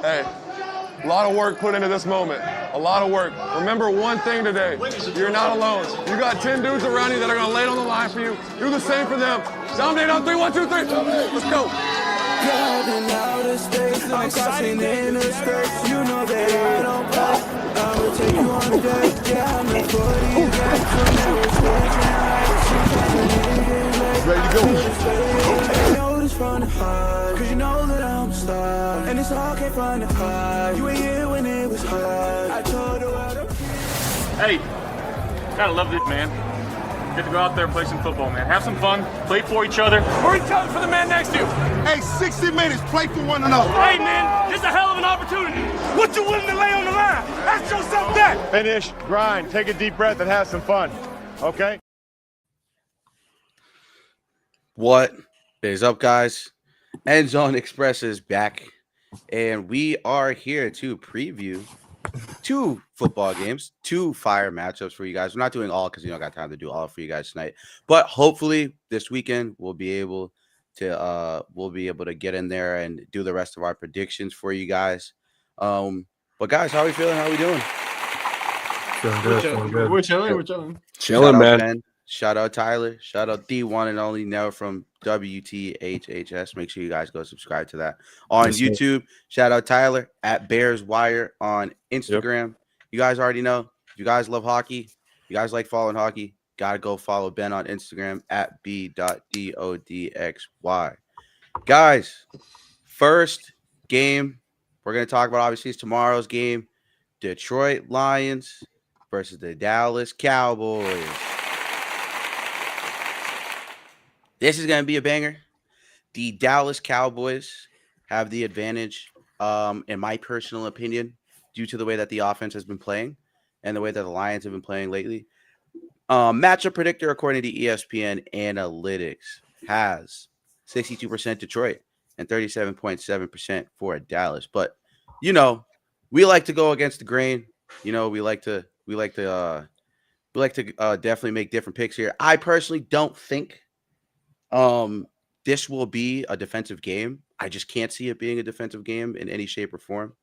Hey, a lot of work put into this moment. A lot of work. Remember one thing today. You're not alone. You got 10 dudes around you that are going to lay it on the line for you. Do the same for them. Dominate on 3, 1, 2, 3. Let's go. I'm crossing in the streets, you know that I don't play. I'ma take you on a date, yeah, I'm the 40 back from that Ready to go. I know this from the heart, cause you know that I'm a star. And it's all came from the heart. You were here when it was hard. I told the world. Hey, gotta love this, man. Get to go out there and play some football, man. Have some fun, play for each other. For each other, for the man next to you. Hey, 60 minutes, play for one another. Hey, man, this is a hell of an opportunity. What you willing to lay on the line? Ask yourself that. Finish, grind, take a deep breath, and have some fun. Okay? What is up, guys? End Zone Express is back, and we are here to preview 2 football games, 2 fire matchups for you guys. We're not doing all because got time to do all for you guys tonight, but hopefully this weekend we'll be able to get in there and do the rest of our predictions for you guys. But guys, how are we feeling? How are we doing? Feeling good. We're chilling. Chilling, man. Ben. Shout out Tyler. Shout out the one and only Nell from WTHHS. Make sure you guys go subscribe to that on YouTube. Shout out Tyler at Bears Wire on Instagram. Yep. You guys already know. If you guys love hockey, you guys like following hockey, gotta go follow Ben on Instagram at b.dodxy. Guys, first game we're gonna talk about obviously is tomorrow's game. Detroit Lions versus the Dallas Cowboys. This is going to be a banger. The Dallas Cowboys have the advantage, in my personal opinion, due to the way that the offense has been playing and the way that the Lions have been playing lately. Matchup predictor, according to ESPN Analytics, has 62% Detroit and 37.7% for Dallas. But, we like to go against the grain. We like to definitely make different picks here. I personally don't think this will be a defensive game. I just can't see it being a defensive game in any shape or form.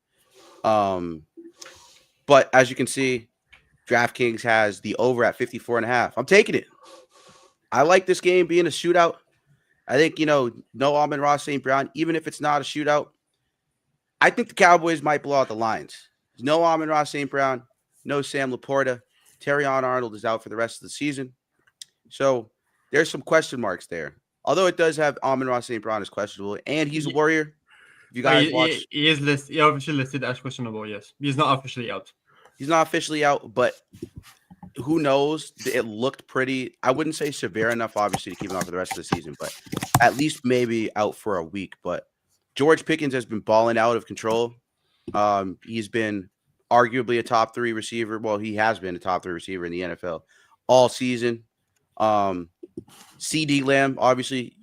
But as you can see, DraftKings has the over at 54.5. I'm taking it. I like this game being a shootout. I think, no Amon-Ra St. Brown, even if it's not a shootout, I think the Cowboys might blow out the Lions. No Amon-Ra St. Brown, no Sam Laporta. Terrion Arnold is out for the rest of the season. So there's some question marks there. Although it does have Amon-Ra St. Brown is questionable, and he's a Warrior. If you guys watch, he is officially listed as questionable. Yes, he's not officially out. He's not officially out, but who knows? It looked pretty. I wouldn't say severe enough, obviously, to keep him out for the rest of the season, but at least maybe out for a week. But George Pickens has been balling out of control. He's been arguably a top 3 receiver. Well, he has been a top 3 receiver in the NFL all season. CD Lamb, obviously,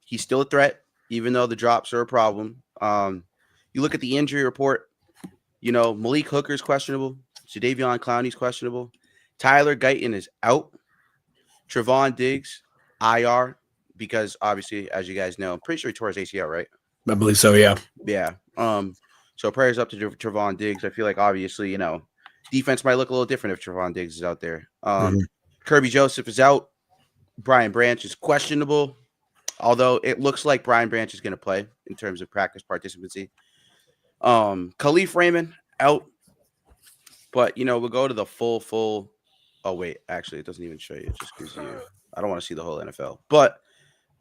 he's still a threat, even though the drops are a problem. You look at the injury report, Malik Hooker's questionable. Jadeveon Clowney's questionable. Tyler Guyton is out. Trevon Diggs, IR, because obviously, as you guys know, I'm pretty sure he tore his ACL, right? I believe so, yeah. Yeah. So prayers up to Trevon Diggs. I feel like, obviously, defense might look a little different if Trevon Diggs is out there. Kirby Joseph is out. Brian Branch is questionable, although it looks like Brian Branch is going to play in terms of practice participancy. Khalif Raymond out, but we'll go to the full. Oh wait, actually, it doesn't even show you. It just gives you. I don't want to see the whole NFL, but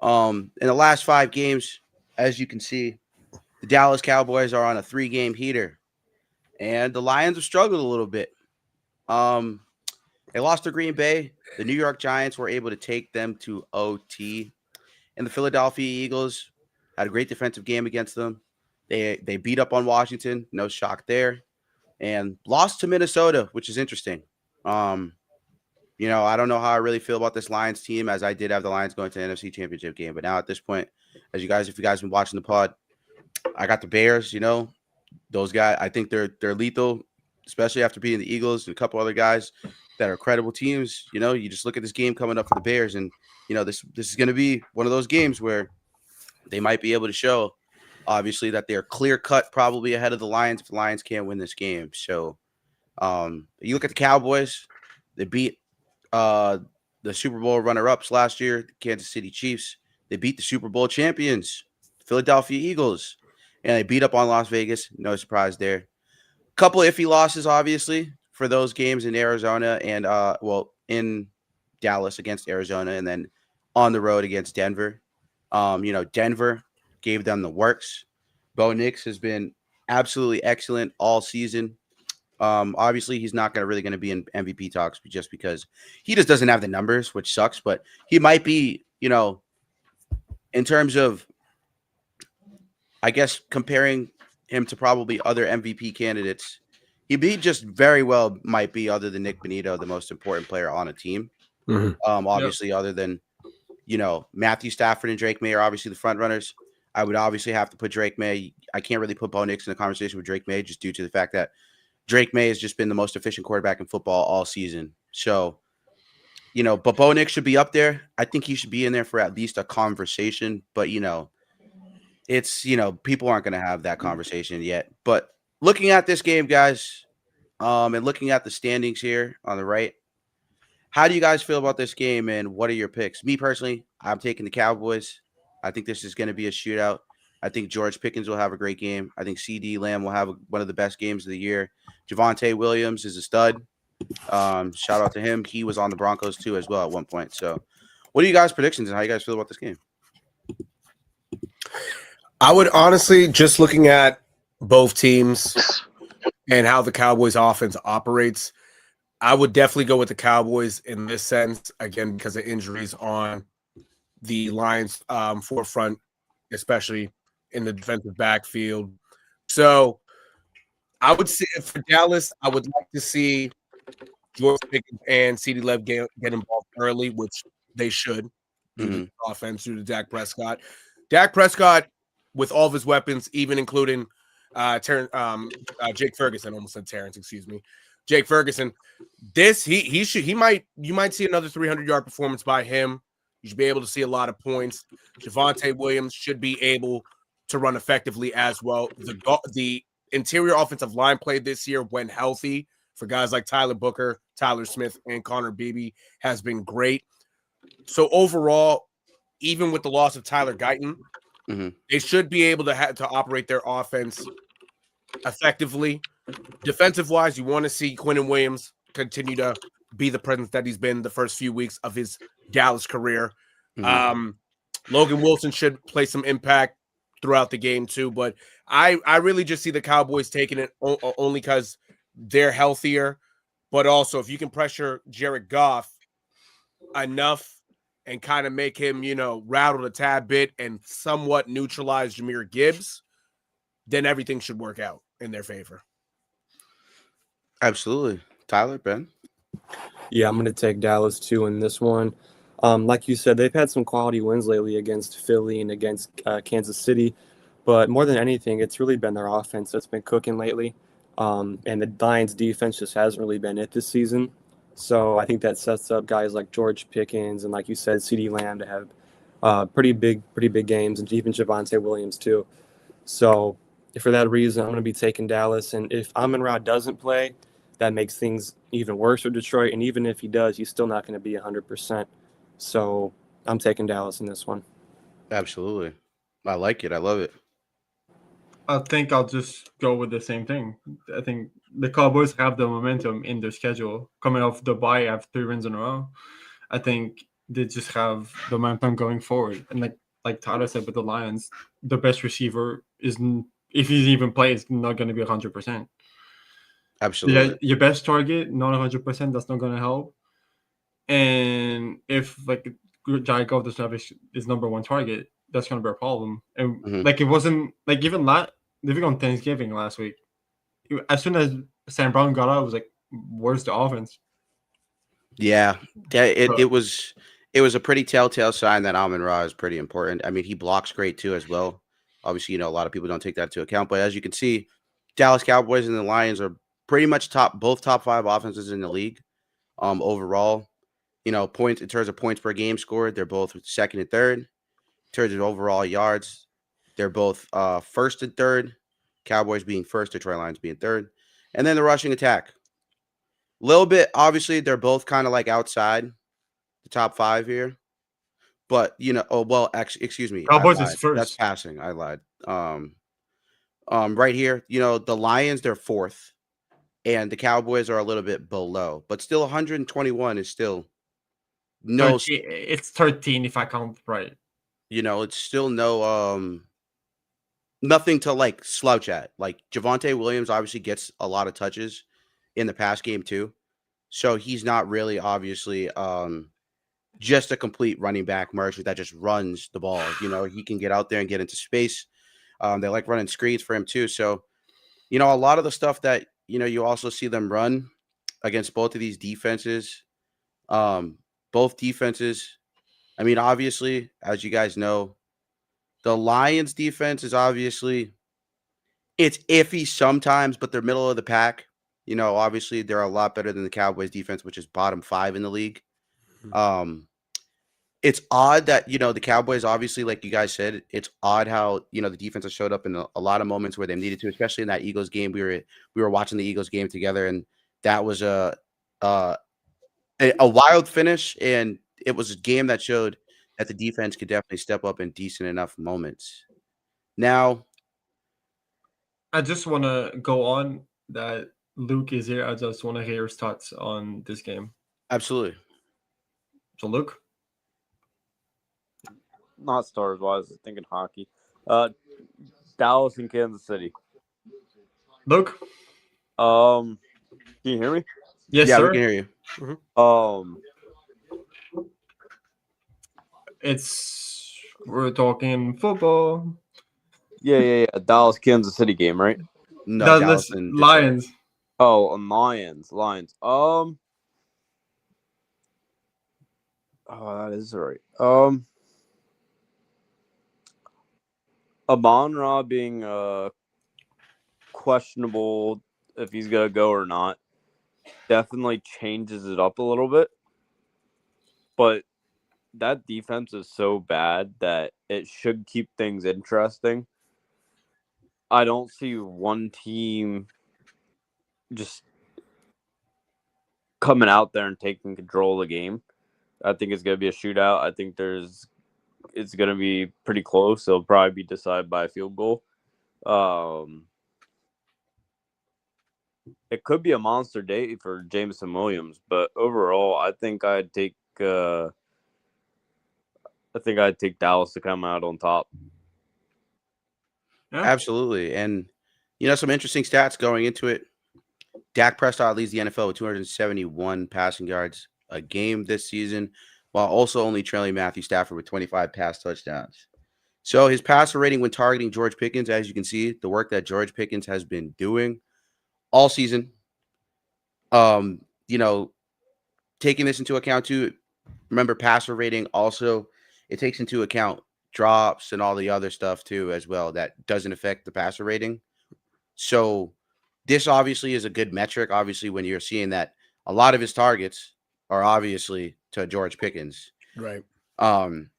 in the last 5 games, as you can see, the Dallas Cowboys are on a 3-game heater, and the Lions have struggled a little bit. They lost to Green Bay. The New York Giants were able to take them to OT. And the Philadelphia Eagles had a great defensive game against them. They beat up on Washington. No shock there. And lost to Minnesota, which is interesting. I don't know how I really feel about this Lions team, as I did have the Lions going to the NFC Championship game. But now at this point, if you guys have been watching the pod, I got the Bears, those guys. I think they're lethal, especially after beating the Eagles and a couple other guys that are credible teams. You just look at this game coming up for the Bears, and this is going to be one of those games where they might be able to show obviously, that they're clear cut probably ahead of the Lions if the Lions can't win this game. So you look at the Cowboys, they beat the Super Bowl runner-ups last year, the Kansas City Chiefs. They beat the Super Bowl champions, Philadelphia Eagles, and they beat up on Las Vegas. No surprise there. Couple iffy losses, obviously, for those games in Arizona and in Dallas against Arizona, and then on the road against Denver. Denver gave them the works. Bo Nix has been absolutely excellent all season. Obviously, he's not really going to be in MVP talks just because he just doesn't have the numbers, which sucks. But he might be, in terms of, I guess, comparing him to probably other MVP candidates, he just very well might be, other than Nick Bonito, the most important player on a team. Obviously, other than Matthew Stafford and Drake May are obviously the front runners. I would obviously have to put Drake May. I can't really put Bo Nix in a conversation with Drake May just due to the fact that Drake May has just been the most efficient quarterback in football all season. So, but Bo Nix should be up there. I think he should be in there for at least a conversation. But, it's, people aren't going to have that conversation yet. But looking at this game, guys, and looking at the standings here on the right, how do you guys feel about this game and what are your picks? Me personally, I'm taking the Cowboys. I think this is going to be a shootout. I think George Pickens will have a great game. I think CD Lamb will have one of the best games of the year. Javonte Williams is a stud. Shout out to him. He was on the Broncos too as well at one point. So what are you guys' predictions and how you guys feel about this game? I would honestly, just looking at both teams and how the Cowboys offense operates, I would definitely go with the Cowboys in this sense, again, because of injuries on the Lions forefront, especially in the defensive backfield. So I would say for Dallas, I would like to see George Pickens and CeeDee Lamb get involved early, which they should due to the offense, due to Dak Prescott. Dak Prescott, with all of his weapons, even including Jake Ferguson, almost said Terrence, excuse me. Jake Ferguson, you might see another 300-yard performance by him. You should be able to see a lot of points. Javonte Williams should be able to run effectively as well. The interior offensive line play this year, when healthy, for guys like Tyler Booker, Tyler Smith, and Connor Beebe, has been great. So overall, even with the loss of Tyler Guyton, they should be able to operate their offense effectively. Defensive-wise, you want to see Quinnen Williams continue to be the presence that he's been the first few weeks of his Dallas career. Logan Wilson should play some impact throughout the game too, but I really just see the Cowboys taking it only because they're healthier, but also if you can pressure Jared Goff enough and kind of make him, rattle a tad bit and somewhat neutralize Jahmyr Gibbs, then everything should work out in their favor. Absolutely. Tyler, Ben? Yeah, I'm going to take Dallas too in this one. Like you said, they've had some quality wins lately against Philly and against Kansas City, but more than anything, it's really been their offense that's been cooking lately. And the Lions defense just hasn't really been it this season. So I think that sets up guys like George Pickens and, like you said, CeeDee Lamb to have pretty big games, and even Javonte Williams too. So for that reason, I'm going to be taking Dallas. And if Amon-Ra doesn't play, that makes things even worse for Detroit. And even if he does, he's still not going to be 100%. So I'm taking Dallas in this one. Absolutely. I like it. I love it. I think I'll just go with the same thing. I think the Cowboys have the momentum in their schedule. Coming off the bye, have 3 wins in a row. I think they just have the momentum going forward. And like Tyler said with the Lions, the best receiver is, if he even plays, not going to be 100%. Absolutely. Your best target, not 100%, that's not going to help. And if Jared Goff doesn't have his number one target, that's going to be a problem. And it wasn't even living on Thanksgiving last week. As soon as Sam Brown got out, I was like, "Where's the offense?" Yeah, it was a pretty telltale sign that Amon-Ra is pretty important. I mean, he blocks great too as well. Obviously, a lot of people don't take that into account, but as you can see, Dallas Cowboys and the Lions are pretty much both top 5 offenses in the league. Overall, in terms of points per game scored, they're both second and third. In terms of overall yards, They're both first and third. Cowboys being first, Detroit Lions being third. And then the rushing attack. Little bit, obviously, they're both kind of like outside the top 5 here. But, excuse me. I Cowboys is lied. That's first. passing. I lied. Right here, the Lions, they're fourth. And the Cowboys are a little bit below. But still 121 is still no, 13, it's 13 if I count right. it's still no nothing to like slouch at. Like Javonte Williams obviously gets a lot of touches in the pass game too. So he's not really obviously just a complete running back merchant that just runs the ball. He can get out there and get into space. They like running screens for him too. So, a lot of the stuff that, you also see them run against both of these defenses. Both defenses, I mean, obviously, as you guys know, the Lions defense is obviously it's iffy sometimes, but they're middle of the pack. Obviously they're a lot better than the Cowboys defense, which is bottom 5 in the league. It's odd that, the Cowboys, obviously, like you guys said, it's odd how, the defense has showed up in a lot of moments where they needed to, especially in that Eagles game. We were watching the Eagles game together, and that was a wild finish, and it was a game that showed that the defense could definitely step up in decent enough moments. Now, I just want to go on that Luke is here. I just want to hear his thoughts on this game. absolutely. So, Luke? Not stars wise, thinking hockey. Dallas and Kansas City. Luke? Can you hear me? Yes, Yeah, sir. we can hear you. We're talking football. Yeah. Dallas, Kansas City game, right? No, No, Dallas listen, and Detroit. Lions. Oh, and Lions. Oh, that is right. Amon-Ra being questionable if he's gonna go or not definitely changes it up a little bit. But that defense is so bad that it should keep things interesting. I don't see one team just coming out there and taking control of the game. I think it's going to be a shootout. I think it's going to be pretty close. It'll probably be decided by a field goal. It could be a monster day for Jameson Williams, but overall, I think I'd take Dallas to come out on top. Yeah. Absolutely. And, some interesting stats going into it. Dak Prescott leads the NFL with 271 passing yards a game this season, while also only trailing Matthew Stafford with 25 pass touchdowns. So his passer rating when targeting George Pickens, as you can see, the work that George Pickens has been doing all season, taking this into account too, remember passer rating also, it takes into account drops and all the other stuff too as well that doesn't affect the passer rating. So this obviously is a good metric, obviously, when you're seeing that a lot of his targets are obviously to George Pickens. Right. I'm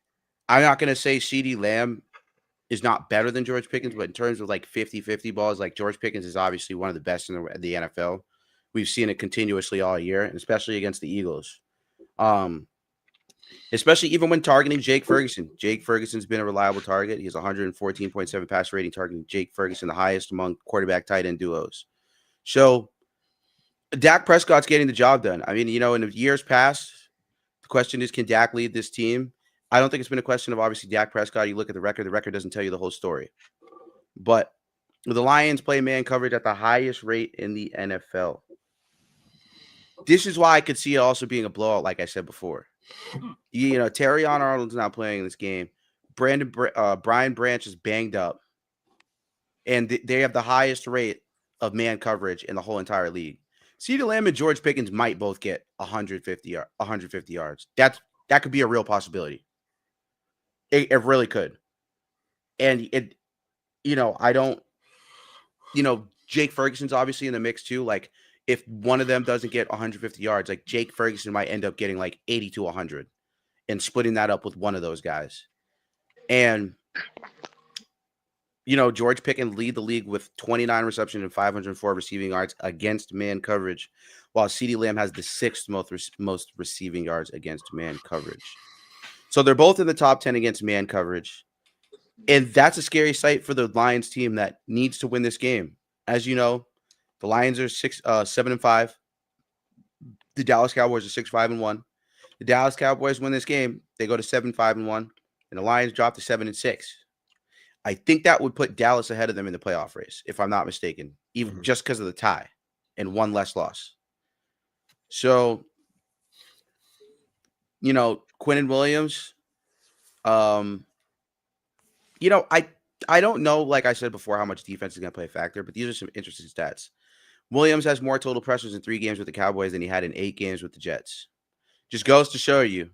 not going to say CeeDee Lamb is not better than George Pickens, but in terms of like 50-50 balls, like George Pickens is obviously one of the best in the NFL. We've seen it continuously all year, and especially against the Eagles. Especially even when targeting Jake Ferguson. Jake Ferguson's been a reliable target. He has 114.7 pass rating targeting Jake Ferguson, the highest among quarterback tight end duos. So Dak Prescott's getting the job done. I mean, in the years past, the question is, can Dak lead this team? I don't think it's been a question of obviously Dak Prescott. You look at the record doesn't tell you the whole story. But the Lions play man coverage at the highest rate in the NFL. This is why I could see it also being a blowout, like I said before. Terrion Arnold's not playing this game. Brian Branch is banged up. And they have the highest rate of man coverage in the whole entire league. CeeDee Lamb and George Pickens might both get 150 yards. That could be a real possibility. It really could. And I don't, Jake Ferguson's obviously in the mix too. Like if one of them doesn't get 150 yards, like Jake Ferguson might end up getting like 80 to 100 and splitting that up with one of those guys. And George Pickens lead the league with 29 receptions and 504 receiving yards against man coverage, while CeeDee Lamb has the sixth most receiving yards against man coverage. So they're both in the top 10 against man coverage. And that's a scary sight for the Lions team that needs to win this game. As you know, the Lions are 7-5. The Dallas Cowboys are 6-5-1. The Dallas Cowboys win this game, they go to 7-5-1, and the Lions drop to 7-6. I think that would put Dallas ahead of them in the playoff race, if I'm not mistaken, even just because of the tie and one less loss. So, Quinnen Williams, I don't know, like I said before, how much defense is going to play a factor, but these are some interesting stats. Williams has more total pressures in 3 games with the Cowboys than he had in 8 games with the Jets. Just goes to show you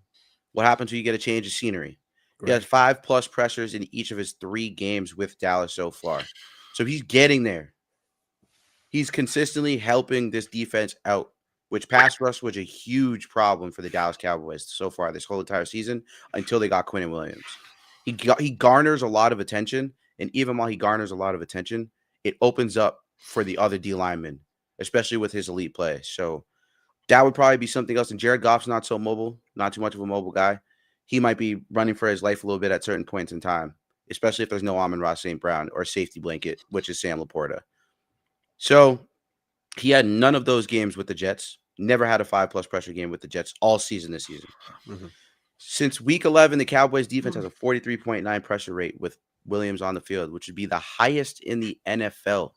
what happens when you get a change of scenery. He has 5+ pressures in each of his 3 games with Dallas so far. So he's getting there. He's consistently helping this defense out, which pass rush was a huge problem for the Dallas Cowboys so far this whole entire season until they got Quinnen Williams. He garners a lot of attention, and even while he garners a lot of attention, it opens up for the other D linemen, especially with his elite play. So that would probably be something else. And Jared Goff's not so mobile, not too much of a mobile guy. He might be running for his life a little bit at certain points in time, especially if there's no Amon-Ra St. Brown or safety blanket, which is Sam Laporta. So he had none of those games with the Jets, never had a 5+ pressure game with the Jets all season this season. Since week 11, the Cowboys defense has a 43.9 pressure rate with Williams on the field, which would be the highest in the NFL.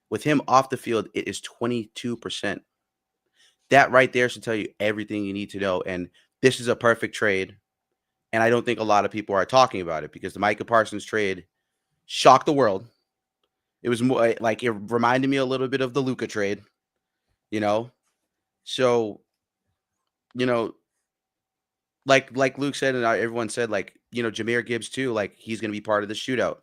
With him off the field, it is 22%. That right there should tell you everything you need to know. And this is a perfect trade. And I don't think a lot of people are talking about it because the Micah Parsons trade shocked the world. It was more like it reminded me a little bit of the Luka trade, So, like Luke said, and everyone said, Jahmyr Gibbs too, he's going to be part of the shootout.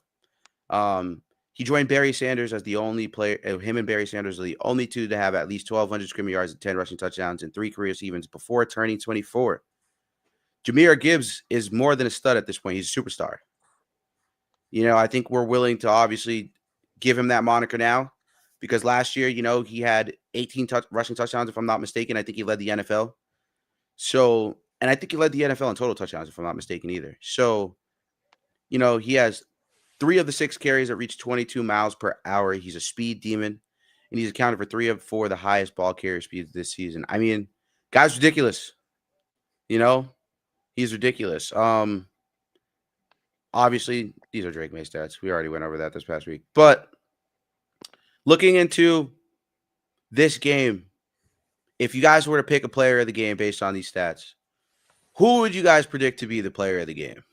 He joined Barry Sanders as the only player. Him and Barry Sanders are the only two to have at least 1,200 scrimmage yards and 10 rushing touchdowns and 3 career seasons before turning 24. Jahmyr Gibbs is more than a stud at this point. He's a superstar. I think we're willing to obviously give him that moniker now because last year, he had 18 rushing touchdowns, if I'm not mistaken. I think he led the NFL. So, and I think he led the NFL in total touchdowns, if I'm not mistaken either. So, he has 3 of the 6 carries that reach 22 miles per hour. He's a speed demon, and he's accounted for 3 of 4 of the highest ball carrier speeds this season. I mean, guy's ridiculous. He's ridiculous. Obviously, these are Drake May stats. We already went over that this past week. But looking into this game, if you guys were to pick a player of the game based on these stats, who would you guys predict to be the player of the game?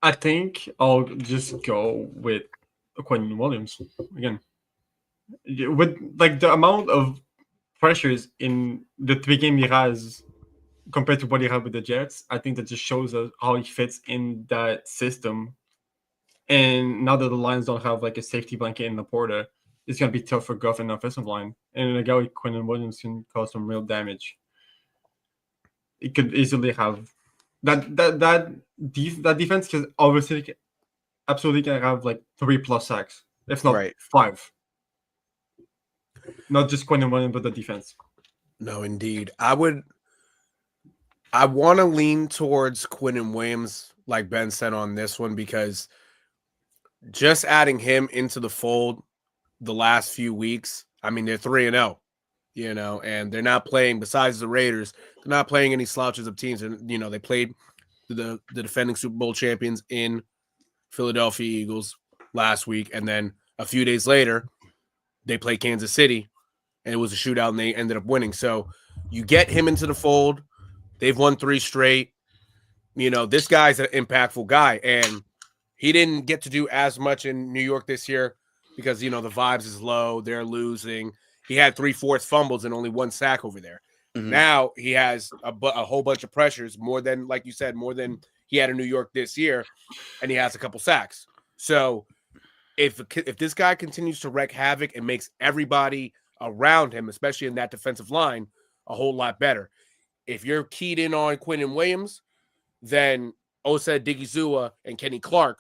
I think I'll just go with Quinnen Williams again. With the amount of pressures in the 3 games he has compared to what he had with the Jets, I think that just shows us how he fits in that system. And now that the Lions don't have a safety blanket in Laporta, it's going to be tough for Goff and the offensive line. And a guy like Quinnen Williams can cause some real damage. It could easily have that defense can obviously absolutely can have 3+ sacks, if not 5. Not just Quinnen Williams, but the defense. No, indeed. I want to lean towards Quinnen Williams, like Ben said on this one, because just adding him into the fold the last few weeks, I mean, they're 3-0, and they're not playing, besides the Raiders, they're not playing any slouches of teams. And, they played the defending Super Bowl champions in Philadelphia Eagles last week. And then a few days later, they played Kansas City, and it was a shootout, and they ended up winning. So you get him into the fold. They've won 3 straight. This guy's an impactful guy, and he didn't get to do as much in New York this year because, the vibes is low. They're losing. He had 3 forced fumbles and only 1 sack over there. Mm-hmm. Now he has a whole bunch of pressures, more than, like you said, more than he had in New York this year, and he has a couple sacks. So if this guy continues to wreak havoc and makes everybody around him, especially in that defensive line, a whole lot better. If you're keyed in on Quinnen Williams, then Osa Digizua and Kenny Clark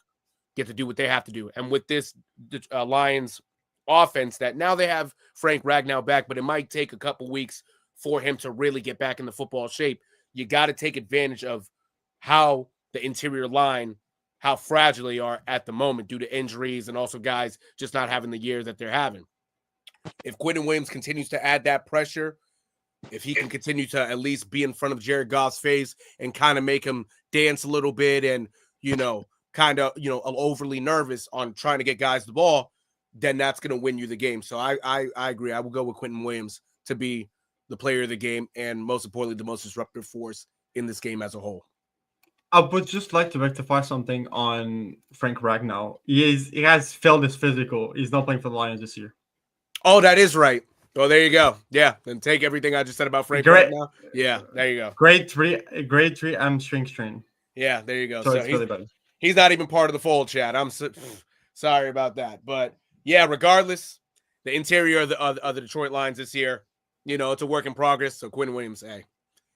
get to do what they have to do. And with this Lions offense that now they have Frank Ragnow back, but it might take a couple weeks for him to really get back in the football shape. You got to take advantage of how the interior line, how fragile they are at the moment due to injuries and also guys just not having the year that they're having. If Quentin Williams continues to add that pressure, if he can continue to at least be in front of Jared Goff's face and kind of make him dance a little bit and, kind of, overly nervous on trying to get guys the ball, then that's going to win you the game. So I agree. I will go with Quentin Williams to be the player of the game and, most importantly, the most disruptive force in this game as a whole. I would just like to rectify something on Frank Ragnow. He has failed his physical. He's not playing for the Lions this year. Oh, that is right. Oh, there you go. Yeah, then take everything I just said about Frank Ragnow. Yeah, there you go. Grade 3 hamstring strain. Yeah, there you go. So it's really bad. He's not even part of the fold, Chad. I'm sorry about that. But, yeah, regardless, the interior of the Detroit Lions this year, it's a work in progress. So Quentin Williams, hey,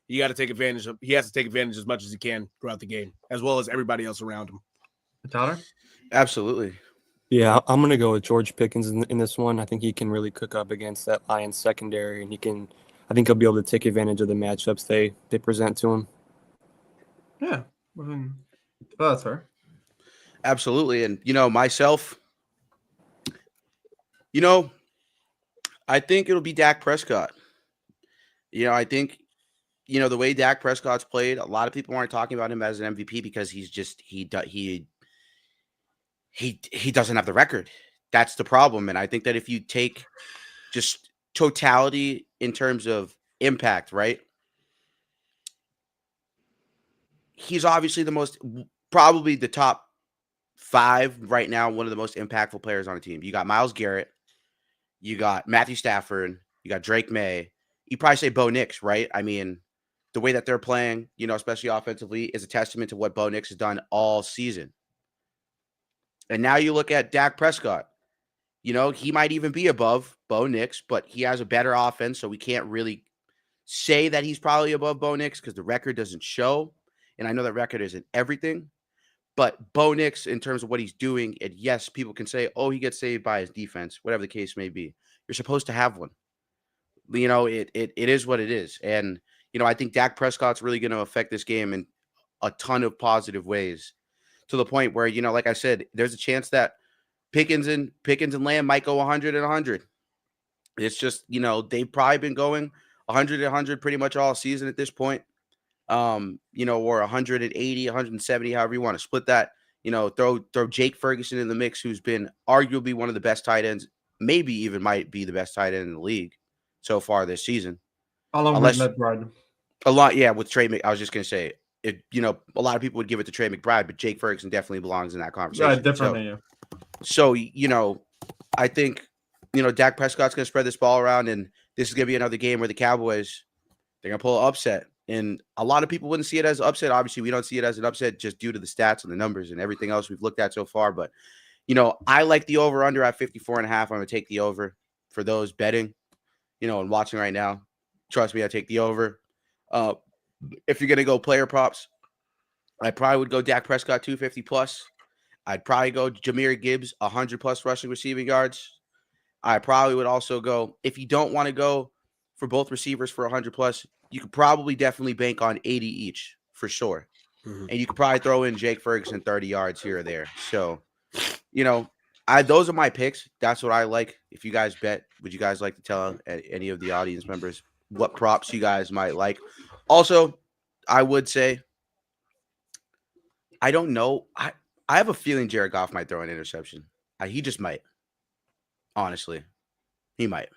he has to take advantage as much as he can throughout the game, as well as everybody else around him. Tyler? Absolutely. Yeah, I'm going to go with George Pickens in this one. I think he can really cook up against that Lions secondary, and I think he'll be able to take advantage of the matchups they present to him. Yeah. That's fair. Absolutely. And, myself, I think it'll be Dak Prescott. I think, the way Dak Prescott's played, a lot of people aren't talking about him as an MVP because he's just, he doesn't have the record. That's the problem. And I think that if you take just totality in terms of impact, right? He's obviously probably the top 5 right now, one of the most impactful players on the team. You got Myles Garrett, you got Matthew Stafford, you got Drake May. You probably say Bo Nix, right? I mean, the way that they're playing, especially offensively, is a testament to what Bo Nix has done all season. And now you look at Dak Prescott. He might even be above Bo Nix, but he has a better offense, so we can't really say that he's probably above Bo Nix because the record doesn't show. And I know that record isn't everything. But Bo Nix, in terms of what he's doing, and yes, people can say, oh, he gets saved by his defense, whatever the case may be. You're supposed to have one. It is what it is. And, I think Dak Prescott's really going to affect this game in a ton of positive ways, to the point where, like I said, there's a chance that Pickens and Lamb might go 100 and 100. It's just, they've probably been going 100 and 100 pretty much all season at this point. Or 180, 170, however you want to split that. Throw Jake Ferguson in the mix, who's been arguably one of the best tight ends, maybe even might be the best tight end in the league so far this season. Along with McBride. A lot, yeah, with Trey. I was just gonna say, a lot of people would give it to Trey McBride, but Jake Ferguson definitely belongs in that conversation. Yeah, definitely. So I think Dak Prescott's gonna spread this ball around, and this is gonna be another game where the Cowboys, they're gonna pull an upset. And a lot of people wouldn't see it as an upset. Obviously, we don't see it as an upset just due to the stats and the numbers and everything else we've looked at so far. But, I like the over-under at 54.5. I'm going to take the over for those betting, and watching right now. Trust me, I take the over. If you're going to go player props, I probably would go Dak Prescott 250 plus. I'd probably go Jahmyr Gibbs 100 plus rushing receiving yards. I probably would also go, if you don't want to go for both receivers for 100 plus, you could probably definitely bank on 80 each for sure. Mm-hmm. And you could probably throw in Jake Ferguson 30 yards here or there. So, those are my picks. That's what I like. If you guys bet, would you guys like to tell any of the audience members what props you guys might like? Also, I would say, I don't know. I have a feeling Jared Goff might throw an interception. He just might. Honestly, he might.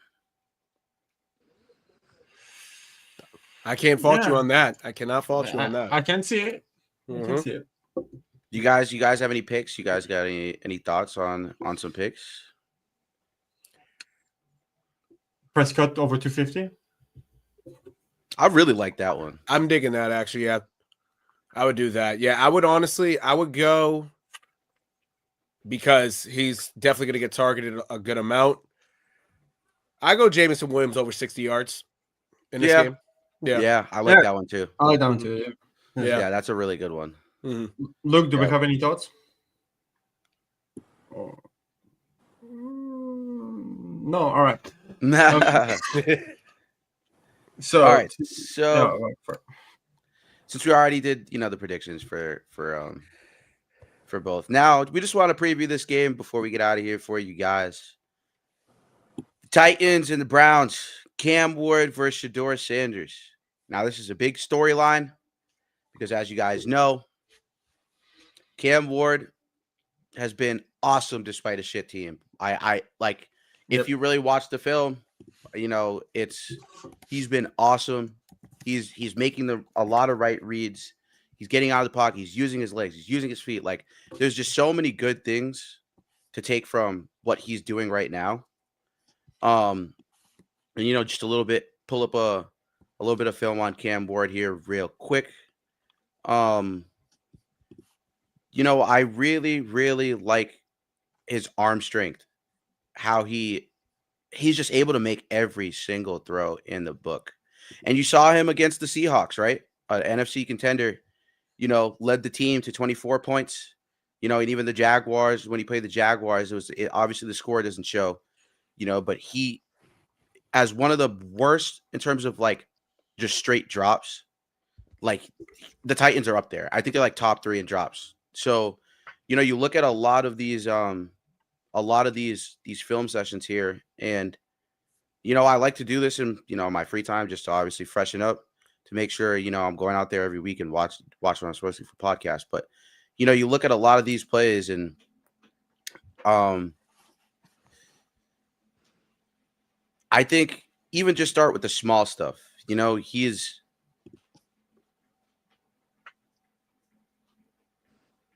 I can't fault you on that. I cannot fault you on that. I can see it. Mm-hmm. I can see it. You guys have any picks? You guys got any thoughts on some picks? Prescott over 250. I really like that one. I'm digging that, actually. Yeah, I would do that. Yeah, I would go because he's definitely going to get targeted a good amount. I go Jameson Williams over 60 yards in this game. Yeah, I like that one too. I like that one too. Yeah, that's a really good one. Luke, do we Yeah. have any thoughts? No. All right. So, all right. So yeah, since we already did, the predictions for both, now we just want to preview this game before we get out of here for you guys. The Titans and the Browns. Cam Ward versus Shedeur Sanders. Now this is a big storyline because, as you guys know, Cam Ward has been awesome despite a shit team. I like if you really watch the film, he's been awesome. He's making a lot of right reads. He's getting out of the pocket. He's using his legs. He's using his feet. Like, there's just so many good things to take from what he's doing right now. And just a little bit, pull up a little bit of film on Cam Ward here real quick. I really, really like his arm strength, how he's just able to make every single throw in the book. And you saw him against the Seahawks, right? An NFC contender, led the team to 24 points. And even the Jaguars, when he played the Jaguars, obviously the score doesn't show, but he, as one of the worst in terms of like just straight drops, like the Titans are up there. I think they're like top 3 in drops. So, you look at a lot of these film sessions here, and I like to do this in my free time just to obviously freshen up, to make sure I'm going out there every week and watch what I'm supposed to for podcasts. But you look at a lot of these plays, and I think even just start with the small stuff. He is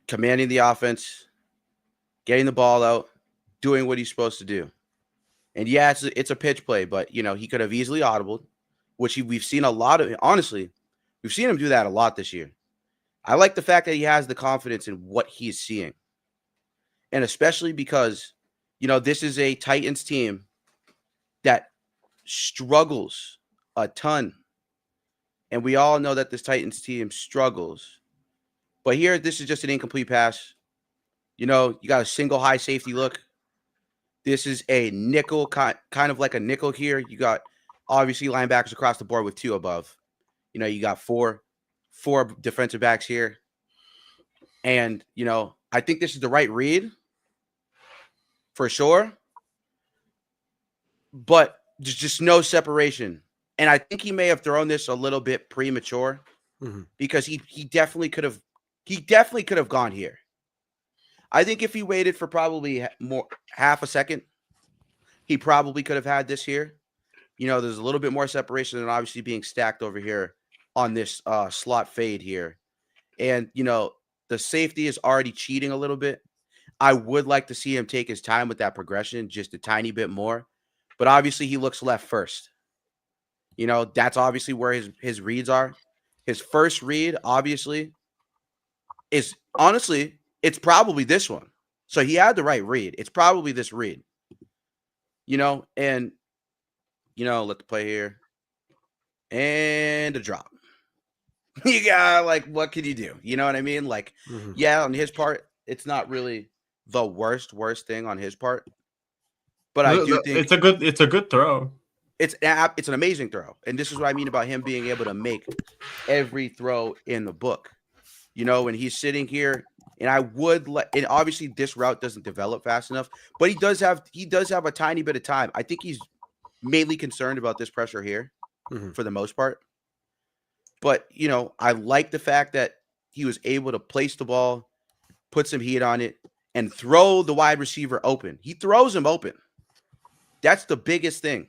commanding the offense, getting the ball out, doing what he's supposed to do. And yeah, it's a pitch play, but he could have easily audibled, which we've seen a lot of. Honestly, we've seen him do that a lot this year. I like the fact that he has the confidence in what he's seeing, and especially because this is a Titans team that struggles a ton, and we all know that this Titans team struggles. But here, this is just an incomplete pass. You got a single high safety look. This is a nickel, kind of like a nickel here. You got obviously linebackers across the board with 2 above. You got four defensive backs here. And, I think this is the right read for sure. But there's just no separation. And I think he may have thrown this a little bit premature because he definitely could have gone here. I think if he waited for probably half a second, he probably could have had this here. There's a little bit more separation than obviously being stacked over here on this slot fade here. And, the safety is already cheating a little bit. I would like to see him take his time with that progression just a tiny bit more. But obviously he looks left first. That's obviously where his reads are. His first read, obviously, is honestly, it's probably this one. So he had the right read. It's probably this read. And, let the play here. And a drop. You got, like, what can you do? You know what I mean? Like, yeah, on his part, it's not really the worst thing on his part. But I do think it's a good throw. It's an amazing throw. And this is what I mean about him being able to make every throw in the book. When he's sitting here, and and obviously this route doesn't develop fast enough, but he does have a tiny bit of time. I think he's mainly concerned about this pressure here for the most part. But, I like the fact that he was able to place the ball, put some heat on it, and throw the wide receiver open. He throws him open. That's the biggest thing.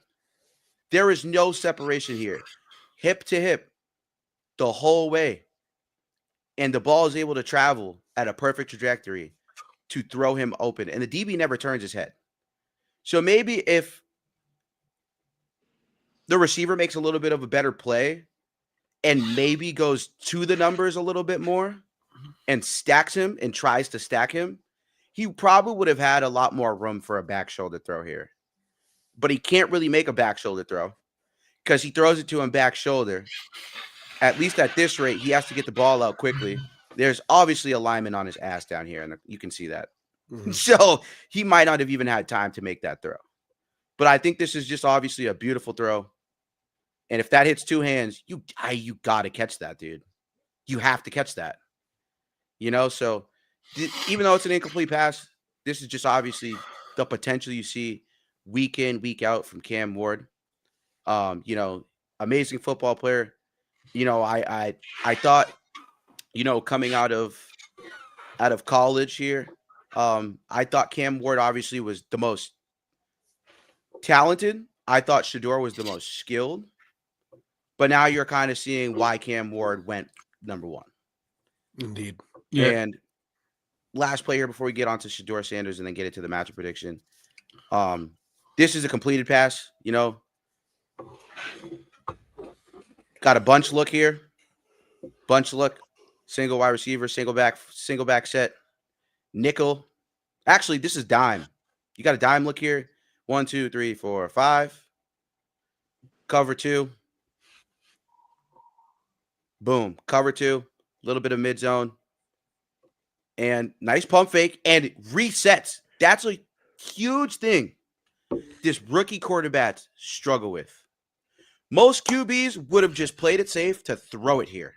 There is no separation here. Hip to hip the whole way. And the ball is able to travel at a perfect trajectory to throw him open. And the DB never turns his head. So maybe if the receiver makes a little bit of a better play and maybe goes to the numbers a little bit more and stacks him and tries to stack him, he probably would have had a lot more room for a back shoulder throw here. But he can't really make a back shoulder throw because he throws it to him back shoulder. At least at this rate, he has to get the ball out quickly. there's obviously a lineman on his ass down here, and you can see that. Mm-hmm. So he might not have even had time to make that throw. But I think this is just obviously a beautiful throw. And if that hits two hands, you got to catch that, dude. You have to catch that. You know, so even though it's an incomplete pass, this is just obviously the potential you see week in, week out from Cam Ward. You know, amazing football player. You know, I thought, you know, coming out of college here, I thought Cam Ward obviously was the most talented. I thought Shedeur was the most skilled. But now you're kind of seeing why Cam Ward went number one. Indeed. Yeah. And last play here before we get on to Shedeur Sanders and then get into the matchup prediction. This is a completed pass, you know. Got a bunch look here. Bunch look. Single wide receiver, single back set. Nickel. Actually, this is dime. You got a dime look here. 1, 2, 3, 4, 5. Cover 2. Boom. Cover 2. A little bit of mid zone. And nice pump fake and resets. That's a huge thing this rookie quarterbacks struggle with. Most QBs would have just played it safe to throw it here.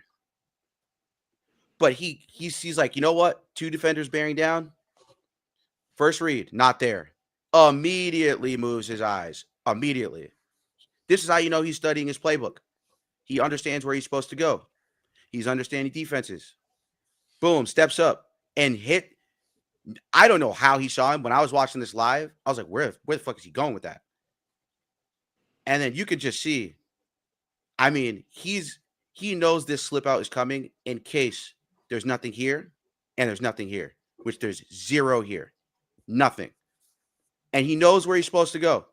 But he's like, you know what? 2 defenders bearing down. First read, not there. Immediately moves his eyes. Immediately. This is how you know he's studying his playbook. He understands where he's supposed to go. He's understanding defenses. Boom, steps up and hit. I don't know how he saw him. When I was watching this live, I was like, where the fuck is he going with that? And then you could just see, I mean, he knows this slip out is coming in case there's nothing here and there's nothing here, which there's 0 here. Nothing. And he knows where he's supposed to go.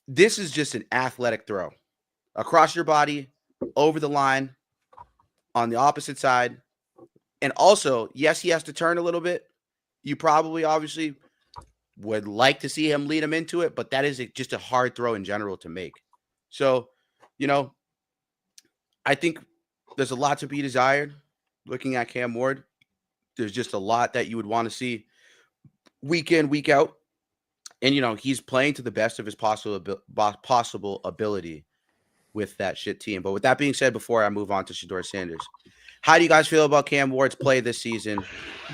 This is just an athletic throw. Across your body, over the line, on the opposite side. And also, yes, he has to turn a little bit. You probably, obviously, would like to see him lead him into it, but that is just a hard throw in general to make. So, you know, I think there's a lot to be desired looking at Cam Ward. There's just a lot that you would want to see week in, week out. And, you know, he's playing to the best of his possible ability with that shit team. But with that being said, before I move on to Shedeur Sanders, how do you guys feel about Cam Ward's play this season?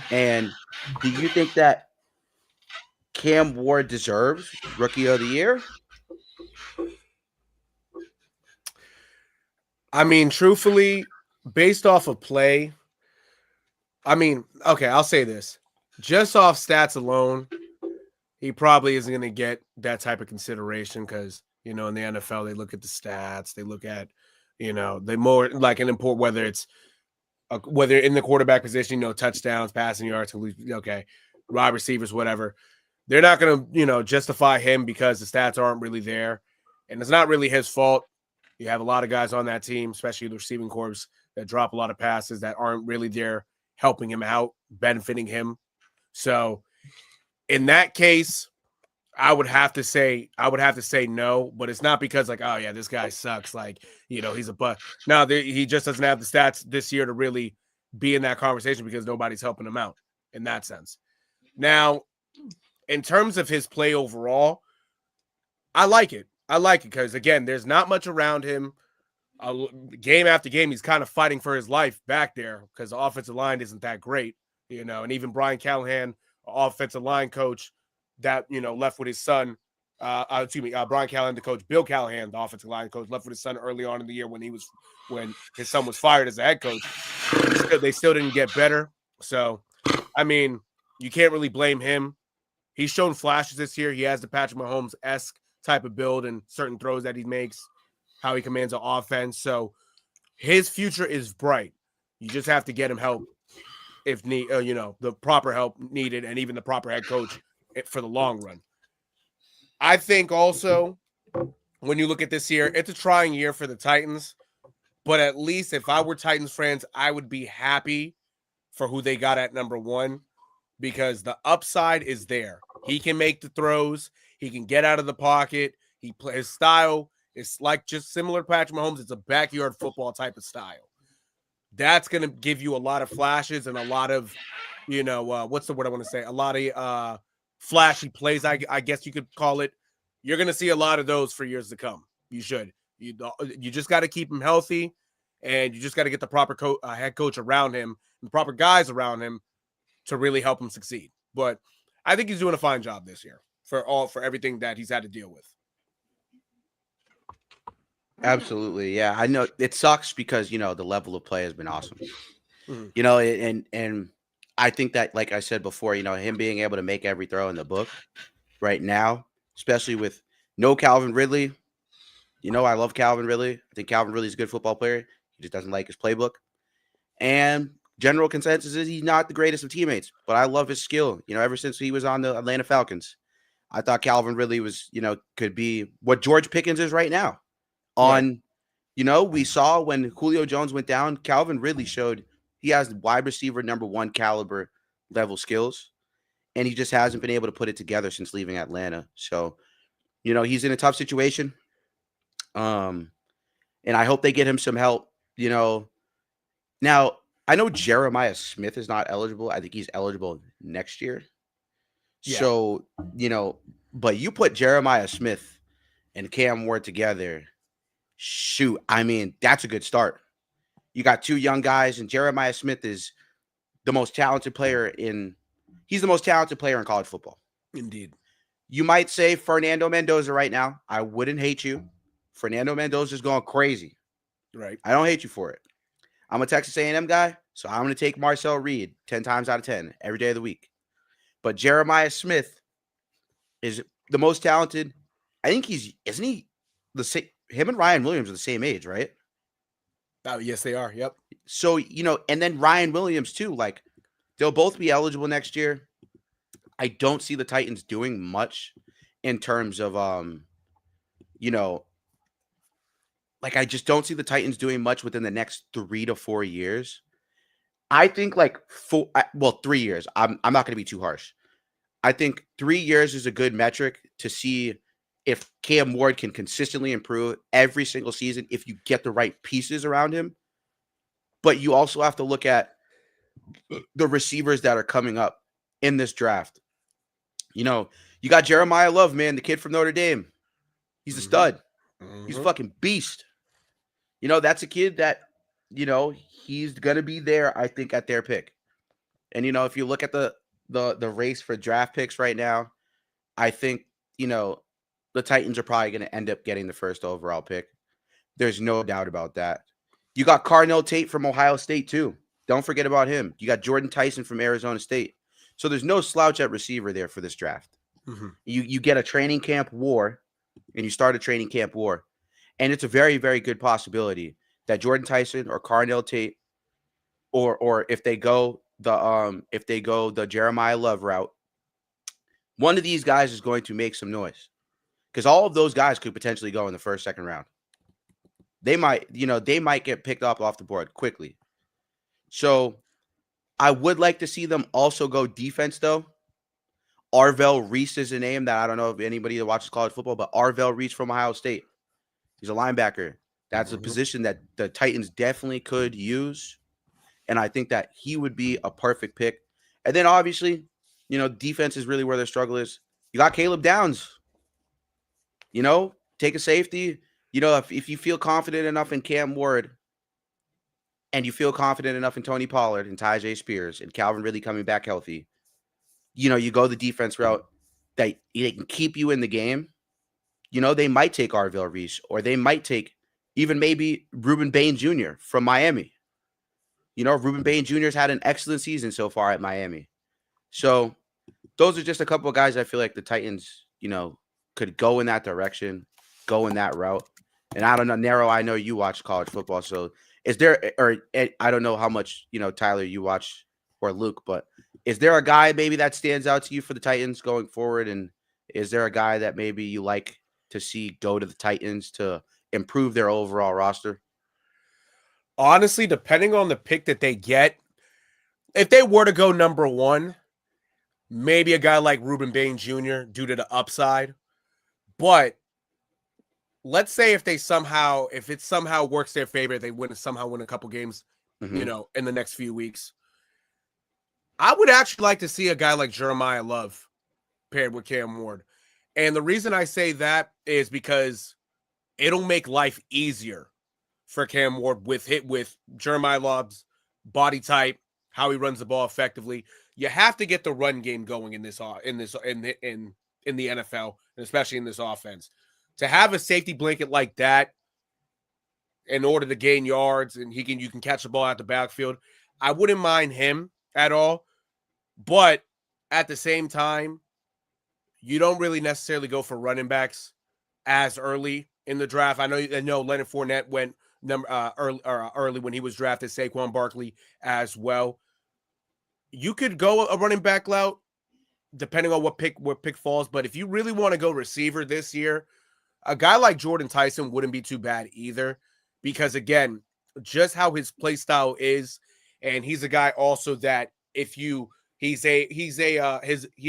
And do you think that Cam Ward deserves Rookie of the Year? I mean, truthfully, based off of play, I mean, okay, I'll say this. Just off stats alone, he probably isn't going to get that type of consideration because, you know, in the NFL, they look at the stats. They look at, you know, they more like an import, whether it's whether in the quarterback position, you know, touchdowns, passing yards, okay, wide receivers, whatever. They're not going to, you know, justify him because the stats aren't really there. And it's not really his fault. You have a lot of guys on that team, especially the receiving corps, that drop a lot of passes that aren't really there helping him out, benefiting him. So in that case, I would have to say no, but it's not because like, oh yeah, this guy sucks. Like, you know, he's a butt. No, he just doesn't have the stats this year to really be in that conversation because nobody's helping him out in that sense. Now, in terms of his play overall, I like it. I like it because again, there's not much around him. Game after game, he's kind of fighting for his life back there because the offensive line isn't that great, you know, and even Brian Callahan, offensive line coach, that, you know, left with his son, Brian Callahan, the coach, Bill Callahan, the offensive line coach, left with his son early on in the year when his son was fired as a head coach. They still didn't get better. So, I mean, you can't really blame him. He's shown flashes this year. He has the Patrick Mahomes-esque type of build and certain throws that he makes, how he commands an offense. So his future is bright. You just have to get him help if need, you know, the proper help needed, and even the proper head coach for the long run. I think also when you look at this year, it's a trying year for the Titans, but at least if I were Titans fans, I would be happy for who they got at number 1 because the upside is there. He can make the throws. He can get out of the pocket. His style is like just similar to Patrick Mahomes. It's a backyard football type of style. That's going to give you a lot of flashes and a lot of, what's the word I want to say? A lot of flashy plays, I guess you could call it. You're going to see a lot of those for years to come. You should. You just got to keep him healthy, and you just got to get the proper head coach around him and the proper guys around him to really help him succeed. But I think he's doing a fine job this year for everything that he's had to deal with. Absolutely. Yeah. I know it sucks because, the level of play has been awesome. And I think that, like I said before, him being able to make every throw in the book right now, especially with no Calvin Ridley. I love Calvin Ridley. I think Calvin Ridley's a good football player. He just doesn't like his playbook. And general consensus is he's not the greatest of teammates, but I love his skill. Ever since he was on the Atlanta Falcons, I thought Calvin Ridley was, could be what George Pickens is right now. We saw when Julio Jones went down, Calvin Ridley showed he has wide receiver number 1 caliber level skills, and he just hasn't been able to put it together since leaving Atlanta. So, he's in a tough situation. And I hope they get him some help. Now I know Jeremiah Smith is not eligible. I think he's eligible next year. Yeah. So, but you put Jeremiah Smith and Cam Ward together. Shoot, I mean, that's a good start. You got 2 young guys, and Jeremiah Smith is the most talented player he's the most talented player in college football. Indeed. You might say Fernando Mendoza right now. I wouldn't hate you. Fernando Mendoza is going crazy. Right. I don't hate you for it. I'm a Texas A&M guy, so I'm going to take Marcel Reed 10 times out of 10 every day of the week. But Jeremiah Smith is the most talented. I think isn't he the same? Him and Ryan Williams are the same age, right? Oh, yes, they are. Yep. So, and then Ryan Williams too, like they'll both be eligible next year. I don't see the Titans doing much in terms of, like I just don't see the Titans doing much within the next 3 to 4 years. I think 3 years. I'm not going to be too harsh. I think 3 years is a good metric to see if Cam Ward can consistently improve every single season if you get the right pieces around him. But you also have to look at the receivers that are coming up in this draft. You got Jeremiah Love, man, the kid from Notre Dame. He's a stud. He's a fucking beast. That's a kid that, he's going to be there, I think, at their pick. And, if you look at the race for draft picks right now, I think, the Titans are probably going to end up getting the first overall pick. There's no doubt about that. You got Carnell Tate from Ohio State, too. Don't forget about him. You got Jordan Tyson from Arizona State. So there's no slouch at receiver there for this draft. Mm-hmm. You get a training camp war, and you start a training camp war. And it's a very, very good possibility that Jordan Tyson or Carnell Tate, or if they go the Jeremiah Love route, one of these guys is going to make some noise. Because all of those guys could potentially go in the first, second round. They might get picked up off the board quickly. So I would like to see them also go defense, though. Arvell Reese is a name that I don't know if anybody that watches college football, but Arvell Reese from Ohio State. He's a linebacker. That's a position that the Titans definitely could use. And I think that he would be a perfect pick. And then obviously, defense is really where their struggle is. You got Caleb Downs. Take a safety. If you feel confident enough in Cam Ward and you feel confident enough in Tony Pollard and Tyjae Spears and Calvin Ridley coming back healthy, you go the defense route that they can keep you in the game. They might take Arvell Reese, or they might take even maybe Ruben Bain Jr. from Miami. Ruben Bain Jr. has had an excellent season so far at Miami. So those are just a couple of guys I feel like the Titans, could go in that direction, go in that route. And I don't know, Nero, I know you watch college football. So is there, or I don't know how much, Tyler, you watch, or Luke, but is there a guy maybe that stands out to you for the Titans going forward? And is there a guy that maybe you like to see go to the Titans to improve their overall roster? Honestly, depending on the pick that they get, if they were to go number 1, maybe a guy like Ruben Bain Jr. due to the upside. But let's say if it somehow works their favor, they somehow win a couple games, you know, in the next few weeks. I would actually like to see a guy like Jeremiah Love paired with Cam Ward. And the reason I say that is because it'll make life easier for Cam Ward with Jeremiah Love's body type, how he runs the ball effectively. You have to get the run game going in the NFL, and especially in this offense. To have a safety blanket like that in order to gain yards and you can catch the ball out the backfield, I wouldn't mind him at all. But at the same time, you don't really necessarily go for running backs as early in the draft. I know Leonard Fournette went early when he was drafted, Saquon Barkley as well. You could go a running back route depending on what pick falls, but if you really want to go receiver this year, a guy like Jordan Tyson wouldn't be too bad either, because again, just how his play style is, and he's a guy also that he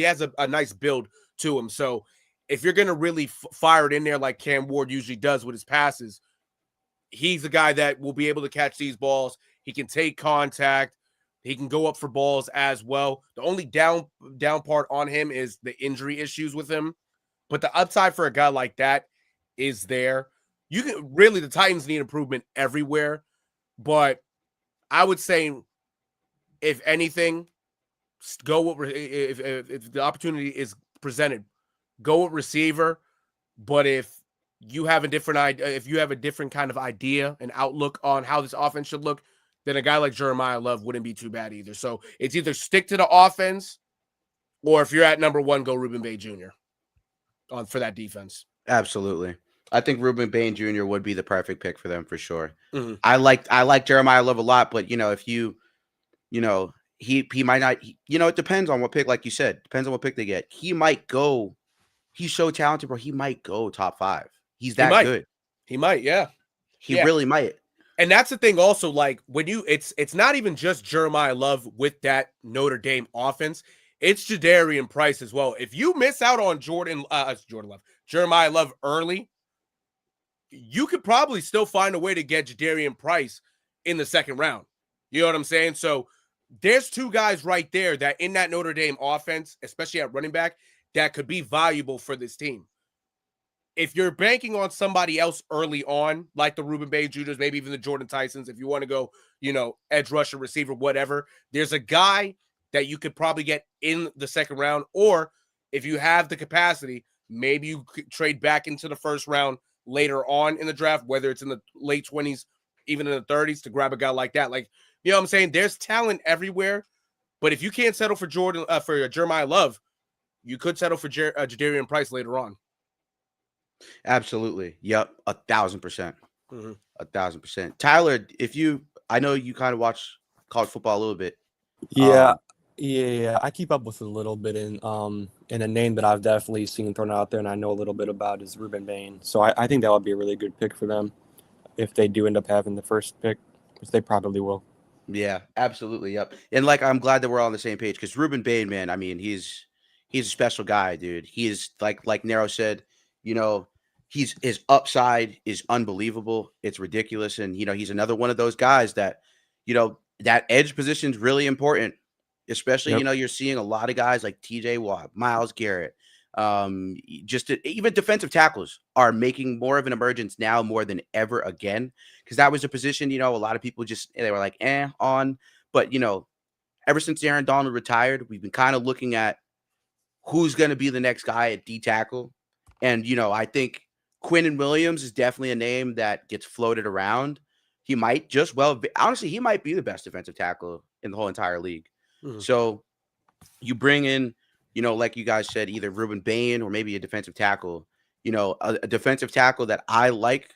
has a nice build to him. So if you're going to really fire it in there like Cam Ward usually does with his passes, he's a guy that will be able to catch these balls. He can take contact. He can go up for balls as well. The only down part on him is the injury issues with him. But the upside for a guy like that is there. The Titans need improvement everywhere. But I would say, if anything, go with if the opportunity is presented, go with receiver. But if you have a different kind of idea and outlook on how this offense should look, then a guy like Jeremiah Love wouldn't be too bad either. So it's either stick to the offense, or if you're at number one, go Ruben Bay Jr. For that defense. Absolutely. I think Ruben Bain Jr. would be the perfect pick for them for sure. Mm-hmm. I like Jeremiah Love a lot, but if he might not. It depends on what pick, like you said. Depends on what pick they get. He might go. He's so talented, bro. He might go top 5. He's that good. He might, yeah. He really might. And that's the thing also, like when it's not even just Jeremiah Love with that Notre Dame offense, it's Shedeur Price as well. If you miss out on Jeremiah Love early, you could probably still find a way to get Shedeur Price in the second round. You know what I'm saying? So there's two guys right there that in that Notre Dame offense, especially at running back, that could be valuable for this team. If you're banking on somebody else early on, like the Ruben Bay Jr.'s, maybe even the Jordan Tysons, if you want to go, edge rusher, receiver, whatever, there's a guy that you could probably get in the second round. Or if you have the capacity, maybe you could trade back into the first round later on in the draft, whether it's in the late 20s, even in the 30s, to grab a guy like that. Like, you know what I'm saying? There's talent everywhere. But if you can't settle for Jeremiah Love, you could settle for Shedeur Price later on. Absolutely. Yep. 1,000%. 1,000%. Tyler, I know you kind of watch college football a little bit. Yeah. I keep up with it a little bit, and a name that I've definitely seen thrown out there and I know a little bit about is Ruben Bain. So I think that would be a really good pick for them if they do end up having the first pick, which they probably will. Yeah, absolutely. Yep. And I'm glad that we're all on the same page, because Ruben Bain, man, I mean, he's a special guy, dude. He is like Nero said, his upside is unbelievable. It's ridiculous. And, he's another one of those guys that, that edge position is really important, especially, you're seeing a lot of guys like TJ Watt, Myles Garrett, even defensive tackles are making more of an emergence now more than ever again, because that was a position, a lot of people they were like, on. But, ever since Aaron Donald retired, we've been kind of looking at who's going to be the next guy at D tackle. And, I think Quinnen Williams is definitely a name that gets floated around. He might honestly, he might be the best defensive tackle in the whole entire league. Mm-hmm. So you bring in, like you guys said, either Ruben Bain or maybe a defensive tackle. A defensive tackle that I like,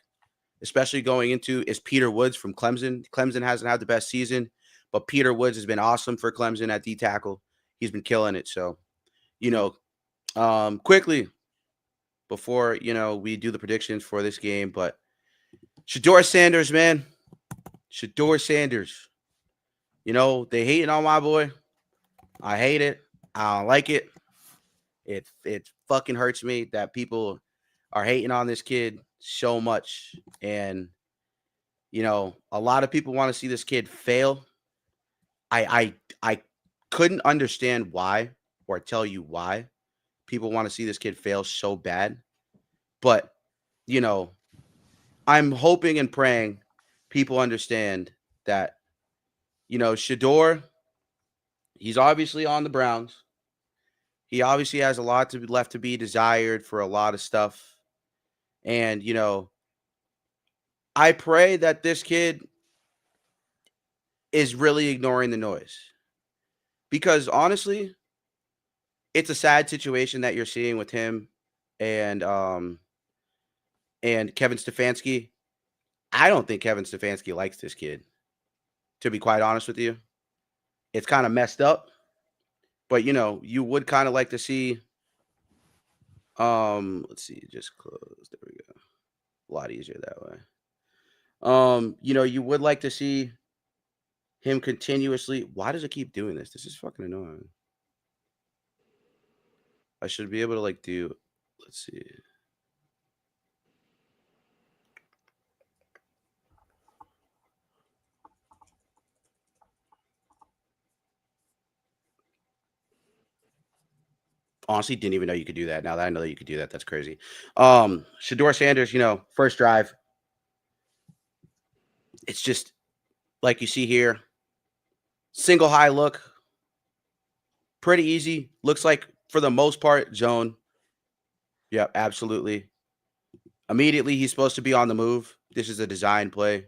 especially going into, is Peter Woods from Clemson. Clemson hasn't had the best season, but Peter Woods has been awesome for Clemson at D tackle. He's been killing it. So, quickly before, we do the predictions for this game, but Shedeur Sanders, man. Shedeur Sanders. They hating on my boy. I hate it. I don't like it. It fucking hurts me that people are hating on this kid so much. And You know, a lot of people want to see this kid fail. I couldn't understand why or tell you why people want to see this kid fail so bad. But, you know, I'm hoping and praying people understand that, you know, Shedeur, he's obviously on the Browns. He obviously has a lot to be left to be desired for a lot of stuff. And, you know, I pray that this kid is really ignoring the noise. Because honestly, it's a sad situation that you're seeing with him and Kevin Stefanski. I don't think Kevin Stefanski likes this kid, to be quite honest with you. It's kind of messed up, but you know, you would kind of like to see let's see, just close. There we go. A lot easier that way. You know, you would like to see him continuously. Why does it keep doing this? This is fucking annoying. I should be able to like do, let's see. Honestly, didn't even know you could do that. Now that I know that you could do that, that's crazy. Shedeur Sanders, you know, first drive. It's just like you see here. Single high look. Pretty easy. Looks like for the most part, zone. Yeah, absolutely. Immediately, he's supposed to be on the move. This is a design play.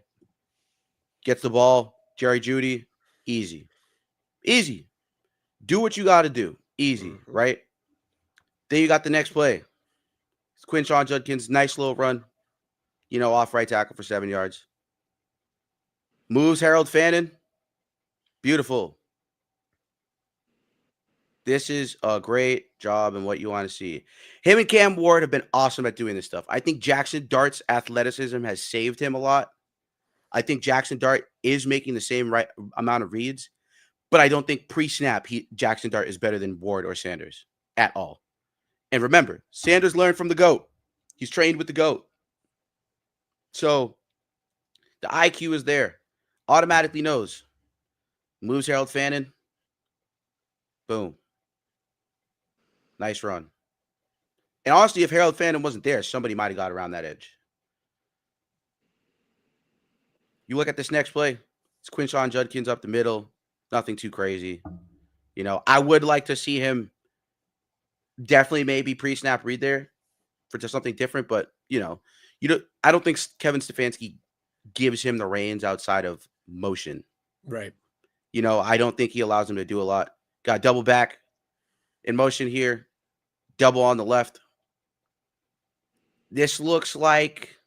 Gets the ball. Jerry Jeudy. Easy. Easy. Do what you got to do. Easy, right? Then you got the next play. It's Quinshon Judkins. Nice little run. You know, off right tackle for 7 yards. Moves Harold Fannin. Beautiful. This is a great job and what you want to see. Him and Cam Ward have been awesome at doing this stuff. I think Jackson Dart's athleticism has saved him a lot. I think Jackson Dart is making the same right amount of reads, but I don't think pre-snap Jackson Dart is better than Ward or Sanders at all. And remember, Sanders learned from the GOAT. He's trained with the GOAT. So the IQ is there. Automatically knows. Moves Harold Fannin. Boom. Nice run. And honestly, if Harold Fannin wasn't there, somebody might have got around that edge. You look at this next play. It's Quinshon Judkins up the middle. Nothing too crazy. You know, I would like to see him definitely maybe pre-snap read there for just something different. But, you know, I don't think Kevin Stefanski gives him the reins outside of motion. Right. You know, I don't think he allows him to do a lot. Got double back in motion here. Double on the left. This looks like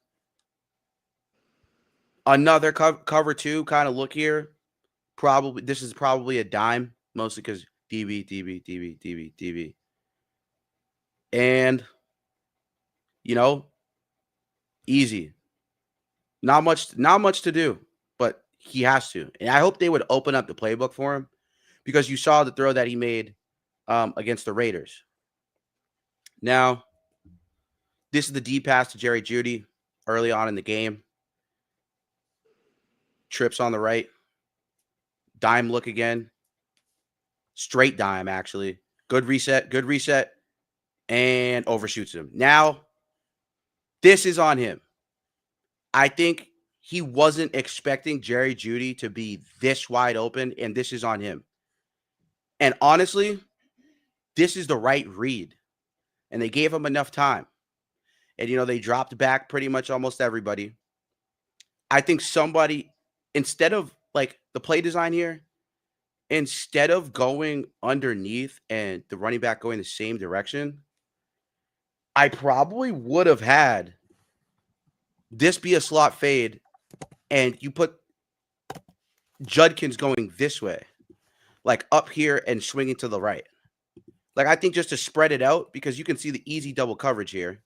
another cover two kind of look here. Probably this is probably a dime, mostly because DB. And you know, easy. Not much to do, but he has to. And I hope they would open up the playbook for him because you saw the throw that he made against the Raiders. Now, this is the deep pass to Jerry Jeudy early on in the game. Trips on the right. Dime look again. Straight dime, actually. Good reset. And overshoots him. Now, this is on him. I think he wasn't expecting Jerry Jeudy to be this wide open, and this is on him. And honestly, this is the right read. And they gave him enough time. And, you know, they dropped back pretty much almost everybody. I think somebody, instead of like the play design here, instead of going underneath and the running back going the same direction, I probably would have had this be a slot fade and you put Judkins going this way, like up here and swinging to the right. Like, I think just to spread it out because you can see the easy double coverage here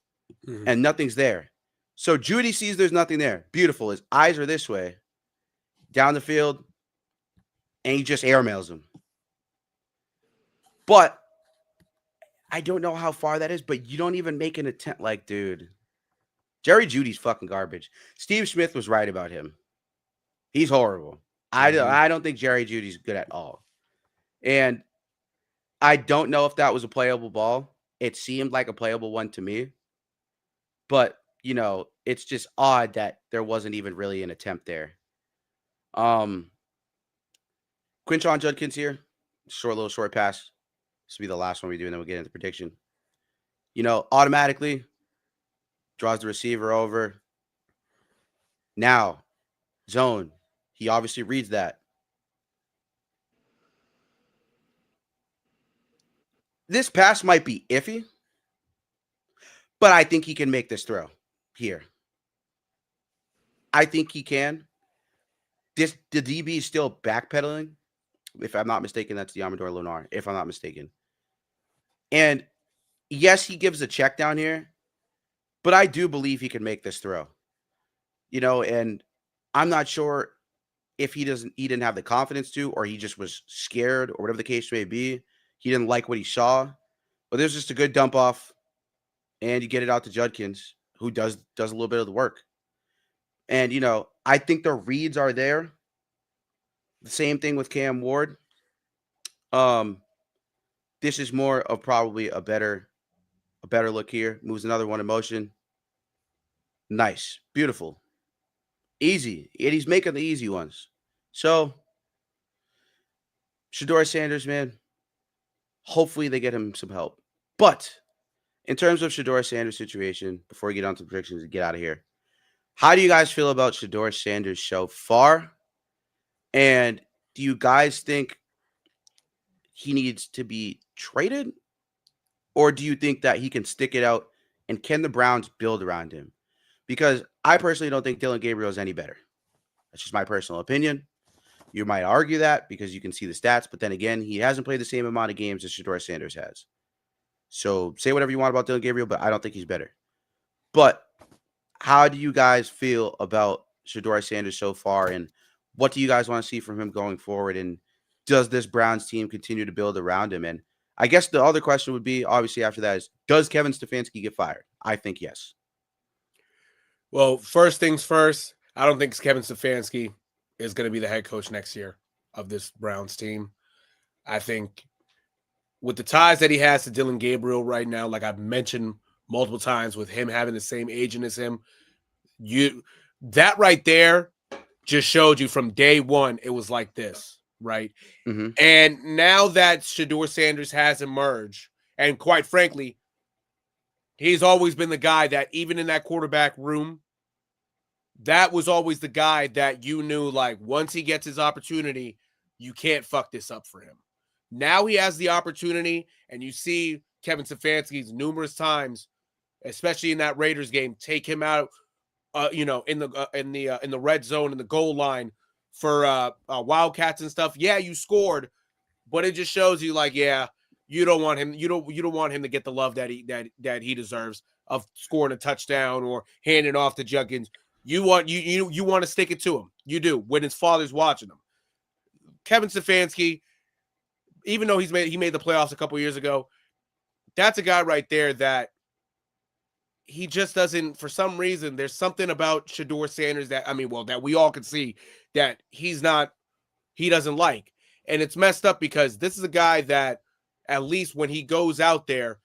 and nothing's there. So Jeudy sees there's nothing there. Beautiful. His eyes are this way down the field and he just airmails him. But I don't know how far that is, but you don't even make an attempt. Like, dude, Jerry Jeudy's fucking garbage. Steve Smith was right about him. He's horrible. I don't think Jerry Judy's good at all. And I don't know if that was a playable ball. It seemed like a playable one to me. But, it's just odd that there wasn't even really an attempt there. Quinshon Judkins here. Little short pass. This will be the last one we do, and then we'll get into prediction. Automatically draws the receiver over. Now, zone. He obviously reads that. This pass might be iffy, but I think he can make this throw here. I think he can. The DB is still backpedaling. If I'm not mistaken, that's the Amador Lunar, if I'm not mistaken. And yes, he gives a check down here, but I do believe he can make this throw. And I'm not sure if he didn't have the confidence to, or he just was scared, or whatever the case may be. He didn't like what he saw. But there's just a good dump off, and you get it out to Judkins, who does a little bit of the work. And, I think the reads are there. The same thing with Cam Ward. This is more of probably a better look here. Moves another one in motion. Nice. Beautiful. Easy. And he's making the easy ones. So, Shedeur Sanders, man, hopefully they get him some help. But in terms of Shedeur Sanders' situation, before we get on to predictions and get out of here, how do you guys feel about Shedeur Sanders so far? And do you guys think he needs to be traded? Or do you think that he can stick it out, and can the Browns build around him? Because I personally don't think Dillon Gabriel is any better. That's just my personal opinion. You might argue that because you can see the stats, but then again, he hasn't played the same amount of games as Shedeur Sanders has. So say whatever you want about Dillon Gabriel, but I don't think he's better. But how do you guys feel about Shedeur Sanders so far, and what do you guys want to see from him going forward? And does this Browns team continue to build around him? And I guess the other question would be, obviously, after that is, does Kevin Stefanski get fired? I think yes. Well, first things first, I don't think Kevin Stefanski is going to be the head coach next year of this Browns team. I think with the ties that he has to Dillon Gabriel right now, like I've mentioned multiple times, with him having the same agent as him, that right there just showed you from day one it was like this, right? Mm-hmm. And now that Shedeur Sanders has emerged, and quite frankly, he's always been the guy that, even in that quarterback room, that was always the guy that you knew, like, once he gets his opportunity, you can't fuck this up for him. Now he has the opportunity, and you see Kevin Stefanski's numerous times, especially in that Raiders game, take him out, in the red zone, in the goal line for Wildcats and stuff. Yeah, you scored, but it just shows you, like, yeah, you don't want him. You don't want him to get the love that he deserves of scoring a touchdown or handing off to Judkins. You want to stick it to him. You do, when his father's watching him. Kevin Stefanski, even though he made the playoffs a couple years ago, that's a guy right there that he just doesn't, for some reason, there's something about Shedeur Sanders that we all can see that he doesn't like. And it's messed up because this is a guy that, at least when he goes out there,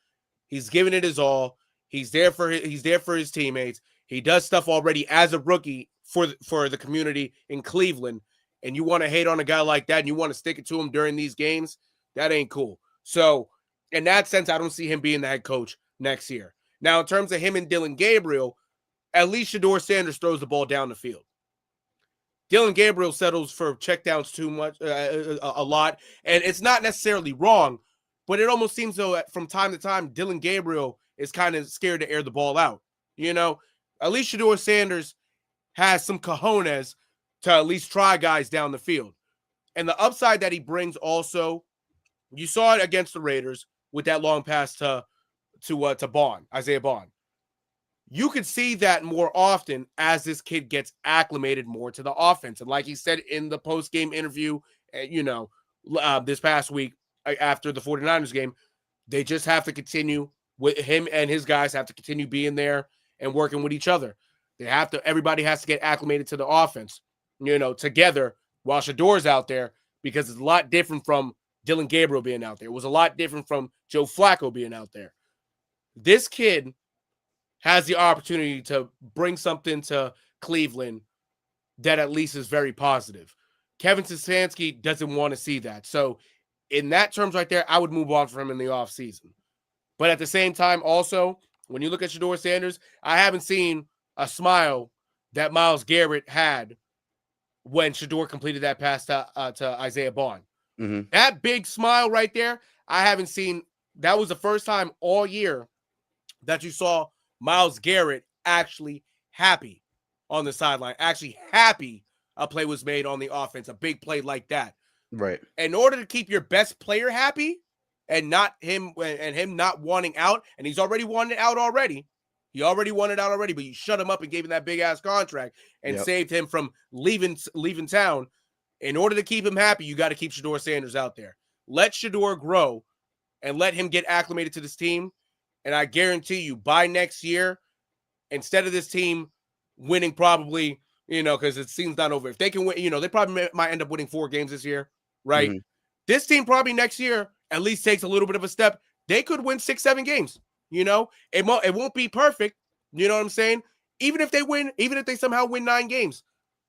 he's giving it his all. He's there for his teammates. He does stuff already as a rookie for the community in Cleveland. And you want to hate on a guy like that and you want to stick it to him during these games, that ain't cool. So in that sense, I don't see him being the head coach next year. Now, in terms of him and Dillon Gabriel, at least Shedeur Sanders throws the ball down the field. Dillon Gabriel settles for checkdowns too much, a lot. And it's not necessarily wrong, but it almost seems though from time to time, Dillon Gabriel is kind of scared to air the ball out. At least Shedeur Sanders has some cojones to at least try guys down the field. And the upside that he brings also, you saw it against the Raiders with that long pass to Bond, Isaiah Bond. You could see that more often as this kid gets acclimated more to the offense. And like he said in the post-game interview, this past week after the 49ers game, they just have to continue with him, and his guys have to continue being there and working with each other. Everybody has to get acclimated to the offense. together while Shedeur's out there, because it's a lot different from Dylan Gabriel being out there. It was a lot different from Joe Flacco being out there. This kid has the opportunity to bring something to Cleveland that at least is very positive. Kevin Stefanski doesn't want to see that. So in that terms right there, I would move on from him in the offseason. But at the same time, also, when you look at Shedeur Sanders, I haven't seen a smile that Myles Garrett had when Shedeur completed that pass to Isaiah Bond. Mm-hmm. That big smile right there, I haven't seen. That was the first time all year that you saw Myles Garrett actually happy on the sideline, actually happy a play was made on the offense, a big play like that. Right. In order to keep your best player happy and him not wanting out, and he's already wanted out already. He already wanted out already, but you shut him up and gave him that big ass contract and saved him from leaving town. In order to keep him happy, you got to keep Shedeur Sanders out there. Let Shedeur grow and let him get acclimated to this team. And I guarantee you, by next year, instead of this team winning probably, because it seems not over. If they can win, they probably might end up winning 4 games this year, right? Mm-hmm. This team probably next year at least takes a little bit of a step. They could win 6-7 games. It won't be perfect. You know what I'm saying? Even if they somehow win 9 games,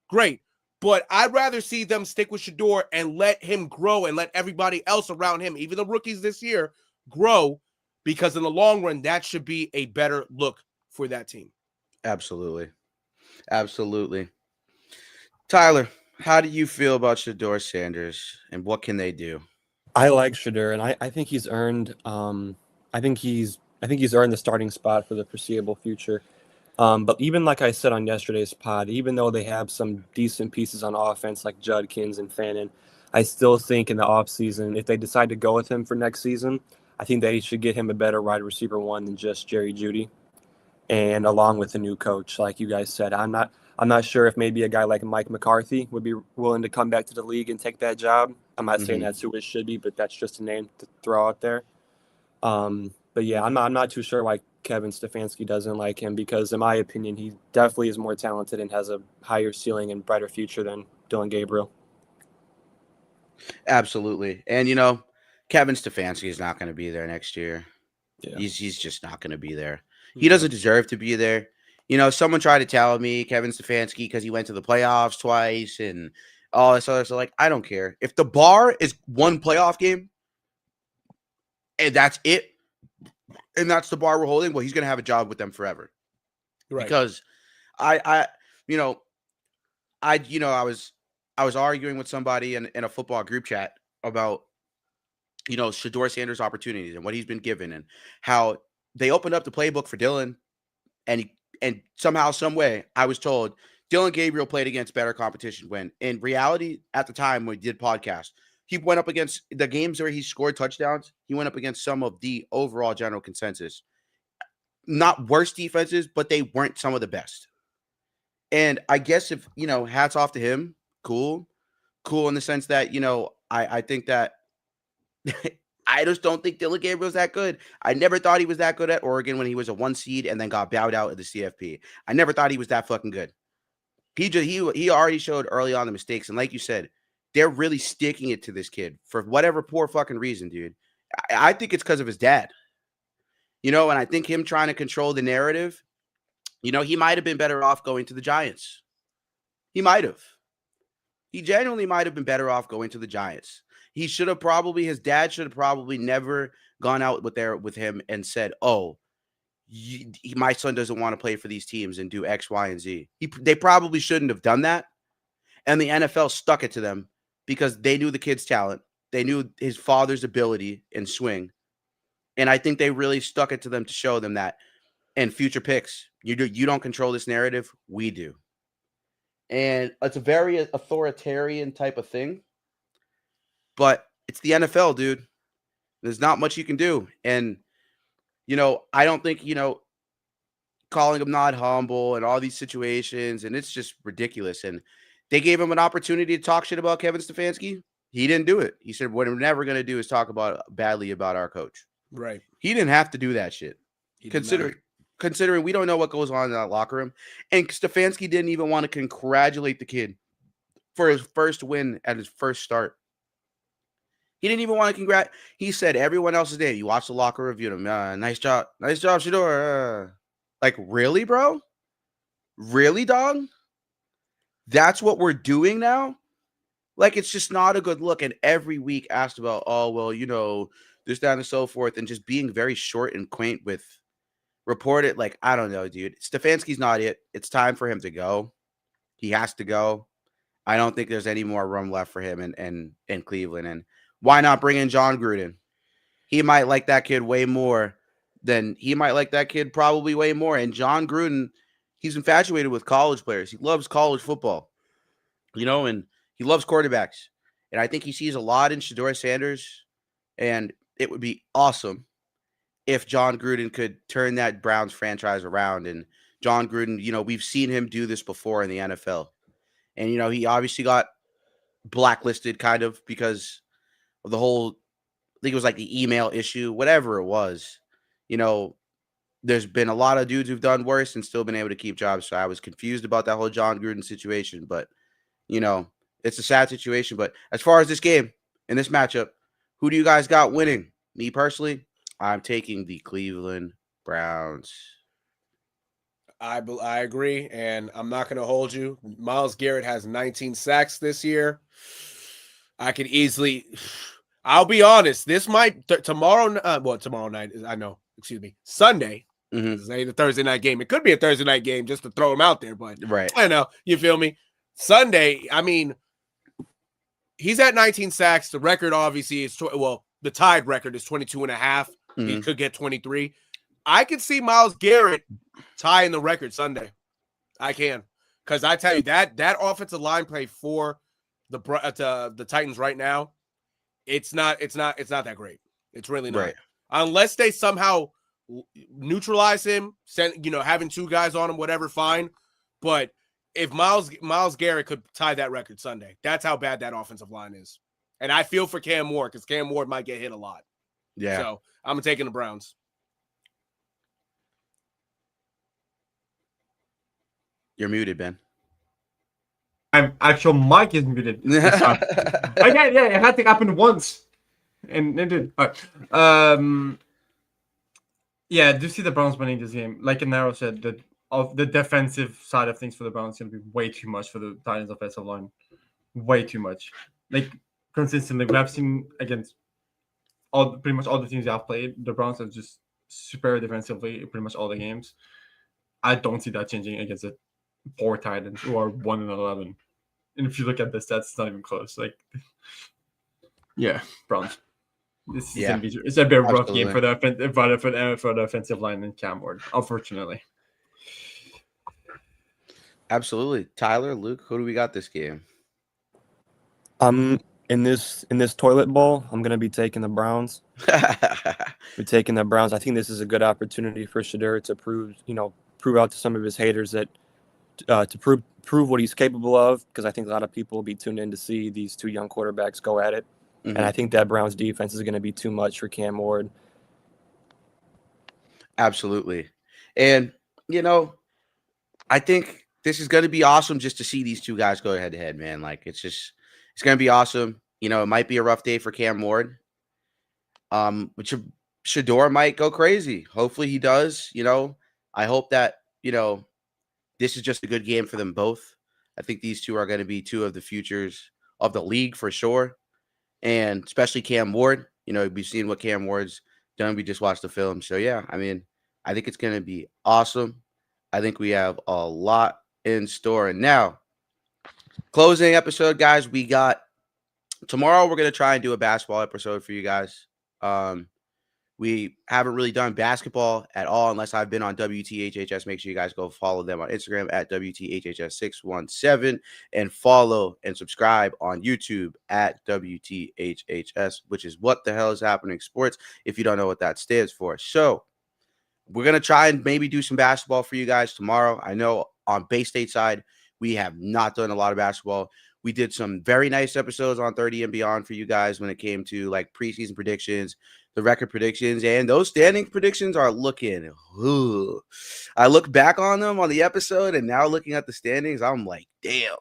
great. But I'd rather see them stick with Shedeur and let him grow and let everybody else around him, even the rookies this year, grow, because in the long run, that should be a better look for that team. Absolutely. Absolutely. Tyler, how do you feel about Shedeur Sanders and what can they do? I like Shedeur, and I think he's earned I think he's earned the starting spot for the foreseeable future. But even like I said on yesterday's pod, even though they have some decent pieces on offense like Judkins and Fannin, I still think in the offseason, if they decide to go with him for next season, I think they should get him a better wide receiver one than just Jerry Jeudy. And along with the new coach, like you guys said, I'm not sure if maybe a guy like Mike McCarthy would be willing to come back to the league and take that job. I'm not saying that's who it should be, but that's just a name to throw out there. But yeah, I'm not too sure why Kevin Stefanski doesn't like him, because in my opinion, he definitely is more talented and has a higher ceiling and brighter future than Dylan Gabriel. Absolutely. And Kevin Stefanski is not going to be there next year. Yeah. He's just not going to be there. He doesn't deserve to be there. Someone tried to tell me Kevin Stefanski because he went to the playoffs twice and all this other stuff. Like, I don't care. If the bar is one playoff game and that's it, and that's the bar we're holding, well, he's going to have a job with them forever. Right. Because I was arguing with somebody in a football group chat about, Shedeur Sanders' opportunities and what he's been given and how they opened up the playbook for Dylan, and somehow, some way, I was told Dylan Gabriel played against better competition, when in reality, at the time when we did podcast, he went up against the games where he scored touchdowns. He went up against some of the overall general consensus, not worst defenses, but they weren't some of the best. And I guess if, hats off to him, cool in the sense that, I think that I just don't think Dylan Gabriel's that good. I never thought he was that good at Oregon when he was a 1 seed and then got bowed out at the CFP. I never thought he was that fucking good. He already showed early on the mistakes. And like you said, they're really sticking it to this kid for whatever poor fucking reason, dude. I think it's because of his dad. And I think him trying to control the narrative, he might have been better off going to the Giants. He might have. He genuinely might have been better off going to the Giants. His dad should have probably never gone out with him and said, oh, my son doesn't want to play for these teams and do X, Y, and Z. They probably shouldn't have done that. And the NFL stuck it to them because they knew the kid's talent. They knew his father's ability and swing. And I think they really stuck it to them to show them that in future picks, you don't control this narrative. We do. And it's a very authoritarian type of thing. But it's the NFL, dude. There's not much you can do. And, I don't think, calling him not humble and all these situations, and it's just ridiculous. And they gave him an opportunity to talk shit about Kevin Stefanski. He didn't do it. He said, what we're never going to do is talk badly about our coach. Right. He didn't have to do that shit. Considering we don't know what goes on in that locker room. And Stefanski didn't even want to congratulate the kid for his first win at his first start. He didn't even want to He said everyone else is there. You watch the locker review him. Nice job, Shedeur. Like, really, bro? Really, dog? That's what we're doing now? Like, it's just not a good look. And every week asked about, oh, well, this, that, and so forth, and just being very short and quaint with report it. Like, I don't know, dude. Stefanski's not it. It's time for him to go. He has to go. I don't think there's any more room left for him in Cleveland. And why not bring in John Gruden? He might like that kid way more than he might like that kid probably way more. And John Gruden, he's infatuated with college players. He loves college football, and he loves quarterbacks. And I think he sees a lot in Shedeur Sanders. And it would be awesome if John Gruden could turn that Browns franchise around. And John Gruden, we've seen him do this before in the NFL. And, he obviously got blacklisted kind of because of the whole, I think it was like the email issue, whatever it was. There's been a lot of dudes who've done worse and still been able to keep jobs. So I was confused about that whole John Gruden situation. But, it's a sad situation. But as far as this game and this matchup, who do you guys got winning? Me personally, I'm taking the Cleveland Browns. I agree, and I'm not going to hold you. Myles Garrett has 19 sacks this year. I could easily – I'll be honest. This might tomorrow night – I know. Excuse me. Sunday. Say the Thursday night game. It could be a Thursday night game just to throw him out there, but right. I know. You feel me? Sunday, I mean, he's at 19 sacks. The record obviously is – the tied record is 22.5. He could get 23. I could see Myles Garrett tying the record Sunday. I can, because I tell you that offensive line play for the Titans right now, it's not that great. It's really not. Right. Unless they somehow neutralize him, having two guys on him, whatever, fine. But if Myles Garrett could tie that record Sunday, that's how bad that offensive line is. And I feel for Cam Ward because Cam Ward might get hit a lot. Yeah. So I'm taking the Browns. You're muted, Ben. Actual mic is muted. Yeah, it had to happen once. And it did. All right. Yeah, do you see the Browns winning this game? Like Anaro said, the defensive side of things for the Browns is going to be way too much for the Titans offensive line. Way too much. Like, consistently, we have seen against pretty much all the teams that have played, the Browns are just superior defensively in pretty much all the games. I don't see that changing against the poor Titans who are 1-11. And if you look at the stats, it's not even close. Like, yeah, Browns. This is gonna be, it's a bit rough game for the offensive line and Cam Ward, unfortunately. Absolutely. Tyler, Luke, who do we got this game? In this toilet bowl, I'm gonna be taking the Browns. We're taking the Browns. I think this is a good opportunity for Shedeur to prove out to some of his haters that to prove what he's capable of, because I think a lot of people will be tuned in to see these two young quarterbacks go at it. And I think that Browns defense is going to be too much for Cam Ward. Absolutely. And, I think this is going to be awesome just to see these two guys go head to head, man. Like, it's going to be awesome. It might be a rough day for Cam Ward. But Shedeur might go crazy. Hopefully he does. I hope that, this is just a good game for them both. I think these two are going to be two of the futures of the league for sure. And especially Cam Ward. We've seen what Cam Ward's done. We just watched the film. So, yeah, I think it's going to be awesome. I think we have a lot in store. And now, closing episode, guys, we got tomorrow. We're going to try and do a basketball episode for you guys. We haven't really done basketball at all unless I've been on WTHHS. Make sure you guys go follow them on Instagram at WTHHS617 and follow and subscribe on YouTube at WTHHS, which is What the Hell is Happening Sports, if you don't know what that stands for. So we're going to try and maybe do some basketball for you guys tomorrow. I know on Bay State side, we have not done a lot of basketball. We did some very nice episodes on 30 and Beyond for you guys when it came to like preseason predictions, the record predictions, and those standing predictions are looking. I look back on them on the episode, and now looking at the standings, I'm like, damn,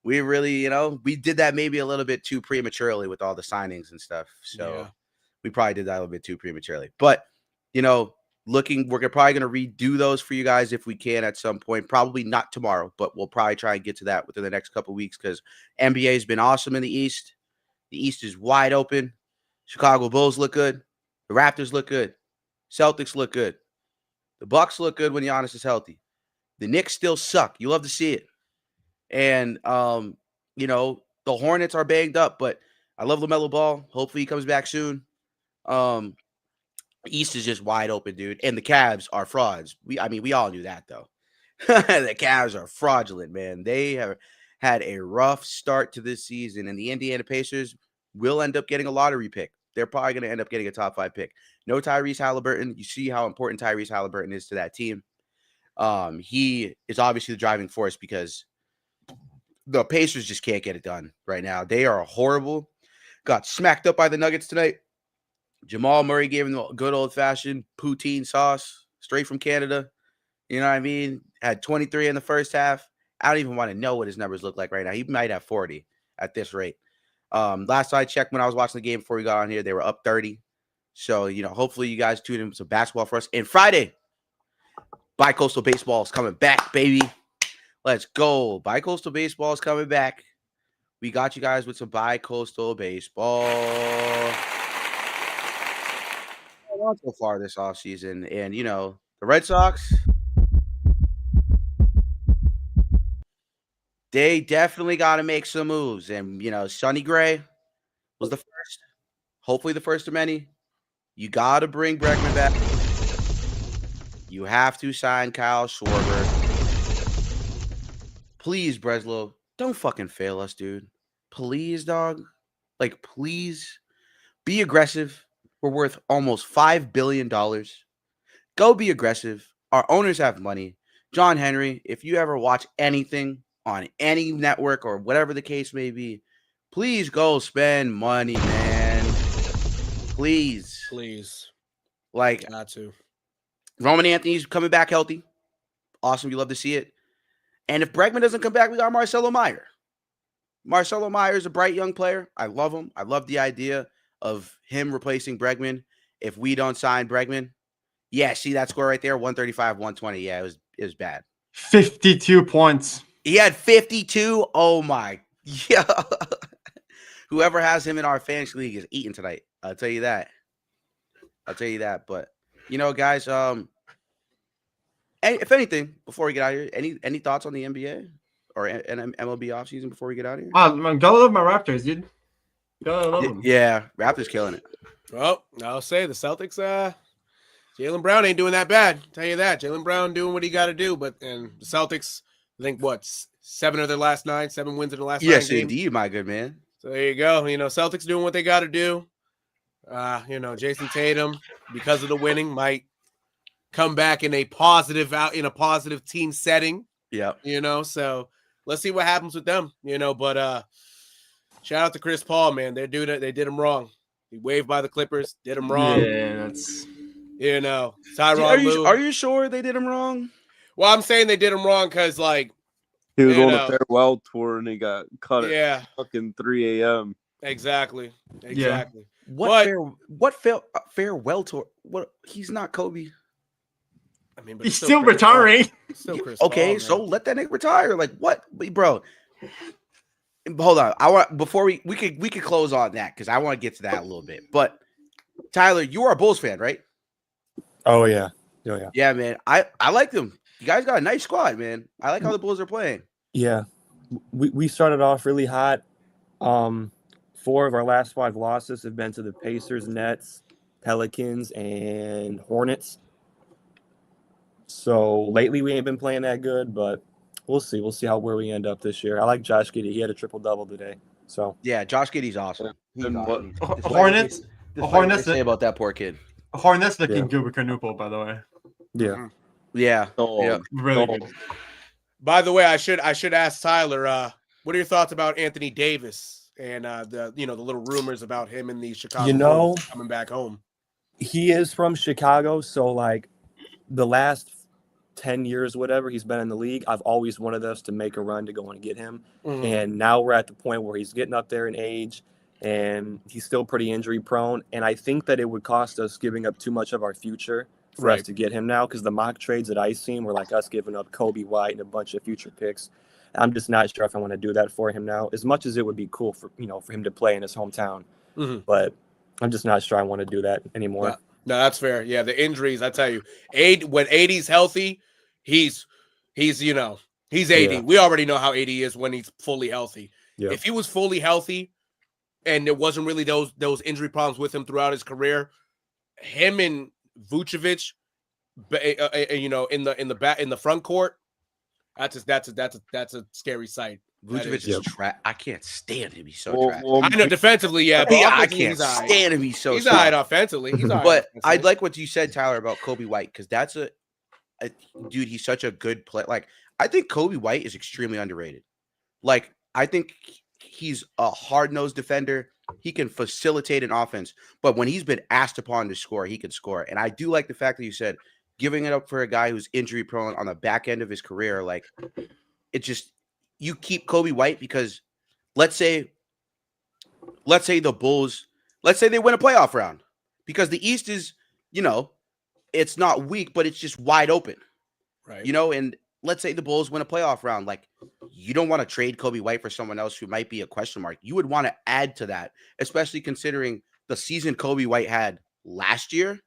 we really, we did that maybe a little bit too prematurely with all the signings and stuff. So we probably did that a little bit too prematurely. But, we're probably going to redo those for you guys if we can at some point. Probably not tomorrow, but we'll probably try and get to that within the next couple of weeks because NBA has been awesome in the East. The East is wide open. Chicago Bulls look good. The Raptors look good. Celtics look good. The Bucks look good when Giannis is healthy. The Knicks still suck. You love to see it. And, the Hornets are banged up, but I love LaMelo Ball. Hopefully he comes back soon. East is just wide open, dude. And the Cavs are frauds. We all knew that, though. The Cavs are fraudulent, man. They have had a rough start to this season, and the Indiana Pacers will end up getting a lottery pick. They're probably going to end up getting a top 5 pick. No Tyrese Halliburton. You see how important Tyrese Halliburton is to that team. He is obviously the driving force because the Pacers just can't get it done right now. They are horrible. Got smacked up by the Nuggets tonight. Jamal Murray gave him the good old-fashioned poutine sauce straight from Canada. You know what I mean? Had 23 in the first half. I don't even want to know what his numbers look like right now. He might have 40 at this rate. Last I checked when I was watching the game before we got on here, they were up 30. So, hopefully you guys tune in some basketball for us. And Friday, Bicoastal Baseball is coming back, baby. Let's go. Bicoastal Baseball is coming back. We got you guys with some Bicoastal Baseball. So far this offseason. And, the Red Sox, they definitely got to make some moves. And, Sonny Gray was the first. Hopefully the first of many. You got to bring Bregman back. You have to sign Kyle Schwarber. Please, Breslow, don't fucking fail us, dude. Please, dog. Please be aggressive. We're worth almost $5 billion. Go be aggressive. Our owners have money. John Henry, if you ever watch anything on any network or whatever the case may be, please go spend money, man. Please. Got to. Roman Anthony's coming back healthy. Awesome. You love to see it. And if Bregman doesn't come back, we got Marcelo Meyer. Marcelo Meyer is a bright young player. I love him. I love the idea of him replacing Bregman if we don't sign Bregman. Yeah, see that score right there? 135, 120. Yeah, it was bad. 52 points. He had 52. Oh, my. Yeah. Whoever has him in our fantasy league is eating tonight. I'll tell you that. But, guys, if anything, before we get out of here, any thoughts on the NBA or an MLB offseason before we get out of here? Gotta love my Raptors, dude. Gotta love them. Yeah, Raptors killing it. Well, I'll say the Celtics, Jaylen Brown ain't doing that bad. Tell you that. Jaylen Brown doing what he got to do. And the Celtics, I think, 7 of their last 9, 7 wins in the last 9 games. Yes, indeed, my good man. So there you go. Celtics doing what they got to do. Jason Tatum, because of the winning, might come back in a positive team setting. Yeah. So let's see what happens with them. But shout out to Chris Paul, man. They did him wrong. He waved by the Clippers, did him wrong. Yeah, that's Tyronn Lue. Are you sure they did him wrong? Well, I'm saying they did him wrong because he was on a farewell tour and he got cut at fucking 3 a.m. Exactly. Yeah. What farewell tour? What? He's not Kobe. I mean, but he's still retiring. Still Chris okay, Paul, so let that nigga retire. What, bro? Hold on. I want before we could close on that because I want to get to that a little bit. But Tyler, you are a Bulls fan, right? Oh yeah. Yeah. Yeah, man. I like them. You guys got a nice squad, man. I like how the Bulls are playing. Yeah. We started off really hot. 4 of our last 5 losses have been to the Pacers, Nets, Pelicans, and Hornets. So lately we ain't been playing that good, but we'll see. We'll see where we end up this year. I like Josh Giddey. He had a triple-double today. So yeah, Josh Giddey's awesome. He's awesome. Hornets. Hornets. Say about that poor kid. Hornets looking good with Canupo, by the way. Yeah. Yeah. Really good. By the way, I should ask Tyler. What are your thoughts about Anthony Davis and the little rumors about him in the Chicago Bulls coming back home? He is from Chicago, so the last 10 years, whatever he's been in the league, I've always wanted us to make a run to go and get him. Mhm. And now we're at the point where he's getting up there in age and he's still pretty injury prone. And I think that it would cost us giving up too much of our future for us to get him now, because the mock trades that I've seen were like us giving up Kobe White and a bunch of future picks. I'm just not sure if I want to do that for him now, as much as it would be cool for him to play in his hometown. Mhm. But I'm just not sure I want to do that anymore. No, that's fair. Yeah, the injuries, I tell you, when AD's healthy, he's AD. Yeah. We already know how AD is when he's fully healthy. Yeah. If he was fully healthy and there wasn't really those injury problems with him throughout his career, him and Vucevic, in the front court, that's a scary sight. Vucevic is trash. I can't stand him. He's so trash. I know defensively, yeah, but I offensively, can't stand him. He's so he's trash. all right offensively. He's all right. But I like what you said, Tyler, about Kobe White, because that's a dude. He's such a good player. Like, I think Kobe White is extremely underrated. Like, I think he's a hard-nosed defender. He can facilitate an offense, but when he's been asked upon to score, he can score. And I do like the fact that you said giving it up for a guy who's injury prone on the back end of his career. Like, it just, you keep Kobe White because let's say the Bulls, let's say they win a playoff round, because the East is, it's not weak, but it's just wide open, right? And let's say the Bulls win a playoff round. Like, you don't want to trade Kobe White for someone else who might be a question mark. You would want to add to that, especially considering the season Kobe White had last year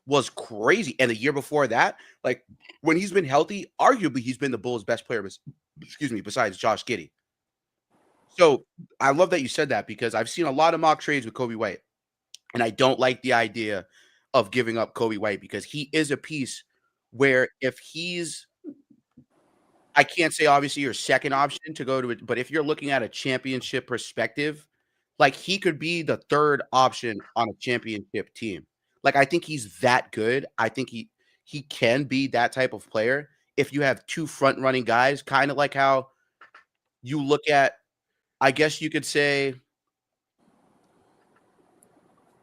was crazy. And the year before that, like, when he's been healthy, arguably he's been the Bulls' best player, besides Josh Giddey. So I love that you said that, because I've seen a lot of mock trades with Kobe White, and I don't like the idea of giving up Kobe White, because he is a piece where if he's, I can't say obviously your second option to go to it, but if you're looking at a championship perspective, like, he could be the third option on a championship team. Like, I think he's that good. I think he can be that type of player if you have two front running guys, kind of like how you look at, I guess you could say,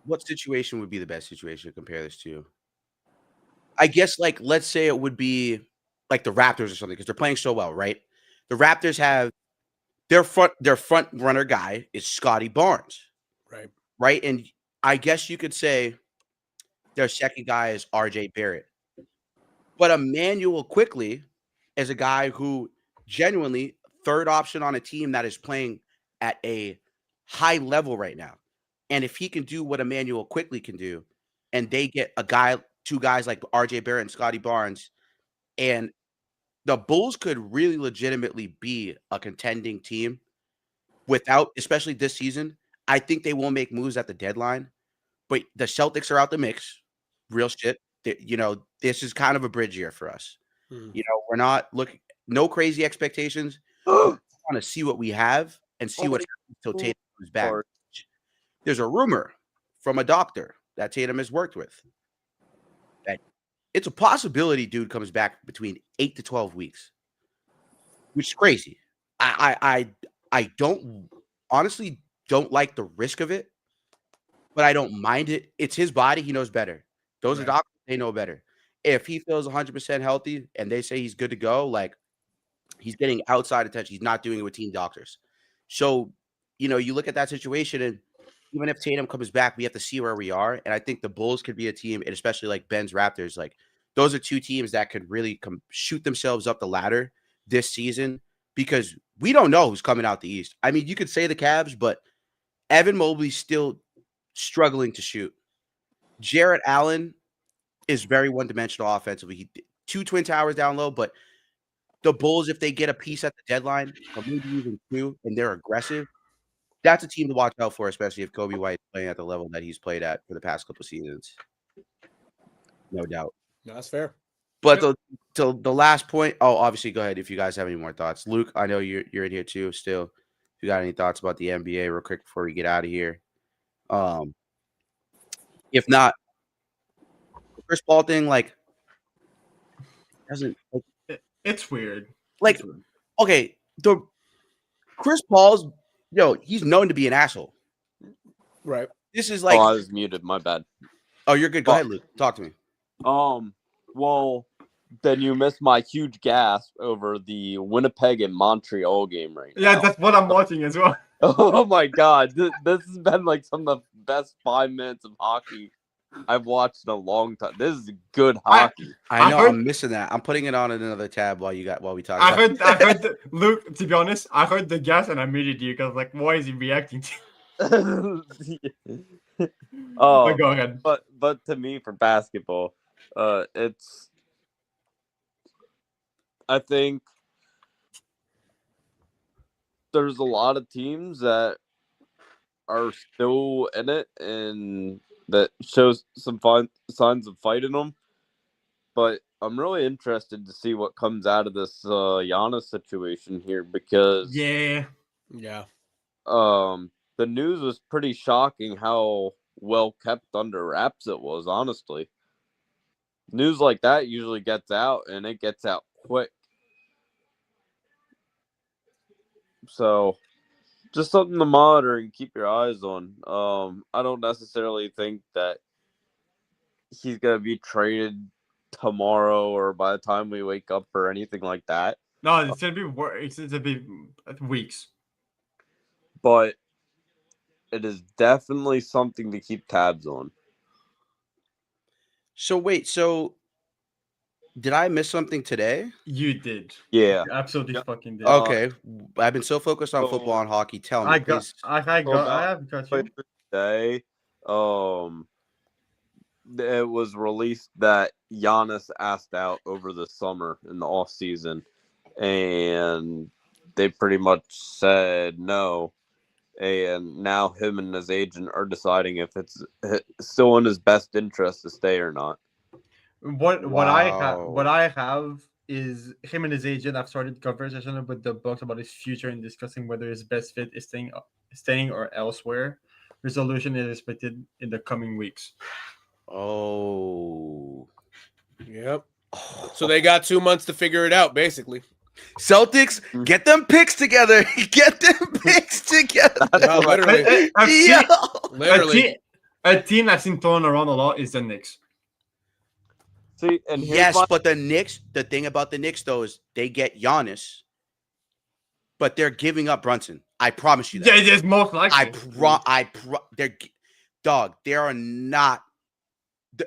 what situation would be the best situation to compare this to? I guess, like, let's say it would be like the Raptors or something, because they're playing so well, right? The Raptors have their front runner guy is Scotty Barnes, right? And I guess you could say their second guy is RJ Barrett. But Emmanuel Quickly is a guy who genuinely third option on a team that is playing at a high level right now. And if he can do what Emmanuel Quickly can do, and they get two guys like RJ Barrett and Scotty Barnes, and the Bulls could really legitimately be a contending team without, especially this season. I think they will make moves at the deadline, but the Celtics are out the mix. Real shit. This is kind of a bridge year for us. We're not looking, no crazy expectations. We want to see what we have and see what happens until Tatum comes back. There's a rumor from a doctor that Tatum has worked with that it's a possibility dude comes back between 8 to 12 weeks, which is crazy. I honestly don't like the risk of it, but I don't mind it. It's his body. He knows better. Those are doctors. They know better. If he feels 100% healthy and they say he's good to go, like, he's getting outside attention. He's not doing it with team doctors. So, you look at that situation, and even if Tatum comes back, we have to see where we are. And I think the Bulls could be a team, and especially like Ben's Raptors, like, those are two teams that could really shoot themselves up the ladder this season, because we don't know who's coming out the East. I mean, you could say the Cavs, but Evan Mobley's still struggling to shoot. Jarrett Allen is very one-dimensional offensively. 2 Twin Towers down low, but the Bulls, if they get a piece at the deadline, or maybe even two, and they're aggressive, that's a team to watch out for, especially if Kobe White is playing at the level that he's played at for the past couple seasons. No doubt. No, that's fair. But the last point, obviously, go ahead if you guys have any more thoughts. Luke, I know you're in here too still. If you got any thoughts about the NBA real quick before we get out of here. If not, the Chris Paul thing, like, doesn't, like, it's weird. Like, it's weird. Okay, the Chris Paul's, he's known to be an asshole. Right. This is like, I was muted. My bad. Oh, you're good. Go ahead, Luke. Talk to me. Well, then you missed my huge gasp over the Winnipeg and Montreal game right now. Yeah, that's what I'm watching as well. Oh my God, this has been like some of the best 5 minutes of hockey I've watched in a long time. This is good hockey. I know I'm missing that. I'm putting it on another tab while we talk. I heard Luke. To be honest, I heard the gas and I muted you because like, why is he reacting to? Oh, go ahead. But to me, for basketball, it's. I think there's a lot of teams that are still in it and that shows some signs of fight in them. But I'm really interested to see what comes out of this Giannis situation here because yeah, the news was pretty shocking how well kept under wraps it was. Honestly, news like that usually gets out and it gets out quick. So, just something to monitor and keep your eyes on. I don't necessarily think that he's gonna be traded tomorrow or by the time we wake up or anything like that. No, it's gonna be it's gonna be weeks. But it is definitely something to keep tabs on. So wait, did I miss something today? You did. Yeah. You absolutely fucking did. Okay. I've been so focused on football and hockey. Tell me, please. I have got you. Today, it was released that Giannis asked out over the summer in the off season, and they pretty much said no. And now him and his agent are deciding if it's still in his best interest to stay or not. What I have is him and his agent have started conversation with the Bucks about his future and discussing whether his best fit is staying or elsewhere. Resolution is expected in the coming weeks. Oh. Yep. So they got 2 months to figure it out, basically. Celtics, get them picks together. Get them picks together. No, literally. Literally. A team I've seen thrown around a lot is the Knicks. See, and yes, but the Knicks, the thing about the Knicks, though, is they get Giannis, but they're giving up Brunson. I promise you that. Yeah, it's most likely. They are not.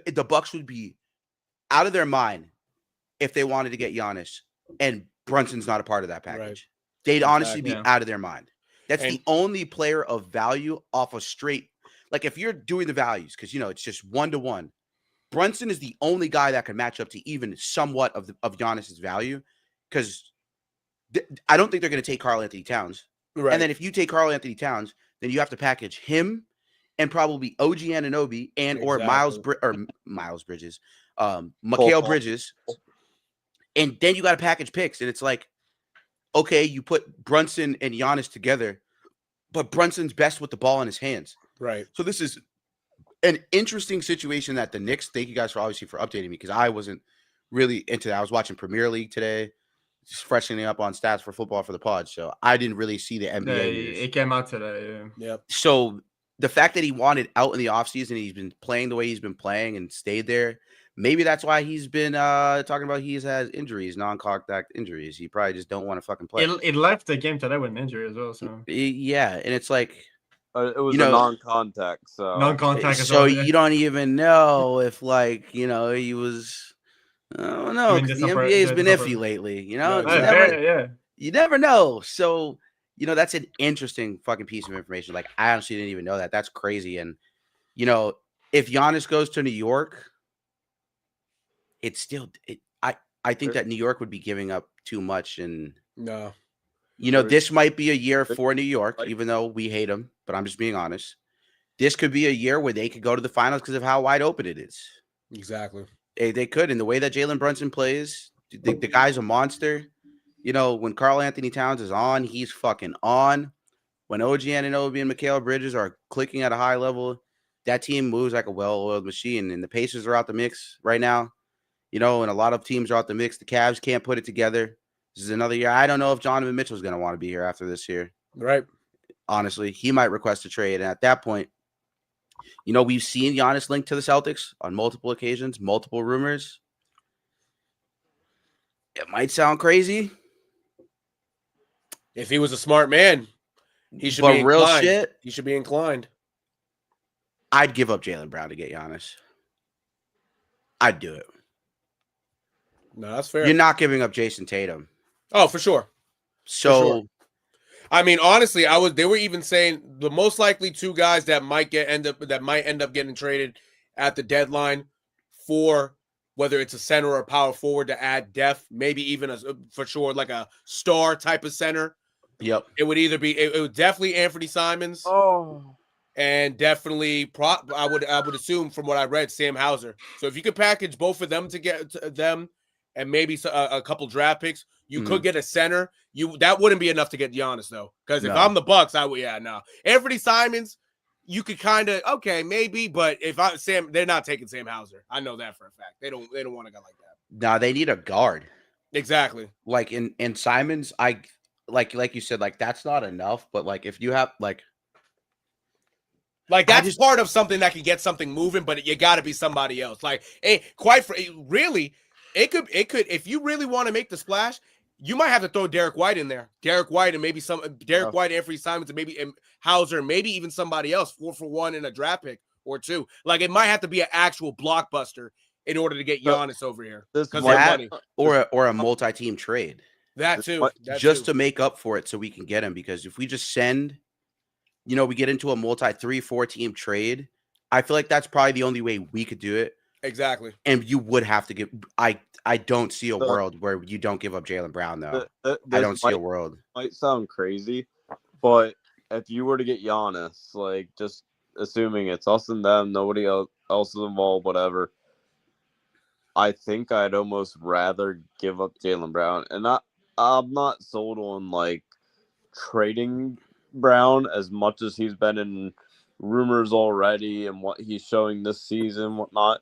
The Bucks would be out of their mind if they wanted to get Giannis, and Brunson's not a part of that package. Right. They'd honestly be out of their mind. That's the only player of value off a straight. Like if you're doing the values, because it's just 1-to-1. Brunson is the only guy that can match up to even somewhat of Giannis's value, because I don't think they're going to take Karl Anthony Towns. Right. And then if you take Karl Anthony Towns, then you have to package him and probably OG Anunoby or Miles Bridges, Mikal Bridges, and then you got to package picks. And it's like, okay, you put Brunson and Giannis together, but Brunson's best with the ball in his hands. Right. So this is an interesting situation that the Knicks, thank you guys for updating me, because I wasn't really into that. I was watching Premier League today, just freshening up on stats for football for the pod. So I didn't really see the NBA news. It came out today. Yeah. Yep. So the fact that he wanted out in the offseason, he's been playing the way he's been playing and stayed there. Maybe that's why he's been talking about he's had injuries, non-contact injuries. He probably just don't want to fucking play. It left the game today with an injury as well. So yeah, and it's like it was a non-contact. So non-contact. So you don't even know if he was. I don't know. The NBA has been iffy lately. You never know. So that's an interesting fucking piece of information. Like I honestly didn't even know that. That's crazy. And if Giannis goes to New York. It's still I think that New York would be giving up too much, and this might be a year for New York, even though we hate them, but I'm just being honest. This could be a year where they could go to the finals because of how wide open it is. Exactly. They could, in the way that Jalen Brunson plays, the guy's a monster. When Karl Anthony Towns is on, he's fucking on. When OG Anunoby and Mikal Bridges are clicking at a high level, that team moves like a well-oiled machine, and the Pacers are out the mix right now. And a lot of teams are out the mix. The Cavs can't put it together. This is another year. I don't know if Donovan Mitchell's going to want to be here after this year. Right. Honestly, he might request a trade. And at that point, we've seen Giannis linked to the Celtics on multiple occasions, multiple rumors. It might sound crazy. If he was a smart man, he should But be real inclined. shit, He should be inclined. I'd give up Jaylen Brown to get Giannis. I'd do it. No, that's fair. You're not giving up Jason Tatum. Oh, for sure. So, For sure. I mean, honestly, they were even saying the most likely two guys that might end up getting traded at the deadline for whether it's a center or a power forward to add depth, maybe even for sure like a star type of center. Yep. It would either be it would definitely Anthony Simons. Oh. And definitely, I would assume from what I read, Sam Hauser. So if you could package both of them to get them, and maybe a couple draft picks, you could get a center. That wouldn't be enough to get Giannis though, because if I'm the Bucks, I would. Yeah, no. Anthony Simons, you could kind of maybe, but if they're not taking Sam Hauser. I know that for a fact. They don't want a guy like that. Nah, they need a guard. Exactly. Like in Simons, like you said, like that's not enough. But like if you have like that's part of something that can get something moving, but you got to be somebody else. Like, hey, really, it could if you really want to make the splash, you might have to throw Derek White in there. Derek White and maybe White, Anthony Simons, and maybe Hauser, maybe even somebody else 4-for-1 in a draft pick or two. Like it might have to be an actual blockbuster in order to get Giannis over here because that or a multi-team trade. That too, to make up for it, so we can get him. Because if we just send. We get into a 3-4 team trade. I feel like that's probably the only way we could do it. Exactly. And you would have to give. I don't see a world where you don't give up Jaylen Brown though. I don't see a world. Might sound crazy, but if you were to get Giannis, like just assuming it's us and them, nobody else is involved, whatever. I think I'd almost rather give up Jaylen Brown, and I'm not sold on like trading Brown as much as he's been in rumors already and what he's showing this season, whatnot.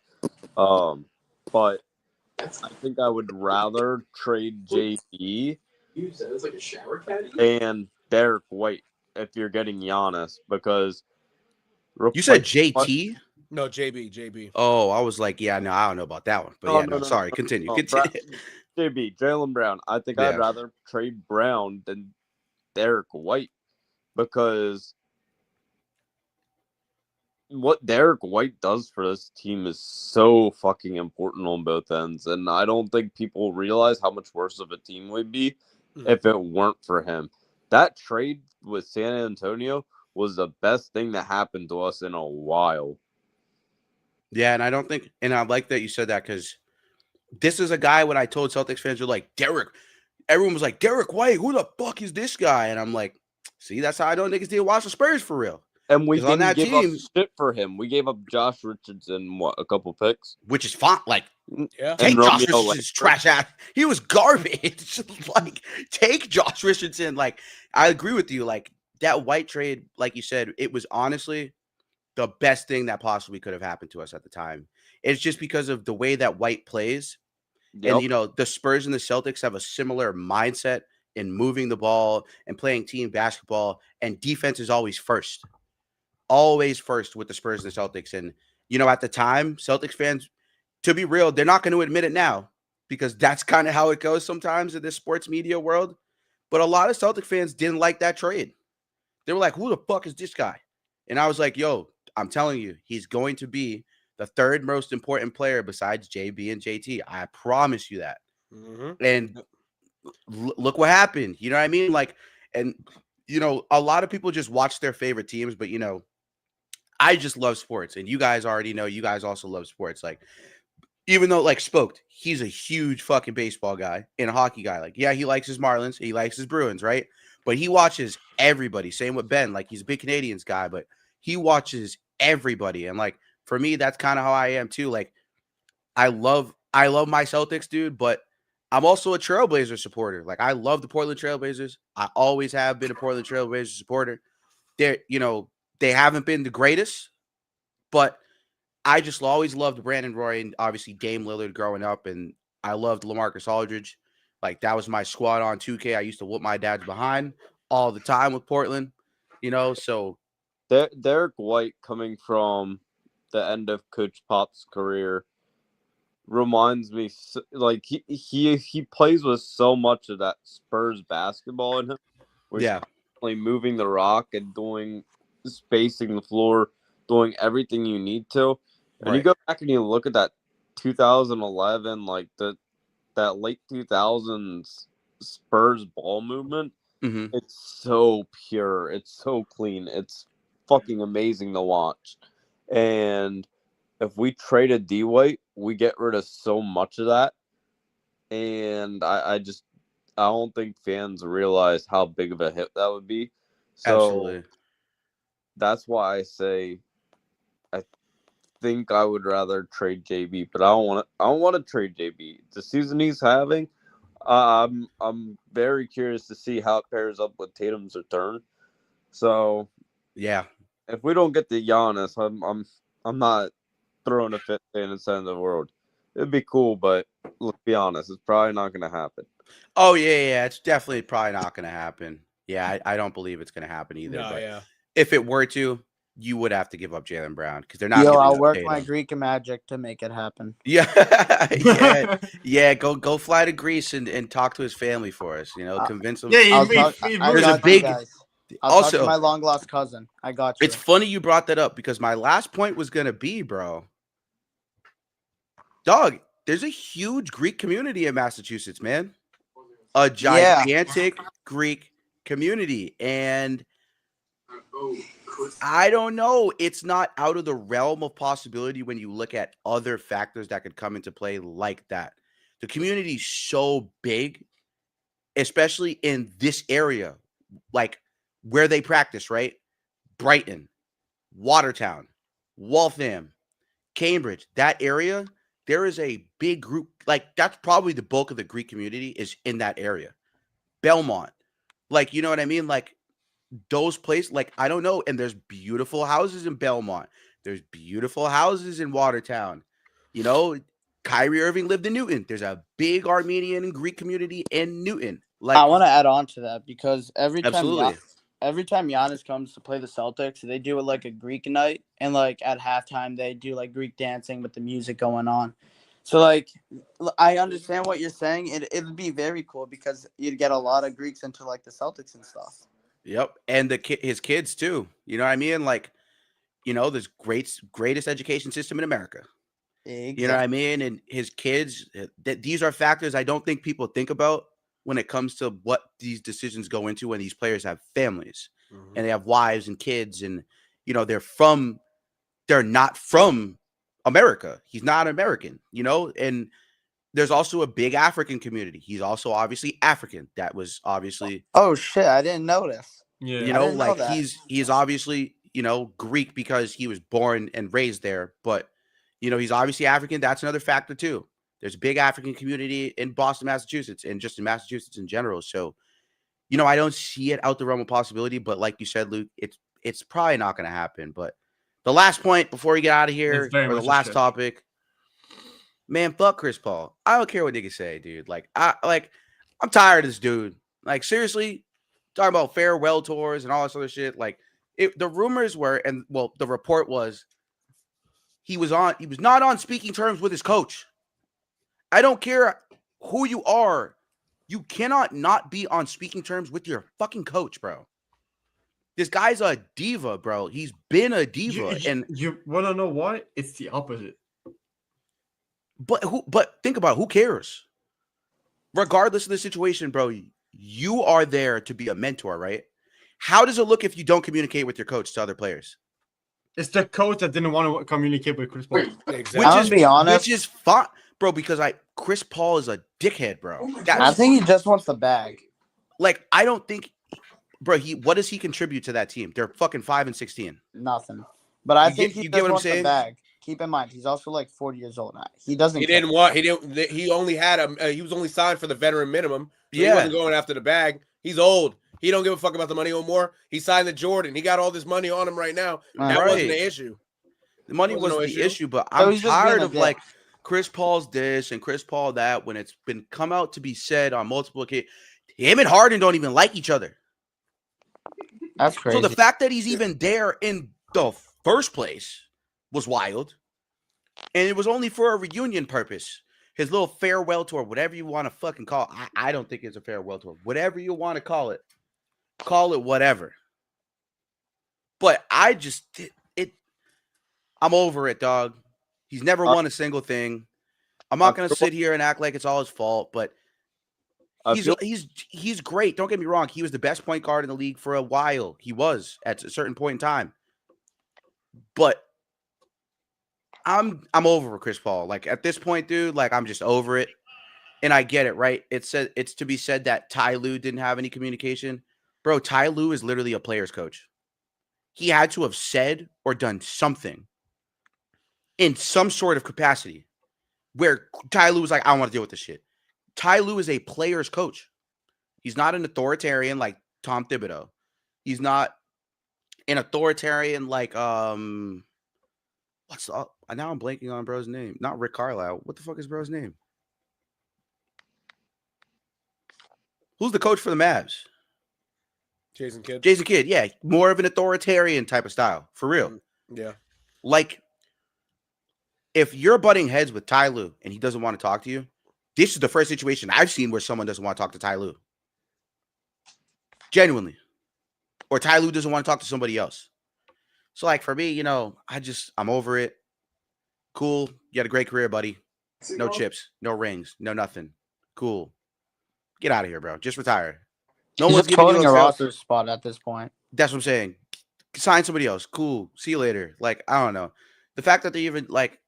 But I think I would rather trade JB and Derek White if you're getting Giannis, because you said JT? No, JB. Oh, I was like, yeah, no, I don't know about that one. But sorry, continue. JB, Jaylen Brown. I think I'd rather trade Brown than Derek White. Because what Derek White does for this team is so fucking important on both ends. And I don't think people realize how much worse of a team we'd be if it weren't for him. That trade with San Antonio was the best thing that happened to us in a while. Yeah, and I like that you said that, because this is a guy, when I told Celtics fans, you're like, everyone was like, Derek White, who the fuck is this guy? And I'm like, see, that's how I know niggas didn't watch the Spurs for real. And we didn't give up shit for him. We gave up Josh Richardson, a couple picks? Which is fine. Like, take Josh Richardson's trash ass. He was garbage. Like, take Josh Richardson. Like, I agree with you. Like, that White trade, like you said, it was honestly the best thing that possibly could have happened to us at the time. It's just because of the way that White plays. Yep. And, the Spurs and the Celtics have a similar mindset in moving the ball and playing team basketball, and defense is always first with the Spurs and the Celtics. And, at the time, Celtics fans, to be real, they're not going to admit it now, because that's kind of how it goes sometimes in this sports media world. But a lot of Celtic fans didn't like that trade. They were like, who the fuck is this guy? And I was like, yo, I'm telling you, he's going to be the third most important player besides JB and JT. I promise you that. Mm-hmm. And look what happened. You know what I mean? Like, and, a lot of people just watch their favorite teams, but, I just love sports. And you guys already know, you guys also love sports. Like, even though, like, Spoked, he's a huge fucking baseball guy and a hockey guy. Like, yeah, he likes his Marlins. He likes his Bruins, right? But he watches everybody. Same with Ben. Like, he's a big Canadians guy, but he watches everybody. And, like, for me, that's kind of how I am, too. Like, I love my Celtics, dude, but I'm also a Trailblazer supporter. Like, I love the Portland Trailblazers. I always have been a Portland Trailblazers supporter. They haven't been the greatest, but I just always loved Brandon Roy and obviously Dame Lillard growing up, and I loved LaMarcus Aldridge. Like, that was my squad on 2K. I used to whoop my dad's behind all the time with Portland, so. Derek White, coming from the end of Coach Pop's career, reminds me like he plays with so much of that Spurs basketball in him. Where he's constantly moving the rock and spacing the floor, doing everything you need to. And you go back and you look at that 2011, like that late 2000s Spurs ball movement. It's so pure. It's so clean. It's fucking amazing to watch. And if we traded D-White, we get rid of so much of that. And I don't think fans realize how big of a hit that would be. So Absolutely. That's why I say I think I would rather trade JB, but I don't want to trade JB. The season he's having, I'm very curious to see how it pairs up with Tatum's return. So yeah, if we don't get the Giannis, I'm not throwing a fit saying it's the end of the world. It'd be cool, but let's be honest, it's probably not going to happen. Oh yeah, it's definitely probably not going to happen. Yeah, I don't believe it's going to happen either. No, but yeah. if it were to, you would have to give up Jaylen Brown because they're not. Yo, giving I'll up work Tatum. my Greek magic to make it happen. Yeah. Go fly to Greece and talk to his family for us. Convince him. There's a big. I'll talk to my long lost cousin. I got you. It's funny you brought that up because my last point was gonna be, bro. Dog, there's a huge Greek community in Massachusetts, man. A gigantic Greek community. And I don't know. It's not out of the realm of possibility when you look at other factors that could come into play like that. The community is so big, especially in this area, like where they practice, right? Brighton, Watertown, Waltham, Cambridge, that area. There is a big group, like that's probably the bulk of the Greek community is in that area. Belmont, like, you know what I mean? Like those places, like, I don't know. And there's beautiful houses in Belmont. There's beautiful houses in Watertown. Kyrie Irving lived in Newton. There's a big Armenian and Greek community in Newton. Like, I want to add on to that because every time absolutely. Giannis comes to play the Celtics, they do it like a Greek night, and like at halftime they do like Greek dancing with the music going on. So like I understand what you're saying. It'd be very cool because you'd get a lot of Greeks into like the Celtics and stuff. Yep, and his kids too. You know what I mean? Like, this greatest education system in America. Exactly. You know what I mean? And his kids. These are factors I don't think people think about when it comes to what these decisions go into when these players have families and they have wives and kids and, they're not from America. He's not American, and there's also a big African community. He's also obviously African. That was obviously. Oh shit. I didn't notice. Yeah. He's obviously, Greek because he was born and raised there, but he's obviously African. That's another factor too. There's a big African community in Boston, Massachusetts, and just in Massachusetts in general. So, I don't see it out the realm of possibility. But like you said, Luke, it's probably not going to happen. But the last point before we get out of here, or the last topic, man, fuck Chris Paul. I don't care what niggas say, dude. I'm tired of this dude. Like, seriously, talking about farewell tours and all this other shit. Like, the rumors were, the report was, he was not on speaking terms with his coach. I don't care who you are. You cannot not be on speaking terms with your fucking coach, bro. This guy's a diva, bro. He's been a diva. And you want to know why? It's the opposite. But think about it. Who cares? Regardless of the situation, bro, you are there to be a mentor, right? How does it look if you don't communicate with your coach to other players? It's the coach that didn't want to communicate with Chris Paul. Exactly. Which is fine, bro, because Chris Paul is a dickhead, bro. I think he just wants the bag. Like, I don't think, bro, what does he contribute to that team? They're fucking 5-16. Nothing. But I think he just wants the bag. Keep in mind, he's also like 40 years old now. He doesn't. He only had he was only signed for the veteran minimum. So he wasn't going after the bag. He's old. He don't give a fuck about the money no more. He signed the Jordan. He got all this money on him right now. That wasn't the issue. The money wasn't the issue, but I'm tired of like Chris Paul's this and Chris Paul that when it's been come out to be said on multiple occasions. Him and Harden don't even like each other. That's crazy. So the fact that he's even there in the first place was wild. And it was only for a reunion purpose. His little farewell tour, whatever you want to fucking call it. I don't think it's a farewell tour. Whatever you want to call it whatever. But I just I'm over it, dog. He's never won a single thing. I'm not gonna sit here and act like it's all his fault, but he's great. Don't get me wrong. He was the best point guard in the league for a while. He was at a certain point in time. But I'm over Chris Paul. Like at this point, dude, like I'm just over it. And I get it, right? It's to be said that Ty Lue didn't have any communication. Bro, Ty Lue is literally a player's coach. He had to have said or done something in some sort of capacity where Ty Lue was like, I don't want to deal with this shit. Ty Lue is a player's coach. He's not an authoritarian like Tom Thibodeau. He's not an authoritarian like what's up? Now I'm blanking on bro's name. Not Rick Carlisle. What the fuck is bro's name? Who's the coach for the Mavs? Jason Kidd. Jason Kidd, yeah. More of an authoritarian type of style. For real. Yeah. Like, if you're butting heads with Ty Lue and he doesn't want to talk to you, this is the first situation I've seen where someone doesn't want to talk to Ty Lue. Genuinely. Or Ty Lue doesn't want to talk to somebody else. So, like, for me, I'm over it. Cool. You had a great career, buddy. No chips, no rings, no nothing. Cool. Get out of here, bro. Just retire. No one's giving you a roster spot at this point. That's what I'm saying. Sign somebody else. Cool. See you later. Like, I don't know. The fact that they even, like,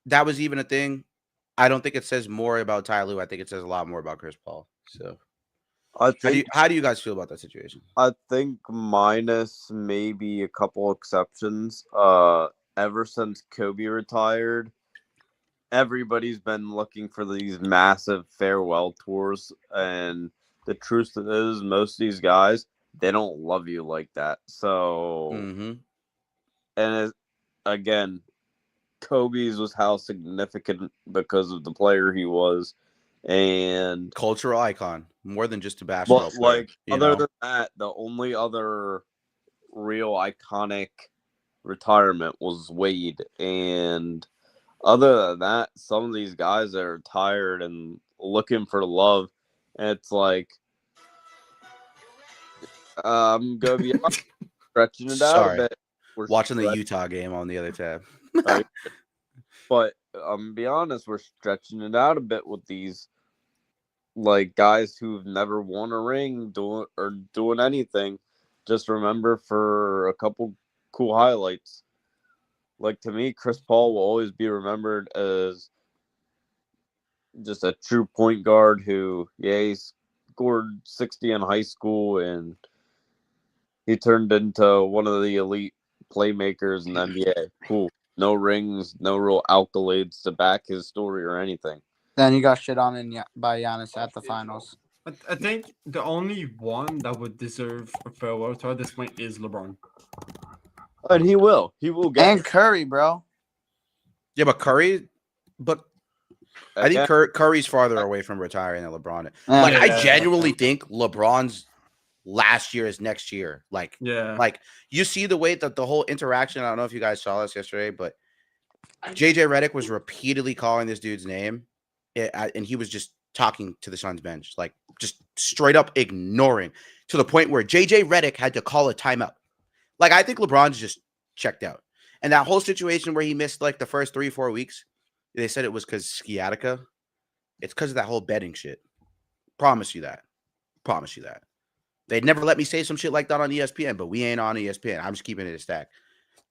that was even a thing, I don't think it says more about Ty Lue. I think it says a lot more about Chris Paul. So, how do you guys feel about that situation? I think minus maybe a couple exceptions. Ever since Kobe retired, everybody's been looking for these massive farewell tours, and the truth is, most of these guys, they don't love you like that. So, and again, Kobe's was how significant because of the player he was, and cultural icon more than just a basketball player. Like other than that, the only other real iconic retirement was Wade, and other than that, some of these guys are tired and looking for love. And it's like, I'm going to be stretching it out a bit. We're watching the Utah game on the other tab. Right. But I'm going to be honest, we're stretching it out a bit with these like guys who've never won a ring doing anything. Just remember for a couple cool highlights. Like, to me, Chris Paul will always be remembered as just a true point guard who, he scored 60 in high school, and he turned into one of the elite playmakers in the NBA. Cool. No rings, no real accolades to back his story or anything. Then he got shit on by Giannis at the finals. I think the only one that would deserve a farewell tour at this point is LeBron. And he will. He will get and Curry, bro. Yeah, but Curry, I think Curry's farther away from retiring than LeBron. Like, I genuinely think LeBron's last year is next year. Like, like you see the way that the whole interaction. I don't know if you guys saw this yesterday, but JJ Redick was repeatedly calling this dude's name, and he was just talking to the Suns bench, like just straight up ignoring, to the point where JJ Redick had to call a timeout. Like, I think LeBron's just checked out. And that whole situation where he missed like the first 3-4 weeks, they said it was because sciatica. It's because of that whole betting shit. Promise you that. Promise you that. They'd never let me say some shit like that on ESPN, but we ain't on ESPN. I'm just keeping it a stack.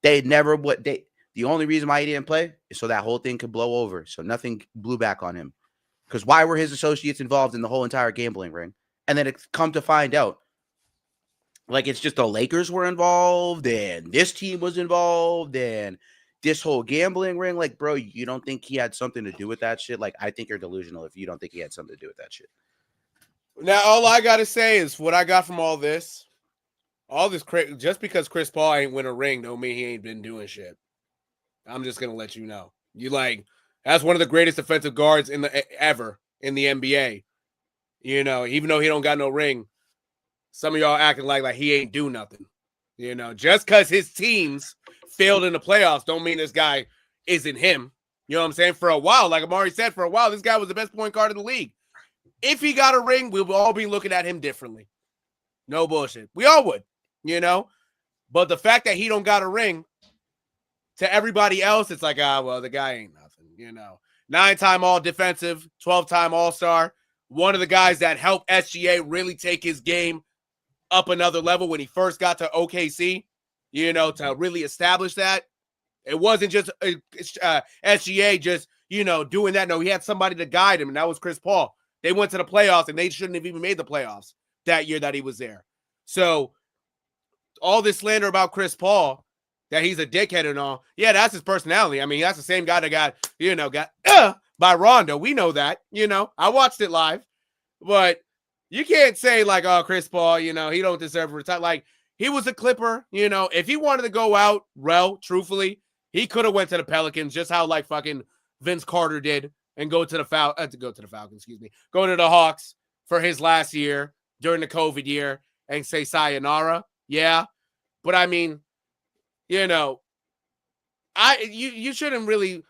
The only reason why he didn't play is so that whole thing could blow over. So nothing blew back on him. Because why were his associates involved in the whole entire gambling ring? And then it's come to find out, like, it's just the Lakers were involved, and this team was involved, and this whole gambling ring. Like, bro, you don't think he had something to do with that shit? Like, I think you're delusional if you don't think he had something to do with that shit. Now, all I got to say is what I got from all this just because Chris Paul ain't win a ring don't mean he ain't been doing shit. I'm just going to let you know. That's one of the greatest defensive guards ever in the NBA. Even though he don't got no ring, some of y'all acting like he ain't do nothing. Just because his teams failed in the playoffs don't mean this guy isn't him. You know what I'm saying? For a while, like Amari said, for a while, this guy was the best point guard in the league. If he got a ring, we would all be looking at him differently. No bullshit. We all would, you know? But the fact that he don't got a ring, to everybody else, it's like, well, the guy ain't nothing, you know? 9-time all-defensive, 12-time all-star. One of the guys that helped SGA really take his game up another level when he first got to OKC, you know, to really establish that. It wasn't just SGA just, you know, doing that. No, he had somebody to guide him, and that was Chris Paul. They went to the playoffs, and they shouldn't have even made the playoffs that year that he was there. So all this slander about Chris Paul, that he's a dickhead and all, yeah, that's his personality. I mean, that's the same guy that got by Rondo. We know that, you know. I watched it live. But you can't say, like, oh, Chris Paul, you know, he don't deserve to retire. Like, he was a Clipper, you know. If he wanted to go out, truthfully, he could have went to the Pelicans, just how, like, fucking Vince Carter did, and go to the Falcons, go to the Hawks for his last year during the COVID year and say sayonara. Yeah. But, I mean, you know, you shouldn't really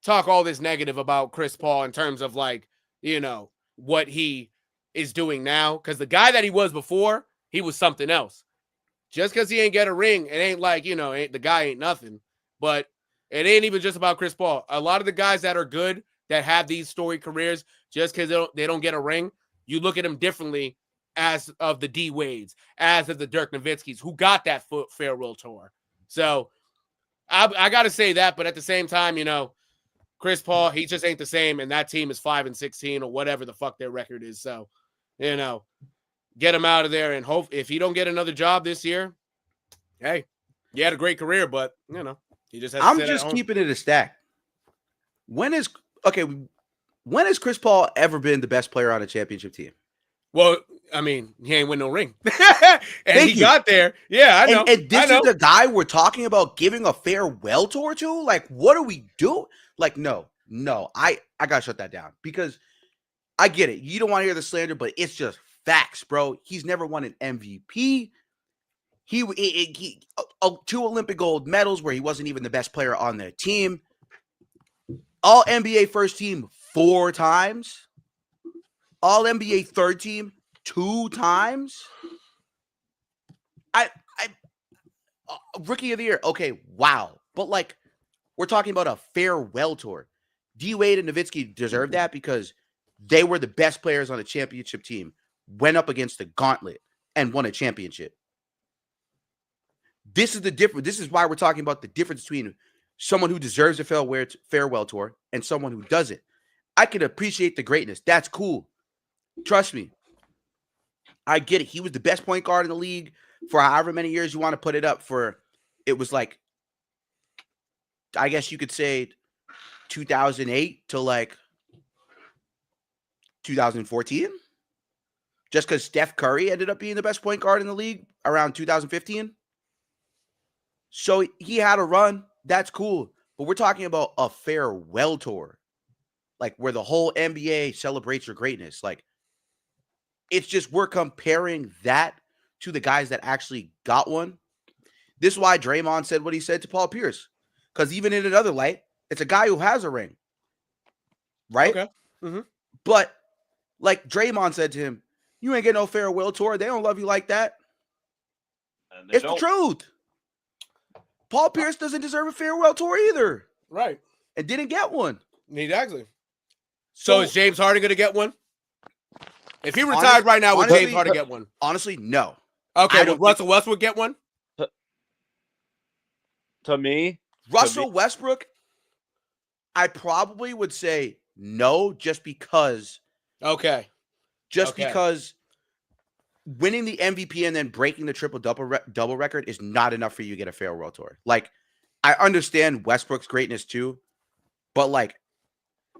talk all this negative about Chris Paul in terms of, like, you know, what he is doing now, because the guy that he was before, he was something else. Just because he ain't get a ring, it ain't like, you know, the guy ain't nothing. But it ain't even just about Chris Paul. A lot of the guys that are good, that have these storied careers, just because they don't get a ring, you look at them differently as of the D Wades, as of the Dirk Nowitzkis, who got that farewell tour. So I got to say that, but at the same time, you know, Chris Paul, he just ain't the same, and that team is 5-16 or whatever the fuck their record is. So, you know, get him out of there, and hope if he don't get another job this year, hey, he had a great career, but you know, he just has to sit just at home. keeping it a stack. When has Chris Paul ever been the best player on a championship team? Well, I mean, he ain't win no ring. And got there. Yeah, I know. And this is the guy we're talking about giving a farewell tour to? Like, what are we doing? Like, no. I got to shut that down, because I get it. You don't want to hear the slander, but it's just facts, bro. He's never won an MVP. He 2 Olympic gold medals where he wasn't even the best player on their team. All NBA first team 4 times. All NBA third team 2 times. Rookie of the year. Okay, wow. But like, we're talking about a farewell tour. D Wade and Nowitzki deserve that because they were the best players on the championship team, went up against the gauntlet and won a championship. This is the difference. This is why we're talking about the difference between someone who deserves a farewell tour and someone who doesn't. I can appreciate the greatness. That's cool. Trust me. I get it. He was the best point guard in the league for however many years you want to put it up for. It was like, I guess you could say 2008 to like 2014. Just because Steph Curry ended up being the best point guard in the league around 2015. So he had a run. That's cool. But we're talking about a farewell tour. Like where the whole NBA celebrates your greatness. Like, it's just we're comparing that to the guys that actually got one. This is why Draymond said what he said to Paul Pierce. Because even in another light, it's a guy who has a ring. Right? Okay. Mm-hmm. But like Draymond said to him, you ain't getting no farewell tour. They don't love you like that. It's the truth. Paul Pierce doesn't deserve a farewell tour either. Right. And didn't get one. Exactly. So is James Harden going to get one? If he retired right now, would James Harden get one? Honestly, no. Okay, would Russell Westbrook get one? To me? Russell Westbrook, I probably would say no, just because. Okay. Because winning the MVP and then breaking the triple-double record is not enough for you to get a farewell tour. Like, I understand Westbrook's greatness too, but like,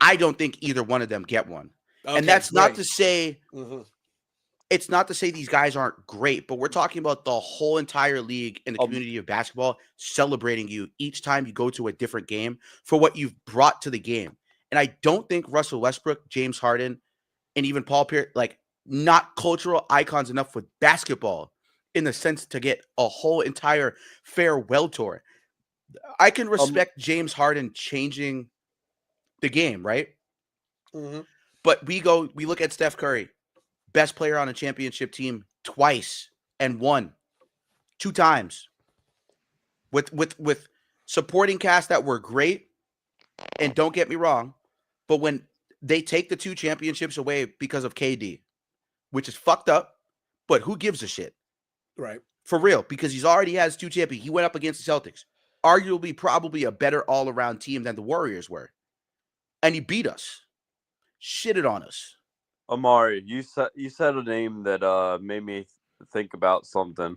I don't think either one of them get one. Okay, and that's not to say it's not to say these guys aren't great, but we're talking about the whole entire league and the community of basketball celebrating you each time you go to a different game for what you've brought to the game. And I don't think Russell Westbrook, James Harden, and even Paul Pierce, like, not cultural icons enough with basketball in the sense to get a whole entire farewell tour. I can respect James Harden changing the game, right? Mm-hmm. But we look at Steph Curry, best player on a championship team twice and won 2 times with supporting cast that were great. And don't get me wrong, but when they take the 2 championships away because of KD, which is fucked up, but who gives a shit? Right. For real, because he's already has 2 champions. He went up against the Celtics, arguably probably a better all-around team than the Warriors were. And he beat us. Shitted on us. Amari, you said a name that made me think about something.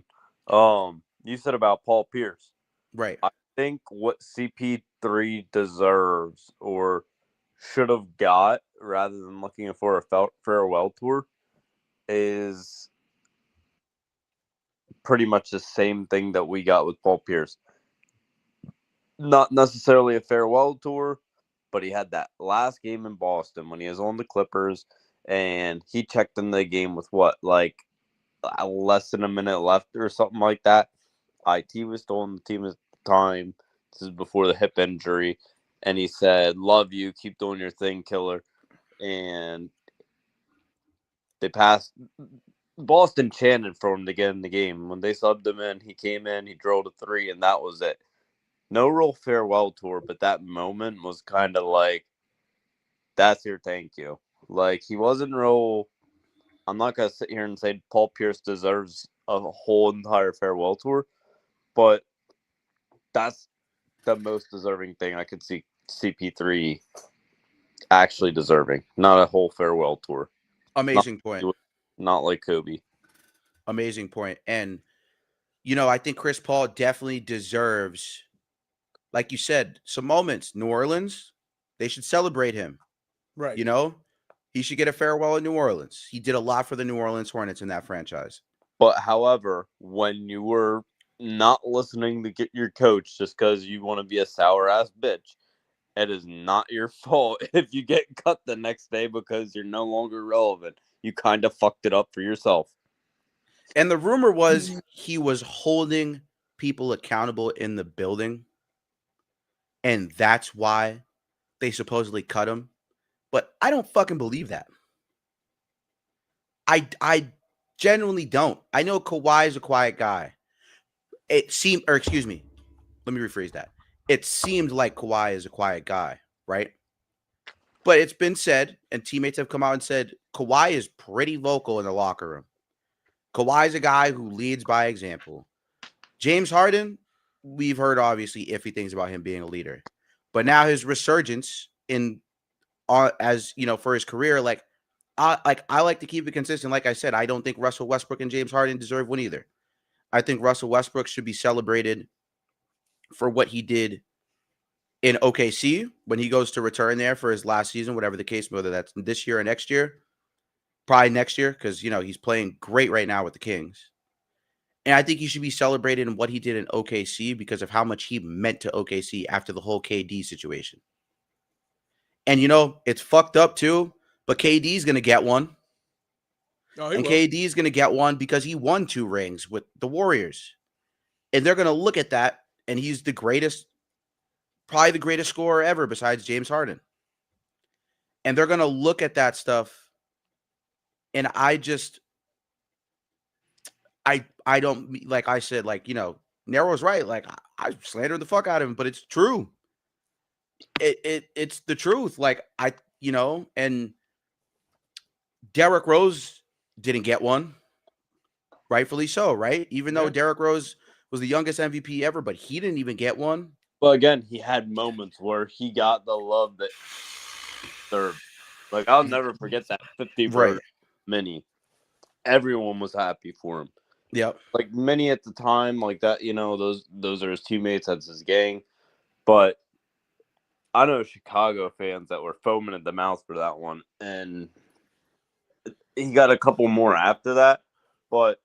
You said about Paul Pierce. Right. I think what CP3 deserves or should have got, rather than looking for a farewell tour, is pretty much the same thing that we got with Paul Pierce. Not necessarily a farewell tour, but he had that last game in Boston when he was on the Clippers, and he checked in the game with like less than a minute left or something like that. IT was still on the team at the time. This is before the hip injury, and he said, "Love you, keep doing your thing, killer." And they passed. Boston chanted for him to get in the game. When they subbed him in, he came in, he drilled a 3, and that was it. No real farewell tour, but that moment was kind of like, that's your thank you. Like, he wasn't real. I'm not going to sit here and say Paul Pierce deserves a whole entire farewell tour, but that's the most deserving thing I could see CP3 actually deserving. Not a whole farewell tour. Amazing point. Not like Kobe. Amazing point. And, I think Chris Paul definitely deserves, like you said, some moments. New Orleans, they should celebrate him. Right. He should get a farewell in New Orleans. He did a lot for the New Orleans Hornets in that franchise. But however, when you were not listening to get your coach just because you want to be a sour ass bitch, it is not your fault if you get cut the next day because you're no longer relevant. You kind of fucked it up for yourself. And the rumor was he was holding people accountable in the building, and that's why they supposedly cut him. But I don't fucking believe that. I genuinely don't. I know Kawhi is a quiet guy. Let me rephrase that. It seemed like Kawhi is a quiet guy, right? But it's been said, and teammates have come out and said, Kawhi is pretty vocal in the locker room. Kawhi is a guy who leads by example. James Harden, we've heard obviously iffy things about him being a leader. But now his resurgence for his career, I like to keep it consistent. Like I said, I don't think Russell Westbrook and James Harden deserve one either. I think Russell Westbrook should be celebrated for what he did in OKC when he goes to return there for his last season, whatever the case, whether that's this year or next year. Probably next year because, he's playing great right now with the Kings. And I think he should be celebrated in what he did in OKC because of how much he meant to OKC after the whole KD situation. And, it's fucked up too, but KD's going to get one. KD's going to get one because he won 2 rings with the Warriors. And they're going to look at that, and he's probably the greatest scorer ever besides James Harden. And they're going to look at that stuff, and I don't, like I said, Nero's right. Like, I slandered the fuck out of him, but it's true. It's the truth. And Derrick Rose didn't get one. Rightfully so, right? Even though Derrick Rose was the youngest MVP ever, but he didn't even get one. Well, again, he had moments where he got the love that deserved. Like, I'll never forget that 50 right. mini. Everyone was happy for him. Yep. Like, many at the time, like that, those are his teammates, that's his gang. But I know Chicago fans that were foaming at the mouth for that one. And he got a couple more after that. But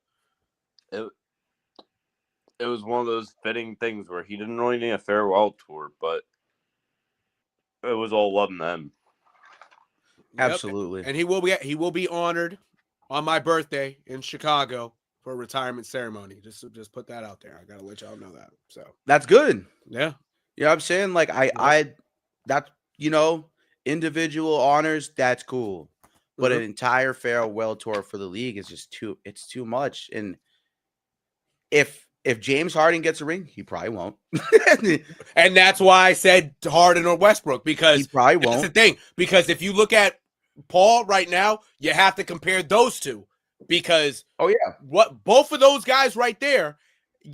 it was one of those fitting things where he didn't really need a farewell tour, but it was all love and them. Absolutely. And he will be honored on my birthday in Chicago for a retirement ceremony. Just put that out there. I gotta let y'all know that. So that's good. Yeah. You know what I'm saying? Like individual honors, that's cool. But Mm-hmm. an entire farewell tour for the league is just it's too much. And if James Harden gets a ring, he probably won't. And that's why I said Harden or Westbrook, because He probably that's won't. the thing. Because if you look at Paul right now, you have to compare those two. Because what both of those guys right there,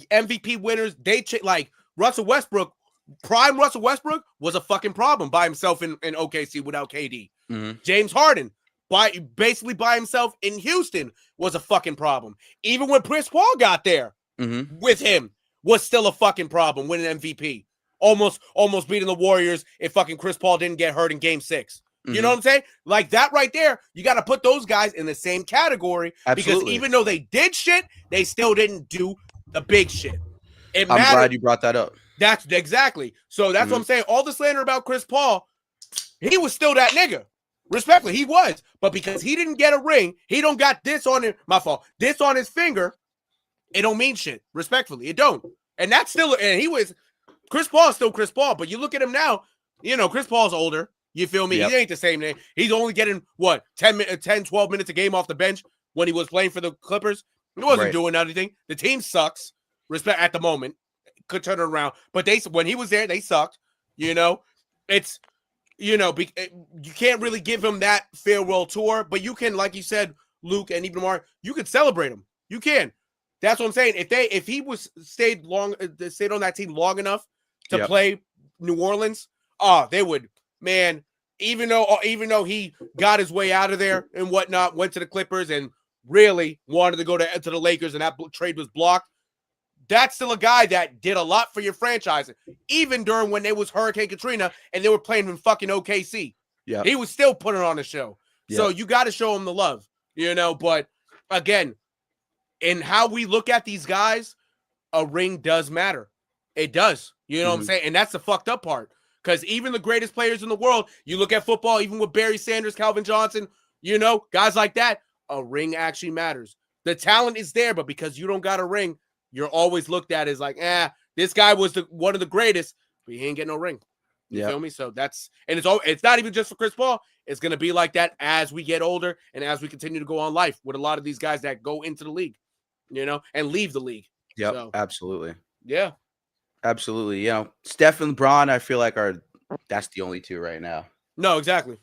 MVP winners, like Russell Westbrook, prime Russell Westbrook was a fucking problem by himself in OKC without KD. Mm-hmm. James Harden, basically by himself in Houston, was a fucking problem. Even when Chris Paul got there with him, was still a fucking problem winning MVP. Almost beating the Warriors if fucking Chris Paul didn't get hurt in game 6. You know what I'm saying? Like that right there, you got to put those guys in the same category. Absolutely. Because even though they did shit, they still didn't do the big shit. I'm glad you brought that up. That's exactly. So that's what I'm saying. All the slander about Chris Paul, he was still that nigga. Respectfully, he was. But because he didn't get a ring, he don't got this on it. My fault. This on his finger, it don't mean shit. Respectfully, it don't. And that's still, and Chris Paul is still Chris Paul. But you look at him now, Chris Paul's older. You feel me? Yep. He ain't the same name. He's only getting, 10, 12 minutes a game off the bench when he was playing for the Clippers. He wasn't doing anything. The team sucks. Respect at the moment. Could turn it around. But when he was there, they sucked. It's, you can't really give him that farewell tour. But you can, like you said, Luke, and even Mark, you could celebrate him. You can. That's what I'm saying. If he stayed on that team long enough to play New Orleans, they would. Man, even though he got his way out of there and whatnot, went to the Clippers and really wanted to go to the Lakers, and that trade was blocked. That's still a guy that did a lot for your franchise, even during when there was Hurricane Katrina and they were playing in fucking OKC. Yeah, he was still putting on a show. Yep. So you got to show him the love, But again, in how we look at these guys, a ring does matter. It does. You know what I'm saying? And that's the fucked up part. Because even the greatest players in the world, you look at football, even with Barry Sanders, Calvin Johnson, guys like that, a ring actually matters. The talent is there, but because you don't got a ring, you're always looked at as like, this guy was one of the greatest, but he ain't getting no ring. You feel me? So it's not even just for Chris Paul. It's going to be like that as we get older and as we continue to go on life with a lot of these guys that go into the league, and leave the league. Yep, so, absolutely. Yeah. Absolutely. Steph and LeBron, I feel like that's the only two right now. No, exactly.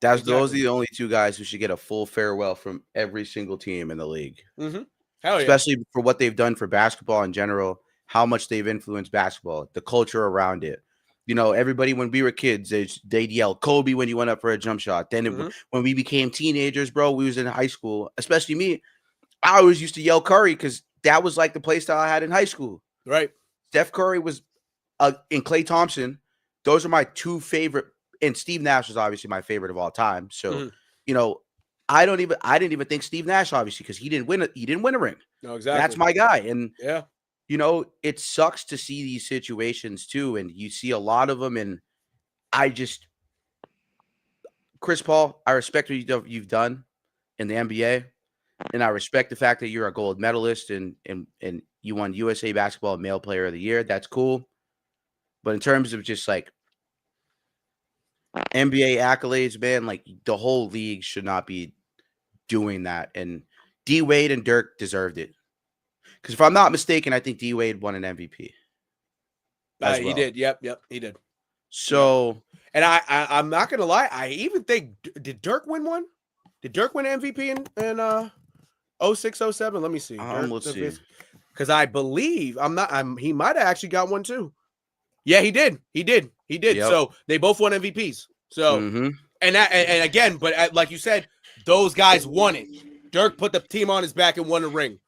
Those are the only two guys who should get a full farewell from every single team in the league. Mm-hmm. Hell yeah. Especially for what they've done for basketball in general, how much they've influenced basketball, the culture around it. Everybody, when we were kids, they'd yell Kobe when you went up for a jump shot. Then when we became teenagers, bro, we was in high school, especially me. I always used to yell Curry because that was like the play style I had in high school. Right. Steph Curry was and Klay Thompson. Those are my two favorite. And Steve Nash was obviously my favorite of all time. So, I didn't even think Steve Nash, obviously, because he didn't win a ring. No, exactly. That's my guy. And it sucks to see these situations too. And you see a lot of them. And Chris Paul, I respect what you've done in the NBA. And I respect the fact that you're a gold medalist and you won USA Basketball Male Player of the Year. That's cool. But in terms of just like NBA accolades, man, like the whole league should not be doing that. And D Wade and Dirk deserved it. Because if I'm not mistaken, I think D Wade won an MVP. He did. Yep, he did. So, and I'm not gonna lie, I even think did Dirk win one? Did Dirk win MVP in 06, 07? Let me see. Let's see. Because I believe he might have actually got one too. Yeah, he did. Yep. So they both won MVPs. So and again, but like you said, those guys won it. Dirk put the team on his back and won a ring.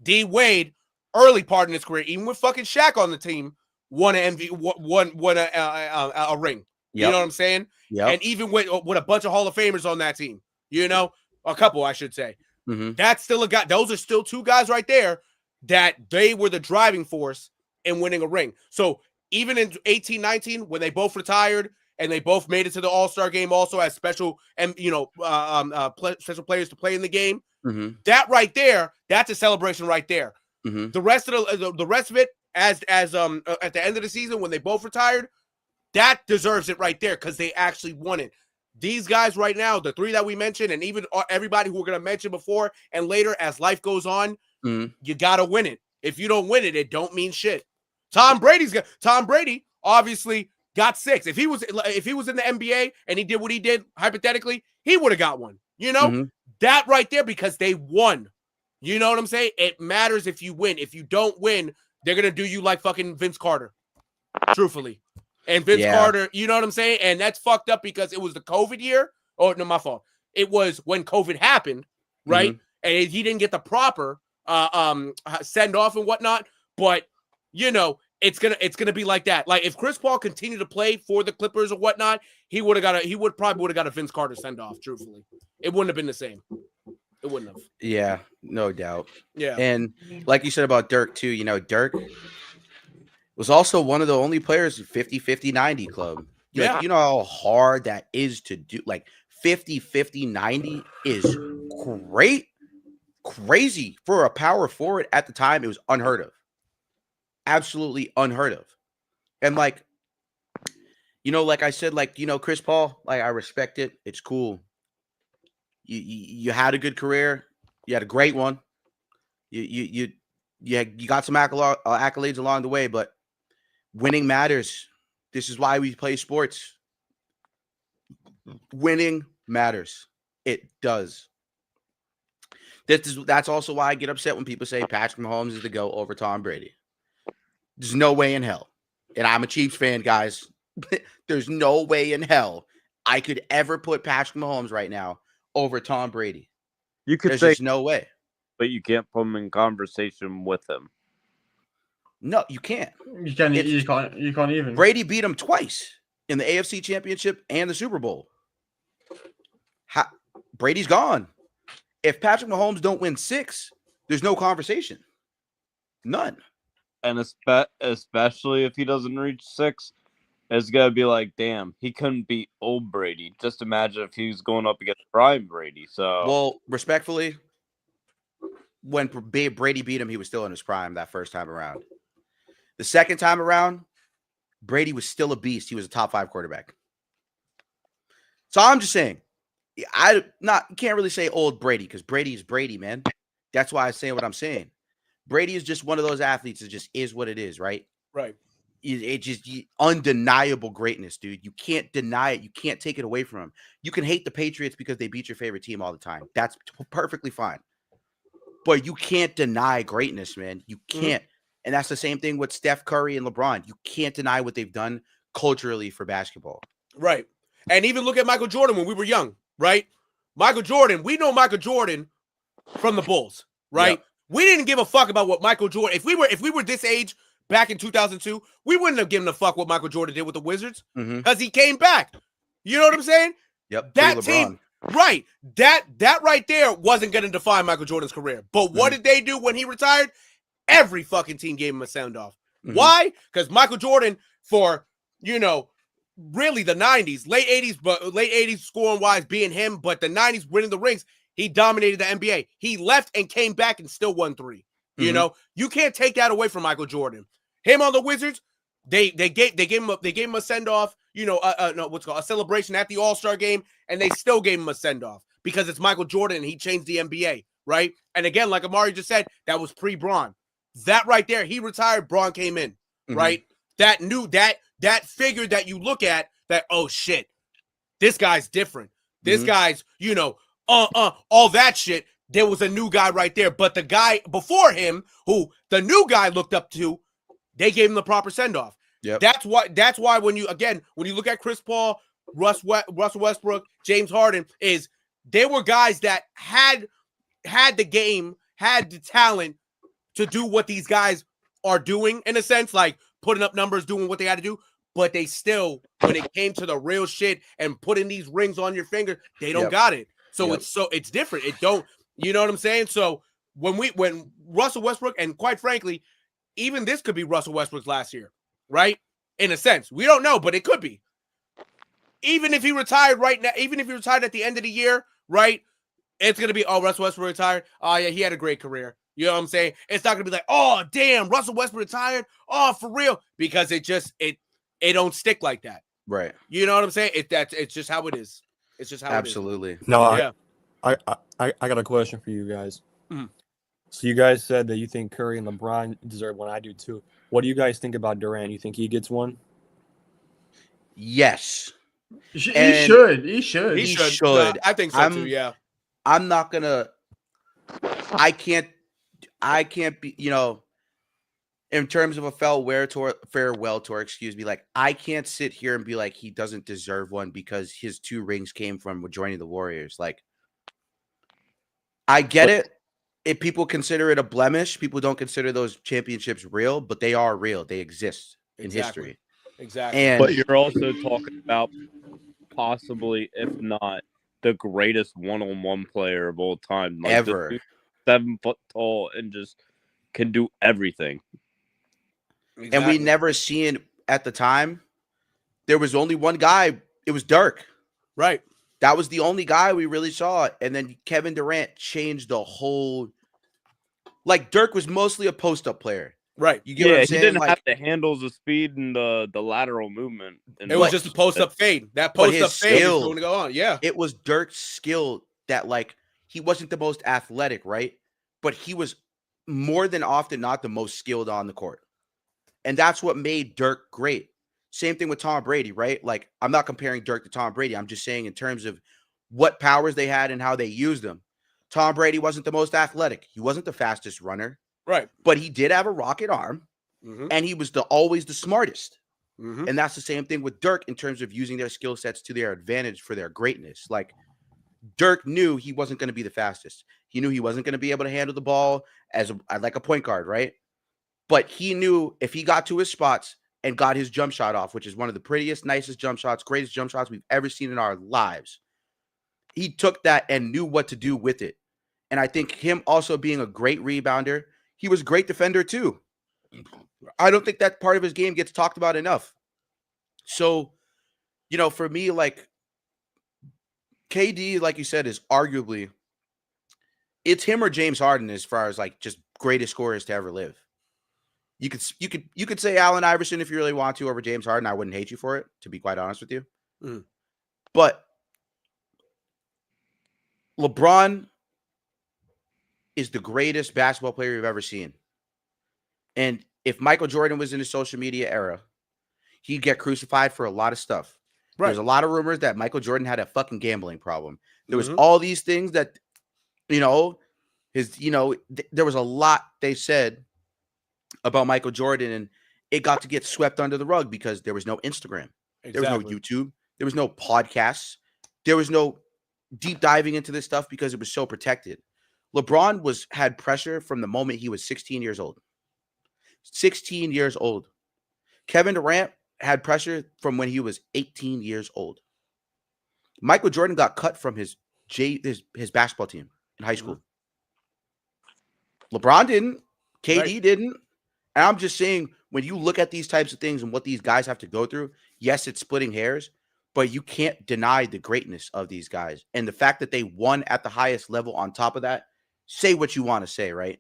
D Wade, early part in his career, even with fucking Shaq on the team, won a ring. Yep. You know what I'm saying? Yeah. And even with a bunch of Hall of Famers on that team, a couple, I should say. That's still a guy. Those are still two guys right there that they were the driving force in winning a ring. So even in 18-19, when they both retired and they both made it to the All-Star game, also as special and special players to play in the game, that right there, that's a celebration right there. The rest of it, as at the end of the season when they both retired, that deserves it right there because they actually won it. these guys right now, the three that we mentioned, and even everybody who we're going to mention before and later as life goes on, you got to win it. If you don't win it, it don't mean shit. Tom Brady obviously got 6. If he was in the NBA and he did what he did, hypothetically, he would have got one. You know, that right there, because they won. You know what I'm saying? It matters if you win. If you don't win, they're going to do you like fucking Vince Carter, truthfully. And Vince Carter, you know what I'm saying? And that's fucked up because it was the COVID year. Oh, no, my fault. It was when COVID happened, right? And he didn't get the proper send off and whatnot. But, you know, it's gonna be like that. Like if Chris Paul continued to play for the Clippers or whatnot, he probably would have got a Vince Carter send off, truthfully. It wouldn't have been the same. It wouldn't have. Yeah, no doubt. Yeah. And like you said about Dirk too, you know, Dirk was also one of the only players 50-50-90 club. Yeah. Like, you know how hard that is to do. Like 50-50-90 is crazy for a power forward at the time. It was unheard of. Absolutely unheard of. And like, you know, like I said, like, you know, Chris Paul, like I respect it. It's cool. You had a good career. You had a great one. You got some accolades along the way, but winning matters. This is why we play sports. Winning matters. It does. That's also why I get upset when people say Patrick Mahomes is the GOAT over Tom Brady. There's no way in hell. And I'm a Chiefs fan, guys. There's no way in hell I could ever put Patrick Mahomes right now over Tom Brady. You could There's say just no way. But you can't put him in conversation with him. No, you can't. You can't even. Brady beat him twice in the AFC Championship and the Super Bowl. Brady's gone. If Patrick Mahomes don't win 6, there's no conversation. None. And especially if he doesn't reach 6, it's going to be like, damn, he couldn't beat old Brady. Just imagine if he was going up against prime Brady. So, well, respectfully, when Brady beat him, he was still in his prime that first time around. The second time around, Brady was still a beast. He was a top 5 quarterback. So I'm just saying, you can't really say old Brady because Brady is Brady, man. That's why I say what I'm saying. Brady is just one of those athletes that just is what it is, right? Right. It just undeniable greatness, dude. You can't deny it. You can't take it away from him. You can hate the Patriots because they beat your favorite team all the time. That's perfectly fine. But you can't deny greatness, man. You can't. And that's the same thing with Steph Curry and LeBron. You can't deny what they've done culturally for basketball. Right. And even look at Michael Jordan when we were young, right? Michael Jordan, we know Michael Jordan from the Bulls, right? Yep. We didn't give a fuck about what Michael Jordan, if we were this age back in 2002, we wouldn't have given a fuck what Michael Jordan did with the Wizards because he came back. You know what I'm saying? Yep. That team, right. That right there wasn't going to define Michael Jordan's career. But what did they do when he retired? Every fucking team gave him a send-off. Why? Because Michael Jordan, for, you know, really the 90s, late 80s scoring-wise being him, but the 90s winning the rings, he dominated the NBA. He left and came back and still won 3. You know, you can't take that away from Michael Jordan. Him on the Wizards, they gave him a send-off, you know, a celebration at the All-Star game, and they still gave him a send-off because it's Michael Jordan and he changed the NBA, right? And again, like Amari just said, that was pre-Bron. That right there, he retired, Bron came in, right? That figure that you look at that, oh shit, this guy's different. This guy's, you know, all that shit. There was a new guy right there. But the guy before him, who the new guy looked up to, they gave him the proper send-off. Yep. That's why when you look at Chris Paul, Russell Westbrook, James Harden, they were guys that had the game, had the talent to do what these guys are doing, in a sense, like putting up numbers, doing what they had to do. But they still, when it came to the real shit and putting these rings on your finger, they don't got it. So it's different. It don't, you know what I'm saying? So when Russell Westbrook, and quite frankly, even this could be Russell Westbrook's last year, right? In a sense, we don't know, but it could be. Even if he retired right now, even if he retired at the end of the year, right? It's gonna be, oh, Russell Westbrook retired. Oh yeah, he had a great career. You know what I'm saying? It's not gonna be like, oh damn, Russell Westbrook retired. Oh, for real, because it don't stick like that. Right. You know what I'm saying? It's just how it is. It's just how Absolutely. No, Yeah. I got a question for you guys. Mhm. So you guys said that you think Curry and LeBron deserve one. I do too. What do you guys think about Durant? You think he gets one? Yes. He And should. He should. He He should. No, should. I think so too. Yeah. I'm not gonna. I can't be. In terms of a farewell tour. Excuse me. Like I can't sit here and be like he doesn't deserve one because his 2 rings came from joining the Warriors. Like I get it. If people consider it a blemish, people don't consider those championships real, but they are real. They exist in history. Exactly. And But you're also talking about possibly, if not the greatest one-on-one player of all time, like this ever. dude's 7 foot tall and just can do everything. And we never seen at the time. There was only one guy. It was Dirk. Right. That was the only guy we really saw. And then Kevin Durant changed the whole. Like Dirk was mostly a post-up player. Right. You get what I'm saying? He didn't like, have the handles, the speed, and the lateral movement. It was just a post-up fade. That post-up fade is going to go on. Yeah. It was Dirk's skill that, like, he wasn't the most athletic, right? But he was more than often not the most skilled on the court. And that's what made Dirk great. Same thing with Tom Brady, right? Like, I'm not comparing Dirk to Tom Brady. I'm just saying in terms of what powers they had and how they used them. Tom Brady wasn't the most athletic. He wasn't the fastest runner. Right. But he did have a rocket arm, and he was always the smartest. And that's the same thing with Dirk in terms of using their skill sets to their advantage for their greatness. Like, Dirk knew he wasn't going to be the fastest. He knew he wasn't going to be able to handle the ball like a point guard, right? But he knew if he got to his spots and got his jump shot off, which is one of the prettiest, nicest jump shots, greatest jump shots we've ever seen in our lives, he took that and knew what to do with it. And I think him also being a great rebounder, he was a great defender too. I don't think that part of his game gets talked about enough. So, for me, like, KD, like you said, is arguably, it's him or James Harden as far as like just greatest scorers to ever live. You could say Allen Iverson if you really want to over James Harden. I wouldn't hate you for it, to be quite honest with you. But LeBron is the greatest basketball player you've ever seen. And if Michael Jordan was in the social media era, he'd get crucified for a lot of stuff. Right. There's a lot of rumors that Michael Jordan had a fucking gambling problem. There was all these things that, there was a lot they said about Michael Jordan, and it got to get swept under the rug because there was no Instagram. Exactly. There was no YouTube. There was no podcasts. There was no deep diving into this stuff because it was so protected. LeBron had pressure from the moment he was 16 years old. 16 years old. Kevin Durant had pressure from when he was 18 years old. Michael Jordan got cut from his basketball team in high school. LeBron didn't. KD didn't. And I'm just saying, when you look at these types of things and what these guys have to go through, yes, it's splitting hairs, but you can't deny the greatness of these guys. And the fact that they won at the highest level on top of that, say what you want to say, right,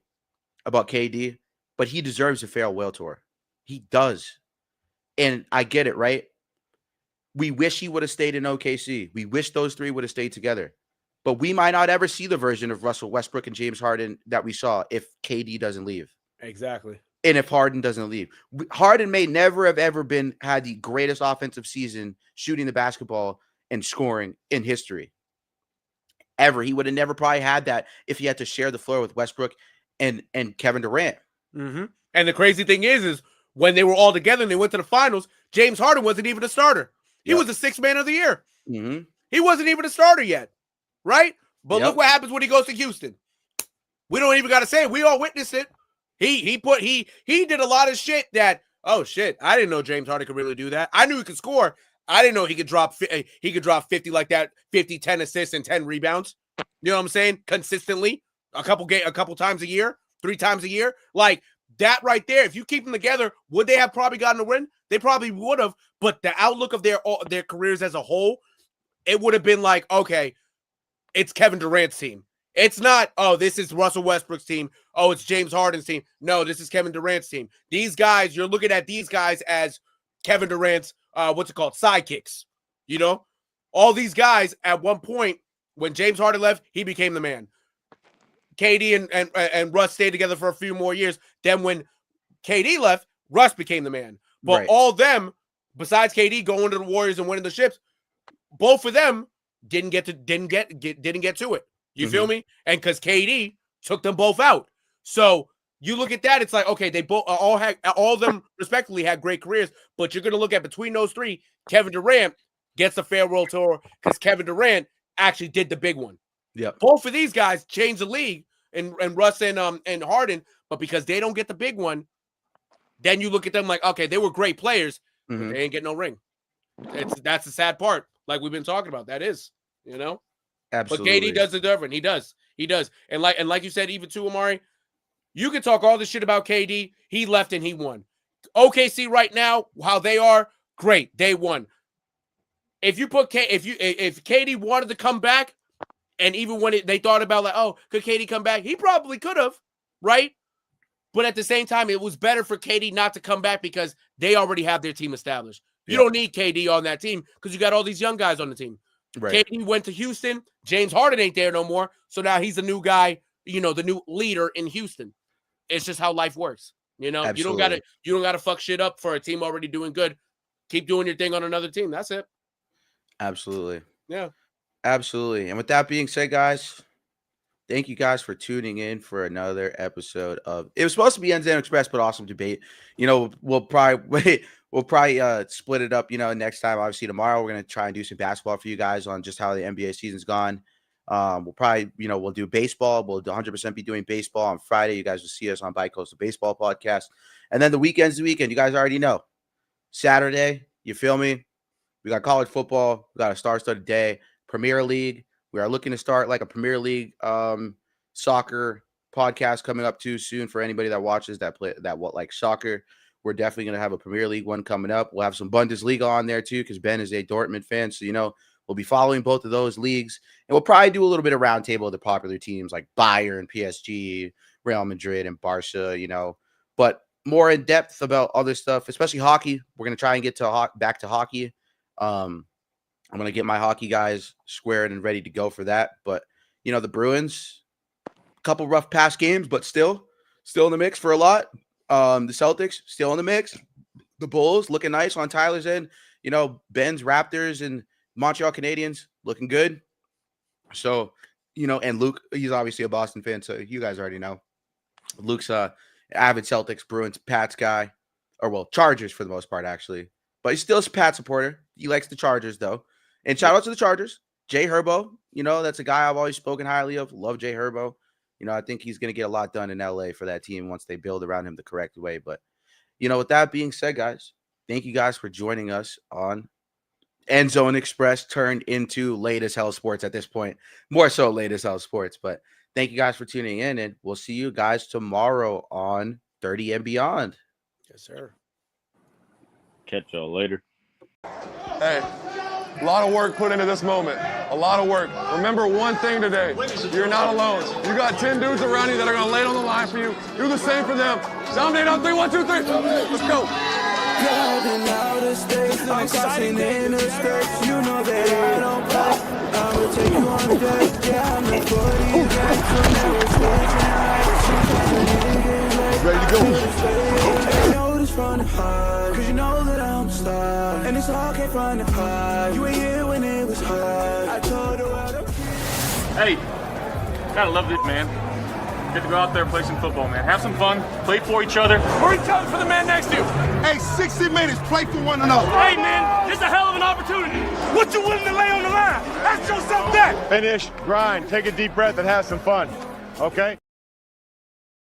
about KD, but he deserves a farewell tour. He does. And I get it, right? We wish he would have stayed in OKC. We wish those 3 would have stayed together. But we might not ever see the version of Russell Westbrook and James Harden that we saw if KD doesn't leave. Exactly. And if Harden doesn't leave. Harden may never have ever had the greatest offensive season shooting the basketball and scoring in history. Ever. He would have never probably had that if he had to share the floor with Westbrook and Kevin Durant. And the crazy thing is when they were all together and they went to the finals, James Harden wasn't even a starter. He was the 6th man of the year. He wasn't even a starter yet, right? But look what happens when he goes to Houston. We don't even got to say it. We all witnessed it. He did a lot of shit that, oh shit, I didn't know James Harden could really do that. I knew he could score. I didn't know he could drop 50 like that, 50, 10 assists and 10 rebounds. You know what I'm saying? Consistently, a couple times a year, 3 times a year. Like that right there, if you keep them together, would they have probably gotten a win? They probably would have, but the outlook of their careers as a whole, it would have been like, okay, it's Kevin Durant's team. It's not, oh, this is Russell Westbrook's team. Oh, it's James Harden's team. No, this is Kevin Durant's team. These guys, you're looking at these guys as Kevin Durant's, sidekicks, all these guys at one point, when James Harden left, he became the man. KD and Russ stayed together for a few more years. Then when KD left, Russ became the man. But all them, besides KD going to the Warriors and winning the ships, both of them didn't get to it. You feel me? And because KD took them both out. So you look at that, it's like, okay, they both all of them respectively had great careers, but you're gonna look at between those three, Kevin Durant gets the farewell tour because Kevin Durant actually did the big one. Yeah. Both of these guys changed the league, and Russ and Harden, but because they don't get the big one, then you look at them like, okay, they were great players, but they ain't get no ring. That's the sad part, like we've been talking about. That is, Absolutely. But KD does deserve it. He does. And like you said, even too, Amari, you can talk all this shit about KD. He left and he won. OKC right now, how they are, great. They won. If you put if KD wanted to come back, and even when they thought about like, oh, could KD come back? He probably could have, right? But at the same time, it was better for KD not to come back because they already have their team established. You don't need KD on that team because you got all these young guys on the team. Right. KD went to Houston. James Harden ain't there no more. So now he's the new guy, the new leader in Houston. It's just how life works. Absolutely. You don't gotta fuck shit up for a team already doing good. Keep doing your thing on another team. That's it. Absolutely. Yeah. Absolutely. And with that being said, guys, thank you guys for tuning in for another episode of. It was supposed to be NZ Express, but awesome debate. We'll probably split it up. Next time, obviously tomorrow, we're gonna try and do some basketball for you guys on just how the NBA season's gone. We'll probably, we'll do baseball. We'll 100% be doing baseball on Friday. You guys will see us on Bicoastal Baseball Podcast. And then the weekend. You guys already know. Saturday, you feel me? We got college football. We got a star-studded day. Premier League. We are looking to start like a Premier League soccer podcast coming up too soon for anybody that watches like soccer. We're definitely going to have a Premier League one coming up. We'll have some Bundesliga on there too because Ben is a Dortmund fan. So, we'll be following both of those leagues. And we'll probably do a little bit of roundtable of the popular teams like Bayern, PSG, Real Madrid, and Barca, But more in depth about other stuff, especially hockey. We're going to try and get back to hockey. I'm going to get my hockey guys squared and ready to go for that. But, the Bruins, a couple rough past games, but still in the mix for a lot. The Celtics, still in the mix. The Bulls, looking nice on Tyler's end. Ben's Raptors and Montreal Canadiens, looking good. So, and Luke, he's obviously a Boston fan, so you guys already know. Luke's avid Celtics, Bruins, Pats guy. Chargers for the most part, actually. But he's still a Pat supporter. He likes the Chargers, though. And shout out to the Chargers. Jay Herbo, that's a guy I've always spoken highly of. Love Jay Herbo. I think he's going to get a lot done in LA for that team once they build around him the correct way. But, with that being said, guys, thank you guys for joining us on End Zone Express, turned into Late as Hell Sports at this point. More so Late as Hell Sports. But thank you guys for tuning in, and we'll see you guys tomorrow on 30 and Beyond. Yes, sir. Catch y'all later. Hey, a lot of work put into this moment. A lot of work. Remember one thing today. You're not alone. You got 10 dudes around you that are going to lay it on the line for you. Do the same for them. Dominate on 3, 1, 2, 3. Let's go. Driving out of state, I'm crossing interstates. You know that I don't play. I'ma take you on a date. Yeah, I'm the 40 gang, so never switching. Ready to go. I know this from the heart, cause you know that I'm a star. And it's all came from the heart. You were here when it was hard. I told the world I'm Hey, gotta love this, man. Get to go out there and play some football, man. Have some fun, play for each other. Or each other for the man next to you. Hey, 60 minutes, play for one another. Hey, man, this is a hell of an opportunity. What you willing to lay on the line? Ask yourself that. Finish, grind, take a deep breath, and have some fun. Okay?